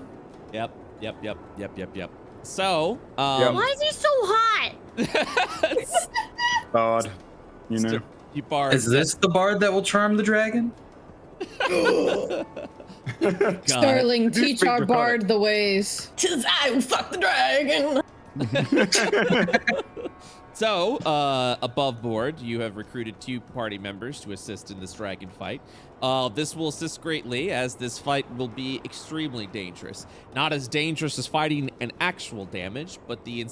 Yep. So, Why is he so hot? Odd, you know. You bard. Is this the bard that will charm the dragon? Sterling, teach speak our to bard the ways. 'Tis I who fuck the dragon. So, above board, you have recruited 2 party members to assist in this dragon fight. This will assist greatly, as this fight will be extremely dangerous. Not as dangerous as fighting an actual damage, but the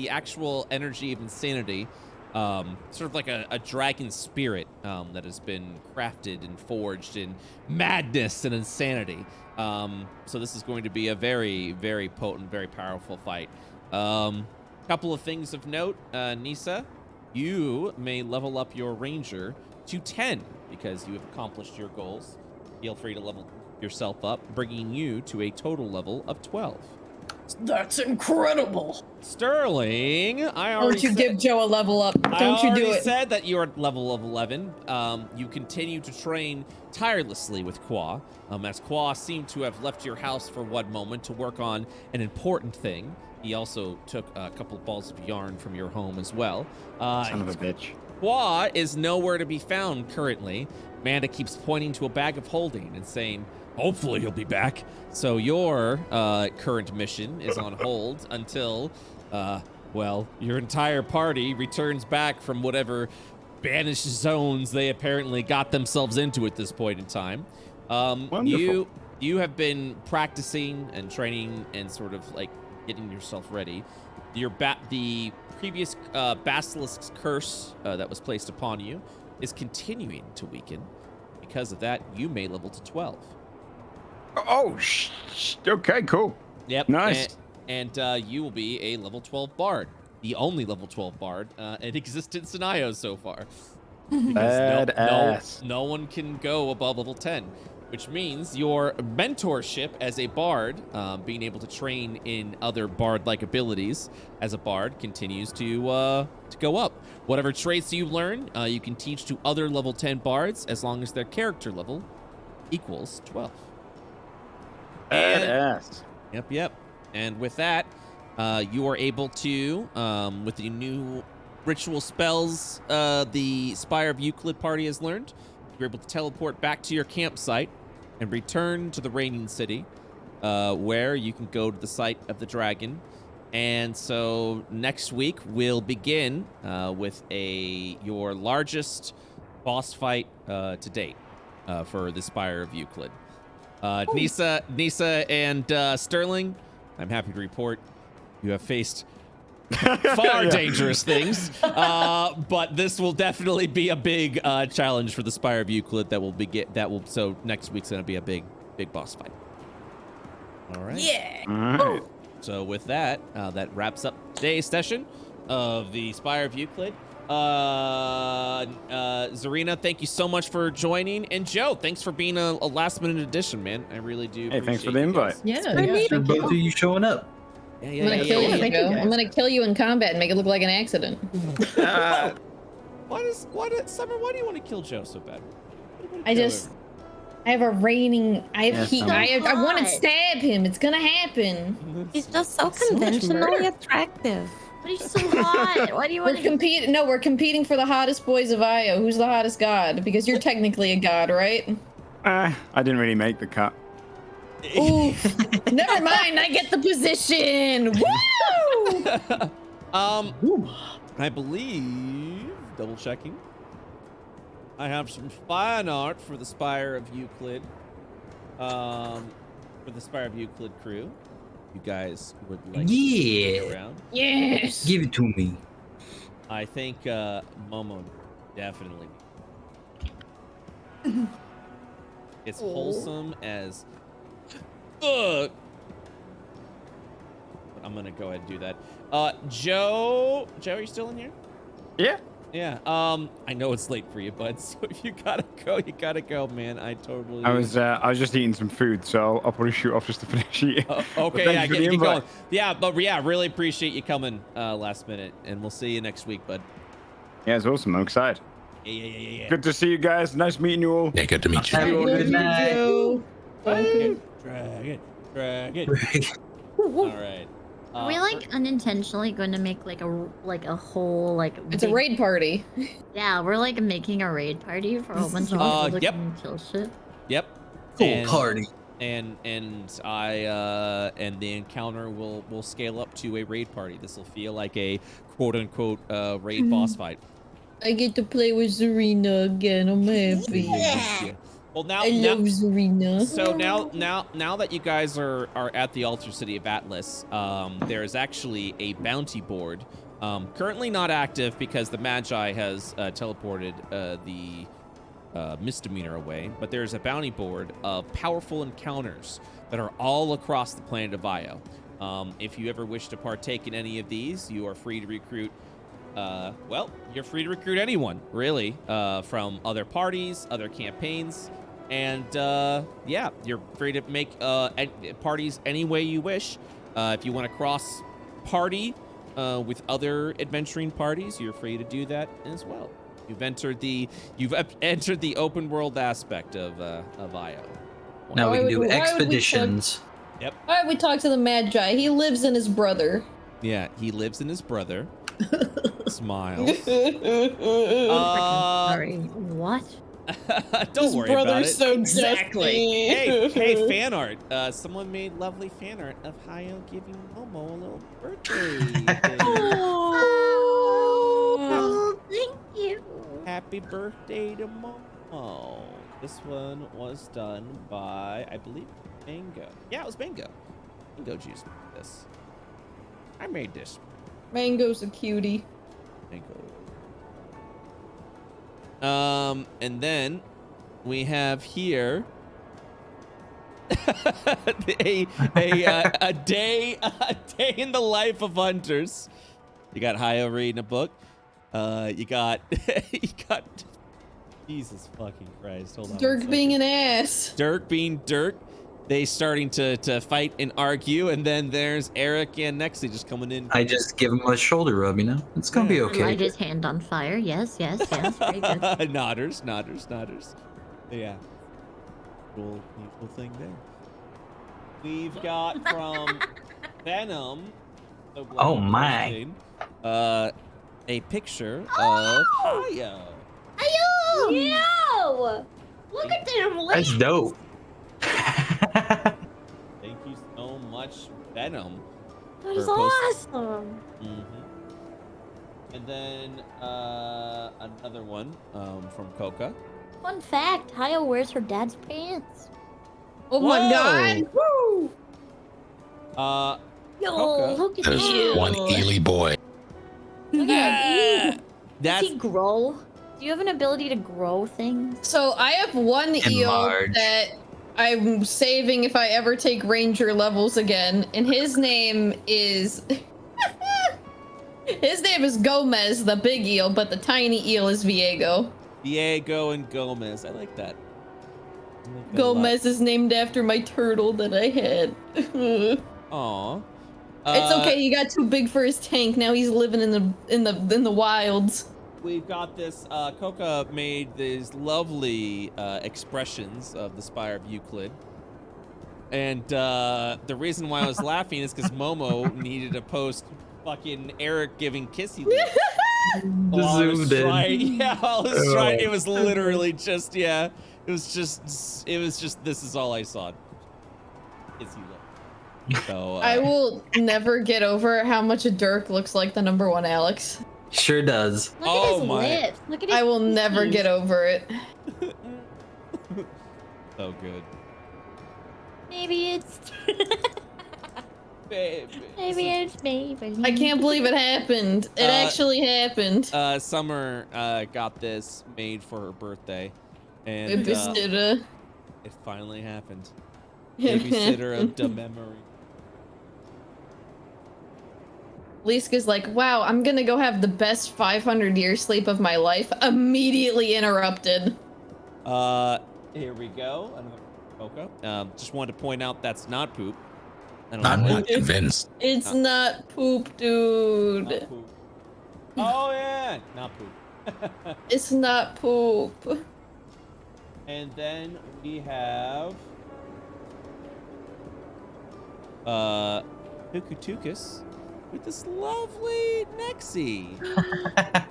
actual energy of insanity, sort of like a dragon spirit that has been crafted and forged in madness and insanity. So this is going to be a very, very potent, very powerful fight. Couple of things of note, Nisa, you may level up your ranger to 10 because you have accomplished your goals. Feel free to level yourself up, bringing you to a total level of 12. That's incredible. Sterling, I already Don't you give Joe a level up. Don't you do it. I said that you're at level of 11. You continue to train tirelessly with Qua, as Qua seemed to have left your house for one moment to work on an important thing. He also took a couple of balls of yarn from your home as well. Son of a bitch. Qua is nowhere to be found currently. Amanda keeps pointing to a bag of holding and saying, hopefully he'll be back. So your current mission is on hold until, well, your entire party returns back from whatever banished zones they apparently got themselves into at this point in time. Wonderful. You have been practicing and training and sort of like getting yourself ready. The previous basilisk's curse that was placed upon you is continuing to weaken. Because of that, you may level to 12. Oh, okay, cool. Yep. Nice. And you will be a level 12 bard. The only level 12 bard in existence in IO so far. Because no one can go above level 10. Which means your mentorship as a bard, being able to train in other bard-like abilities as a bard, continues to go up. Whatever traits you learn, you can teach to other level 10 bards as long as their character level equals 12. Badass. Yep. And with that, you are able to, with the new ritual spells the Spire of Euclid party has learned, you're able to teleport back to your campsite and return to the Reigning City, where you can go to the site of the dragon. And so next week we'll begin with your largest boss fight to date for the Spire of Euclid. Nisa and Sterling, I'm happy to report you have faced far dangerous things, but this will definitely be a big challenge for the Spire of Euclid so next week's gonna be a big boss fight. All right. Yeah. All right. So with that, that wraps up today's session of the Spire of Euclid. Zarina, thank you so much for joining, and Joe, thanks for being a last-minute addition, man. I really do. Hey, thanks for the appreciate you invite. guys. Yeah, Thanks for both of you showing up. Yeah, I'm gonna kill you, Thank you, Joe. guys. I'm gonna kill you in combat and make it look like an accident. Summer, why do you want to kill Joe so bad? I have a reigning. I have heat. Summer. I want to stab him. It's gonna happen. He's just so so much conventionally murder. attractive. But he's so hot. Why do you want We're to? competing. No, we're competing for the hottest boys of Io. Who's the hottest god? Because you're technically a god, right? I didn't really make the cut. Oof. Never mind. I get the position. Woo! I believe, double checking, I have some fine art for the Spire of Euclid. For the Spire of Euclid crew. You guys would like to stick around. Yes. Give it to me. I think Momo definitely. It's wholesome as fuck. But I'm gonna go ahead and do that. Joe, are you still in here? Yeah. Yeah. I know it's late for you, bud. So if you gotta go, you gotta go, man. I totally. I was just eating some food, so I'll probably shoot off just to finish eating. Okay, But yeah, thank you for the get going. invite. Yeah, but yeah, really appreciate you coming last minute, and we'll see you next week, bud. Yeah, it's awesome. I'm excited. Yeah. Good to see you guys. Nice meeting you all. Yeah, good to meet you. Have a good night. Dragon. All right. Are we like unintentionally going to make like a whole like? It's a raid party. Yeah, we're like making a raid party for a whole bunch of people to yep. come kill shit. Yep. Full party. And the encounter will scale up to a raid party. This will feel like a quote unquote raid boss fight. I get to play with Zarina again. I'm happy. Yeah. Well, now I love Zarina. So now that you guys are at the Altar City of Atlas, there is actually a bounty board. Currently not active because the Magi has teleported the misdemeanor away, but there's a bounty board of powerful encounters that are all across the planet of Io. If you ever wish to partake in any of these, you are free to recruit. You're free to recruit anyone, really, from other parties, other campaigns, and yeah, you're free to make parties any way you wish. If you want to cross party with other adventuring parties, you're free to do that as well. You've entered the open world aspect of Io. Now we can do why would we expeditions. Yep. All right, we talk to the Magi. He lives in his brother. Yeah, he lives in his brother. Smile. Sorry. What? Don't His worry about it. brother's so exactly. dusty. Hey, fan art. Someone made lovely fan art of Hayo giving Momo a little birthday. thing. Oh, thank you. Happy birthday to Momo. This one was done by, I believe, Mango. Yeah, it was Mango. Mango juice made this. I made this. Mango's a cutie. Mango. And then we have here a day in the life of hunters. You got Hayo reading a book. You got Jesus fucking Christ. Hold on. Dirk being an ass. Dirk being Dirk. They starting to fight and argue, and then there's Eric and Nexi just coming in. I just give him a shoulder rub, you know? It's gonna be okay. Light his hand on fire. Yes. Very good. Nodders. Yeah. Cool thing there. We've got from Venom. So glad Oh you're my. watching, a picture of Hayo. Ayo! Yo! Look at them That's dope. much venom. That is for post- awesome. And then another one from Coca. Fun fact: Haya wears her dad's pants. Oh my Whoa. god! Woo! Yo, Coca. look at There's you. one Ely boy. Look at him. Does That's he grow? Do you have an ability to grow things? So I have one eel Enlarge. that I'm saving if I ever take ranger levels again, and his name is his name is Gomez, the big eel, but the tiny eel is Viego. Diego and Gomez. I like that. I like that a lot. Gomez is named after my turtle that I had. It's Aw. okay, he got too big for his tank. Now he's living in the wilds. We've got this. Coca made these lovely expressions of the Spire of Euclid, and the reason why I was laughing is because Momo needed to post fucking Eric giving kissy lips. While I was Zoomed in. trying- Yeah, while I was trying. It was literally just It was just. This is all I saw. Kissy lip. So I will never get over how much a Dirk looks like the #1 Alex. Sure does. Look Oh at his my. lips. Look at his I will never teeth. get over it. So good. Maybe it's. Babe. Maybe it's me. I can't believe it happened. It actually happened. Summer got this made for her birthday, and Babysitter. it finally happened. Babysitter of the memory. Liska's like, wow, I'm gonna go have the best 500-year sleep of my life. Immediately interrupted. Here we go. Another Coca. Just wanted to point out that's not poop. I don't I'm know not why. convinced. It's not poop, dude. Not poop. Oh yeah, not poop. It's not poop. And then we have Hukutukus with this lovely Nexie.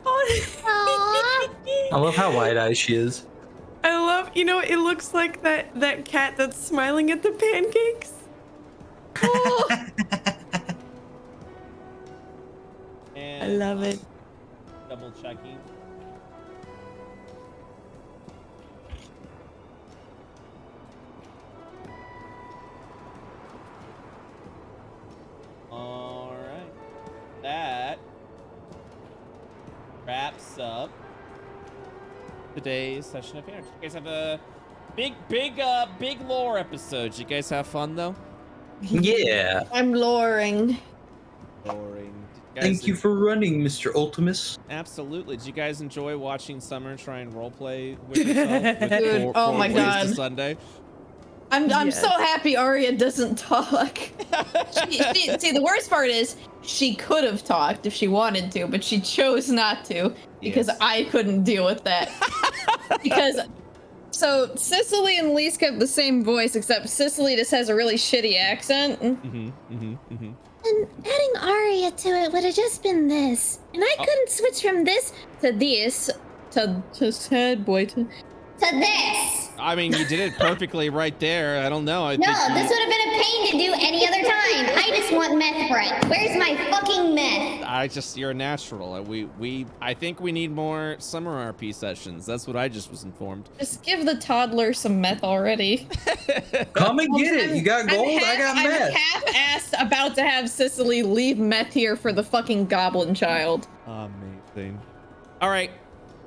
Aw. I love how wide-eyed she is. I love, it looks like that cat that's smiling at the pancakes. And I love it. double checking. All right, that wraps up today's session of here. You guys have a big lore episode. Did you guys have fun though? Yeah. I'm loring. Boring. Thank you for running, Mr. Ultimus. Absolutely. Did you guys enjoy watching Summer try and roleplay with herself? With Dude, four oh my ways to God. Sunday. I'm Yes. so happy Arya doesn't talk. See, the worst part is she could have talked if she wanted to, but she chose not to because Yes. I couldn't deal with that. So Cicely and Liska have the same voice, except Cicely just has a really shitty accent. Mm-hmm, mm-hmm, mm-hmm. And adding Aria to it would have just been this. And I couldn't switch from this To this, to sad boy, to this. I mean, you did it perfectly right there. I don't know. I No, think this would have been a pain to do any other time. I just want meth, Brett. Where's my fucking meth? you're a natural. I think we need more summer RP sessions. That's what I just was informed. just give the toddler some meth already. Come and get it. You got gold, I got I'm meth. half-assed about to have Cicely leave meth here for the fucking goblin child. Amazing. All right.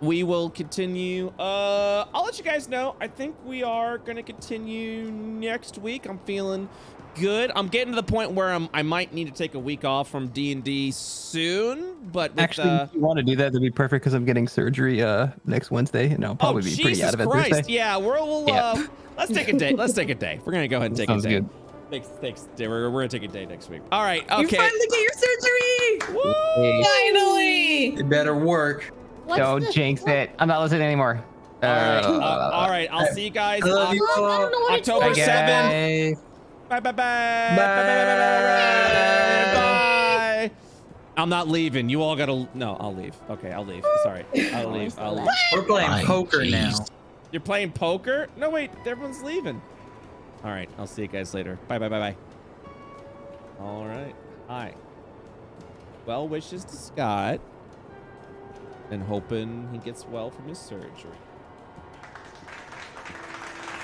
We will continue. I'll let you guys know. I think we are going to continue next week. I'm feeling good. I'm getting to the point where I might need to take a week off from D&D soon, but with, Actually, if you want to do that, that'd be perfect because I'm getting surgery next Wednesday, and I'll probably be pretty out of it Christ. Thursday. Yeah, we'll Yeah. let's take a day. Let's take a day. We're going to go ahead and take Sounds a day. good. Thanks. We're going to take a day next week. All right. Okay. You finally get your surgery! Woo! Finally! It better work. What's Don't the- jinx it. I'm not listening anymore. All right. I'll see you guys I love you I all. don't know what it's October for. 7th. Bye. Bye. Bye. Bye. I'm not leaving. You all gotta. No, I'll leave. Okay, I'll leave. Sorry. I'll leave. We're playing Fine, poker now. jeez. You're playing poker? No, wait. Everyone's leaving. All right. I'll see you guys later. Bye. All right. Hi. Well wishes to Scott. And hoping he gets well from his surgery.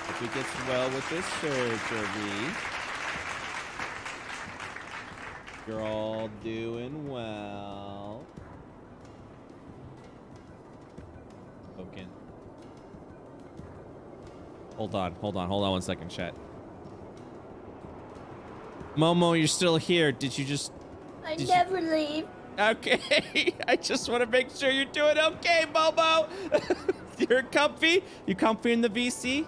Hope he gets well with his surgery. You're all doing well. Okay. Hold on 1 second, chat. Momo, you're still here. Did you just... I never leave. Okay. I just want to make sure you're doing okay, Momo. You're comfy? You comfy in the VC?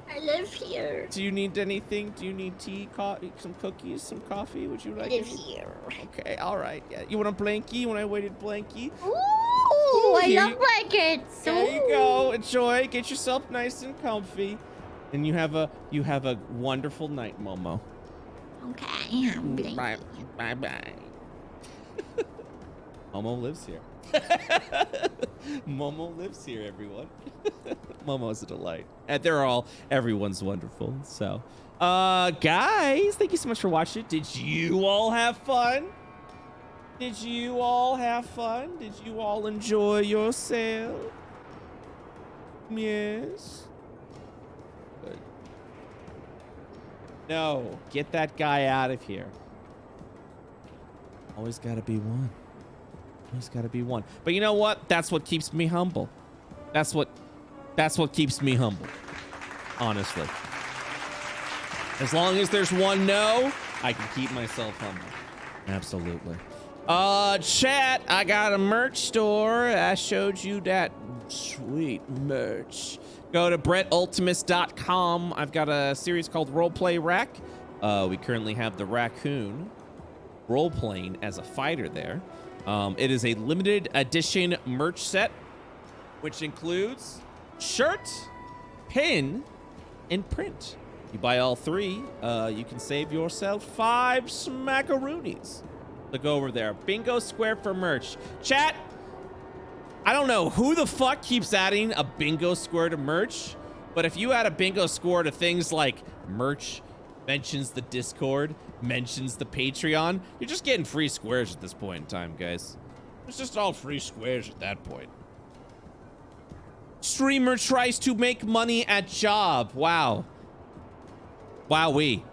I live here. Do you need anything? Do you need tea, coffee, some cookies, some coffee? Would you like I live any? here. Okay, all right. Yeah. You want a blankie? You want a weighted blankie? Ooh, I here love you- blankets. There you go. Enjoy. Get yourself nice and comfy. And you have a wonderful night, Momo. Okay. Bye. Bye. Momo lives here. Momo lives here, everyone. Momo's a delight. And everyone's wonderful. So, guys, thank you so much for watching. Did you all have fun? Did you all enjoy yourself? Yes. Good. No, get that guy out of here. Always gotta be one. Always gotta be one. But you know what? That's what keeps me humble. That's what keeps me humble. Honestly. As long as there's one no, I can keep myself humble. Absolutely. Chat, I got a merch store. I showed you that sweet merch. Go to BrettUltimus.com. I've got a series called Roleplay Rack. We currently have the raccoon role-playing as a fighter there. It is a limited edition merch set, which includes shirt, pin, and print. You buy all three, you can save yourself 5 smackaroonies. So go over there. Bingo Square for merch. Chat, I don't know who the fuck keeps adding a bingo square to merch, but if you add a bingo square to things like merch, mentions the Discord, mentions the Patreon, you're just getting free squares at this point in time, guys. It's just all free squares at that point. Streamer tries to make money at job. Wow. Wowee.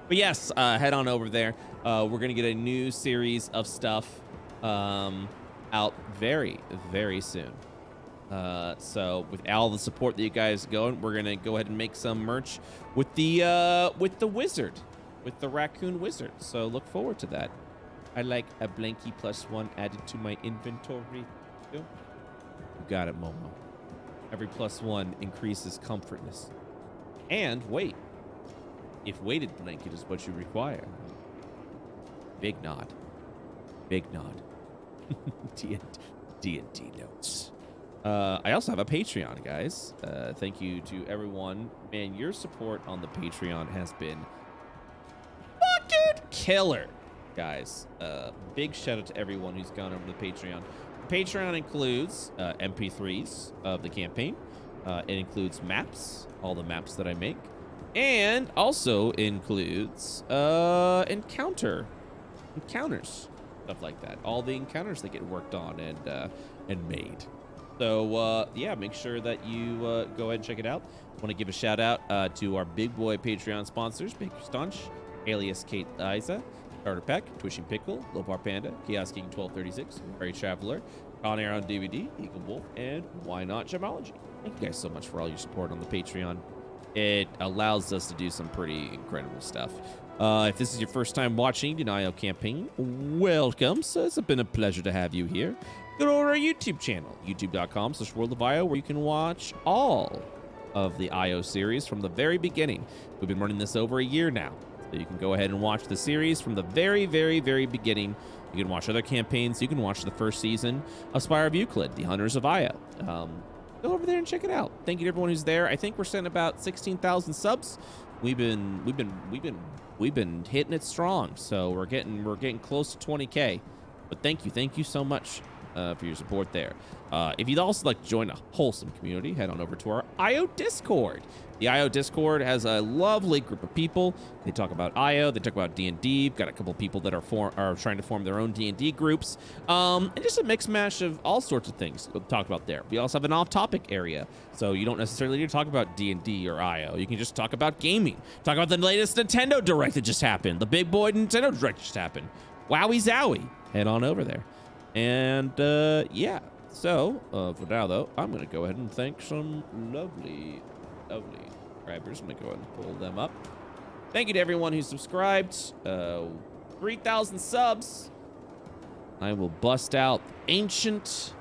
But yes, head on over there. We're going to get a new series of stuff out very, very soon. So with all the support that you guys going, we're going to go ahead and make some merch with the wizard, with the raccoon wizard. So look forward to that. I like a blankie +1 added to my inventory. You got it, Momo. Every +1 increases comfortness. And weight. If weighted blanket is what you require. Big nod. Big nod. D&D notes. I also have a Patreon, guys. Thank you to everyone. Man, your support on the Patreon has been fucking killer, guys. Big shout out to everyone who's gone over to the Patreon. The Patreon includes MP3s of the campaign. It includes maps, all the maps that I make. And also includes encounters, stuff like that. All the encounters that get worked on and made. So yeah, make sure that you go ahead and check it out. I want to give a shout out to our big boy Patreon sponsors: Baker Staunch, alias Kate Liza, Carter Peck, Twishing Pickle, Lopar Panda, Chaos King 1236, Mary Traveler, Con Air on DVD, Eagle Wolf, and Why Not Gemology. Thank you guys so much for all your support on the Patreon. It allows us to do some pretty incredible stuff. If this is your first time watching the IO campaign, welcome. So it's been a pleasure to have you here. Go to our YouTube channel, youtube.com/worldofio, where you can watch all of the IO series from the very beginning. We've been running this over a year now. So you can go ahead and watch the series from the very, very, very beginning. You can watch other campaigns. You can watch the first season of Spire of Euclid, The Hunters of Io. Go over there and check it out. Thank you to everyone who's there. I think we're sitting about 16,000 subs. We've been hitting it strong. So we're getting close to 20K. But thank you so much for your support there. If you'd also like to join a wholesome community, head on over to our IO Discord. The IO Discord has a lovely group of people. They talk about IO, they talk about D&D. Got a couple of people that are trying to form their own D&D groups. And just a mix mash of all sorts of things we'll talk about there. We also have an off-topic area, so you don't necessarily need to talk about D&D or IO. You can just talk about gaming. Talk about the latest Nintendo Direct that just happened. The big boy Nintendo Direct just happened. Wowie zowie. Head on over there. And yeah, so for now though, I'm gonna go ahead and thank some lovely subscribers. I'm gonna go ahead and pull them up. Thank you to everyone who subscribed. 3,000 subs. I will bust out ancient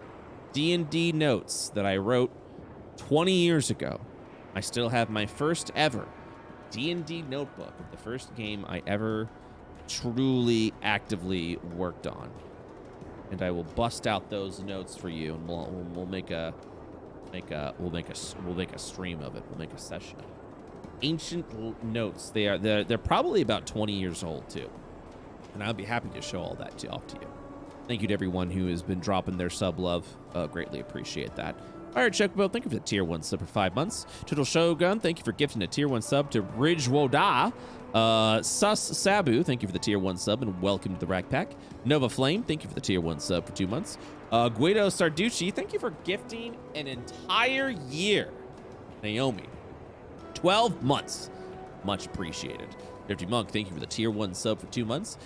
D&D notes that I wrote 20 years ago. I still have my first ever D&D notebook of the first game I ever truly actively worked on. And I will bust out those notes for you, and we'll make a stream of it. We'll make a session of it. Ancient notes. They're probably about 20 years old too, and I'll be happy to show all that off to you. Thank you to everyone who has been dropping their sub love. Greatly appreciate that. All right, Chocobo, thank you for the tier 1 sub for 5 months. Turtle Shogun, thank you for gifting a tier 1 sub to Ridge Woda. Sus Sabu, thank you for the tier 1 sub and welcome to the Rack Pack. Nova Flame, thank you for the tier 1 sub for 2 months. Guido Sarducci, thank you for gifting an entire year. Naomi, 12 months. Much appreciated. Dirty Monk, thank you for the tier 1 sub for 2 months.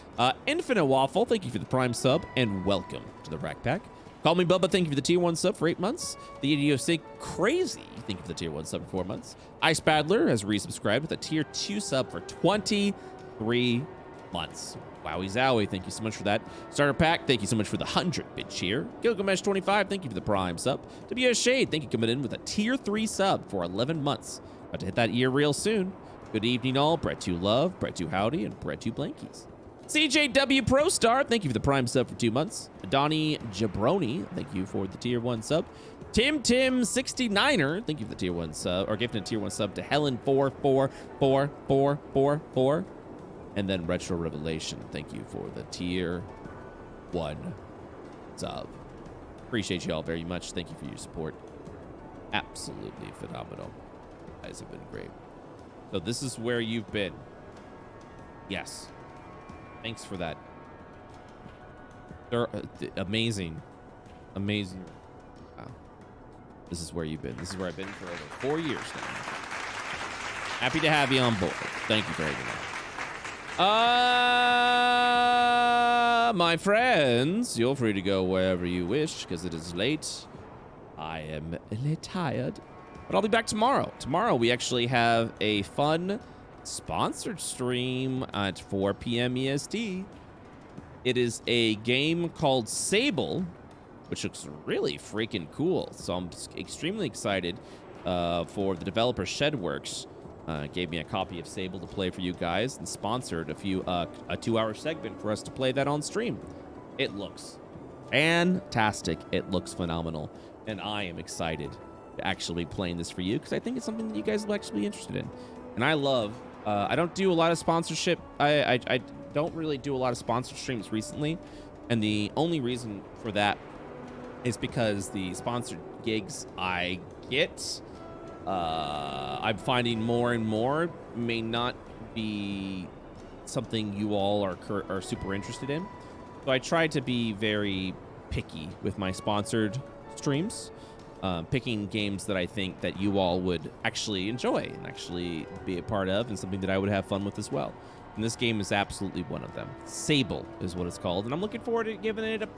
Infinite Waffle, thank you for the prime sub and welcome to the Rack Pack. Call Me Bubba, thank you for the tier 1 sub for 8 months. The Idiosyncratic Crazy, thank you for the tier 1 sub for 4 months. Ice Battler has resubscribed with a tier 2 sub for 23 months. Wowie Zowie, thank you so much for that. Starter Pack, thank you so much for the 100-bit cheer. Gilgamesh25, thank you for the prime sub. WS Shade, thank you for coming in with a tier 3 sub for 11 months. About to hit that year real soon. Good evening all. Brett2 Love, Brett2 Howdy, and Brett2 Blankies. CJW Pro Star, thank you for the prime sub for 2 months. Donnie Jabroni, thank you for the tier 1 sub. Tim69er, thank you for the tier 1 sub, or gifting a tier 1 sub to Helen4444444. And then Retro Revelation, thank you for the tier 1 sub. Appreciate you all very much. Thank you for your support. Absolutely phenomenal. You guys have been great. So this is where you've been. Yes. Thanks for that. They're amazing. Amazing. Wow. This is where you've been. This is where I've been for over 4 years now. Happy to have you on board. Thank you for hanging out. My friends, you're free to go wherever you wish because it is late. I am a little tired, but I'll be back tomorrow. Tomorrow we actually have a fun sponsored stream at 4 p.m. EST. It is a game called Sable, which looks really freaking cool. So I'm extremely excited for the developer Shedworks. Gave me a copy of Sable to play for you guys and sponsored a 2-hour segment for us to play that on stream. It looks fantastic. It looks phenomenal. And I am excited to actually be playing this for you because I think it's something that you guys will actually be interested in. And I love, I don't do a lot of sponsorship. I don't really do a lot of sponsor streams recently. And the only reason for that is because the sponsored gigs I get, I'm finding more and more may not be something you all are super interested in. So I try to be very picky with my sponsored streams, picking games that I think that you all would actually enjoy and actually be a part of and something that I would have fun with as well. And this game is absolutely one of them. Sable is what it's called. And I'm looking forward to giving it a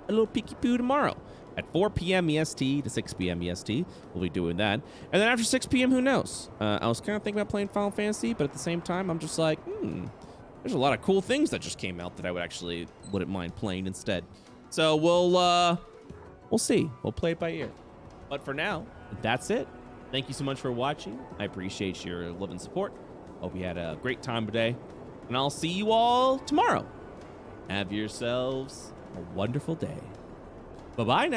little peeky poo tomorrow at 4 p.m. EST to 6 p.m. EST. We'll be doing that. And then after 6 p.m., who knows? I was kind of thinking about playing Final Fantasy, but at the same time, I'm just like, there's a lot of cool things that just came out that I wouldn't mind playing instead. So we'll see. We'll play it by ear. But for now, that's it. Thank you so much for watching. I appreciate your love and support. Hope you had a great time today. And I'll see you all tomorrow. Have yourselves a wonderful day. Bye-bye now.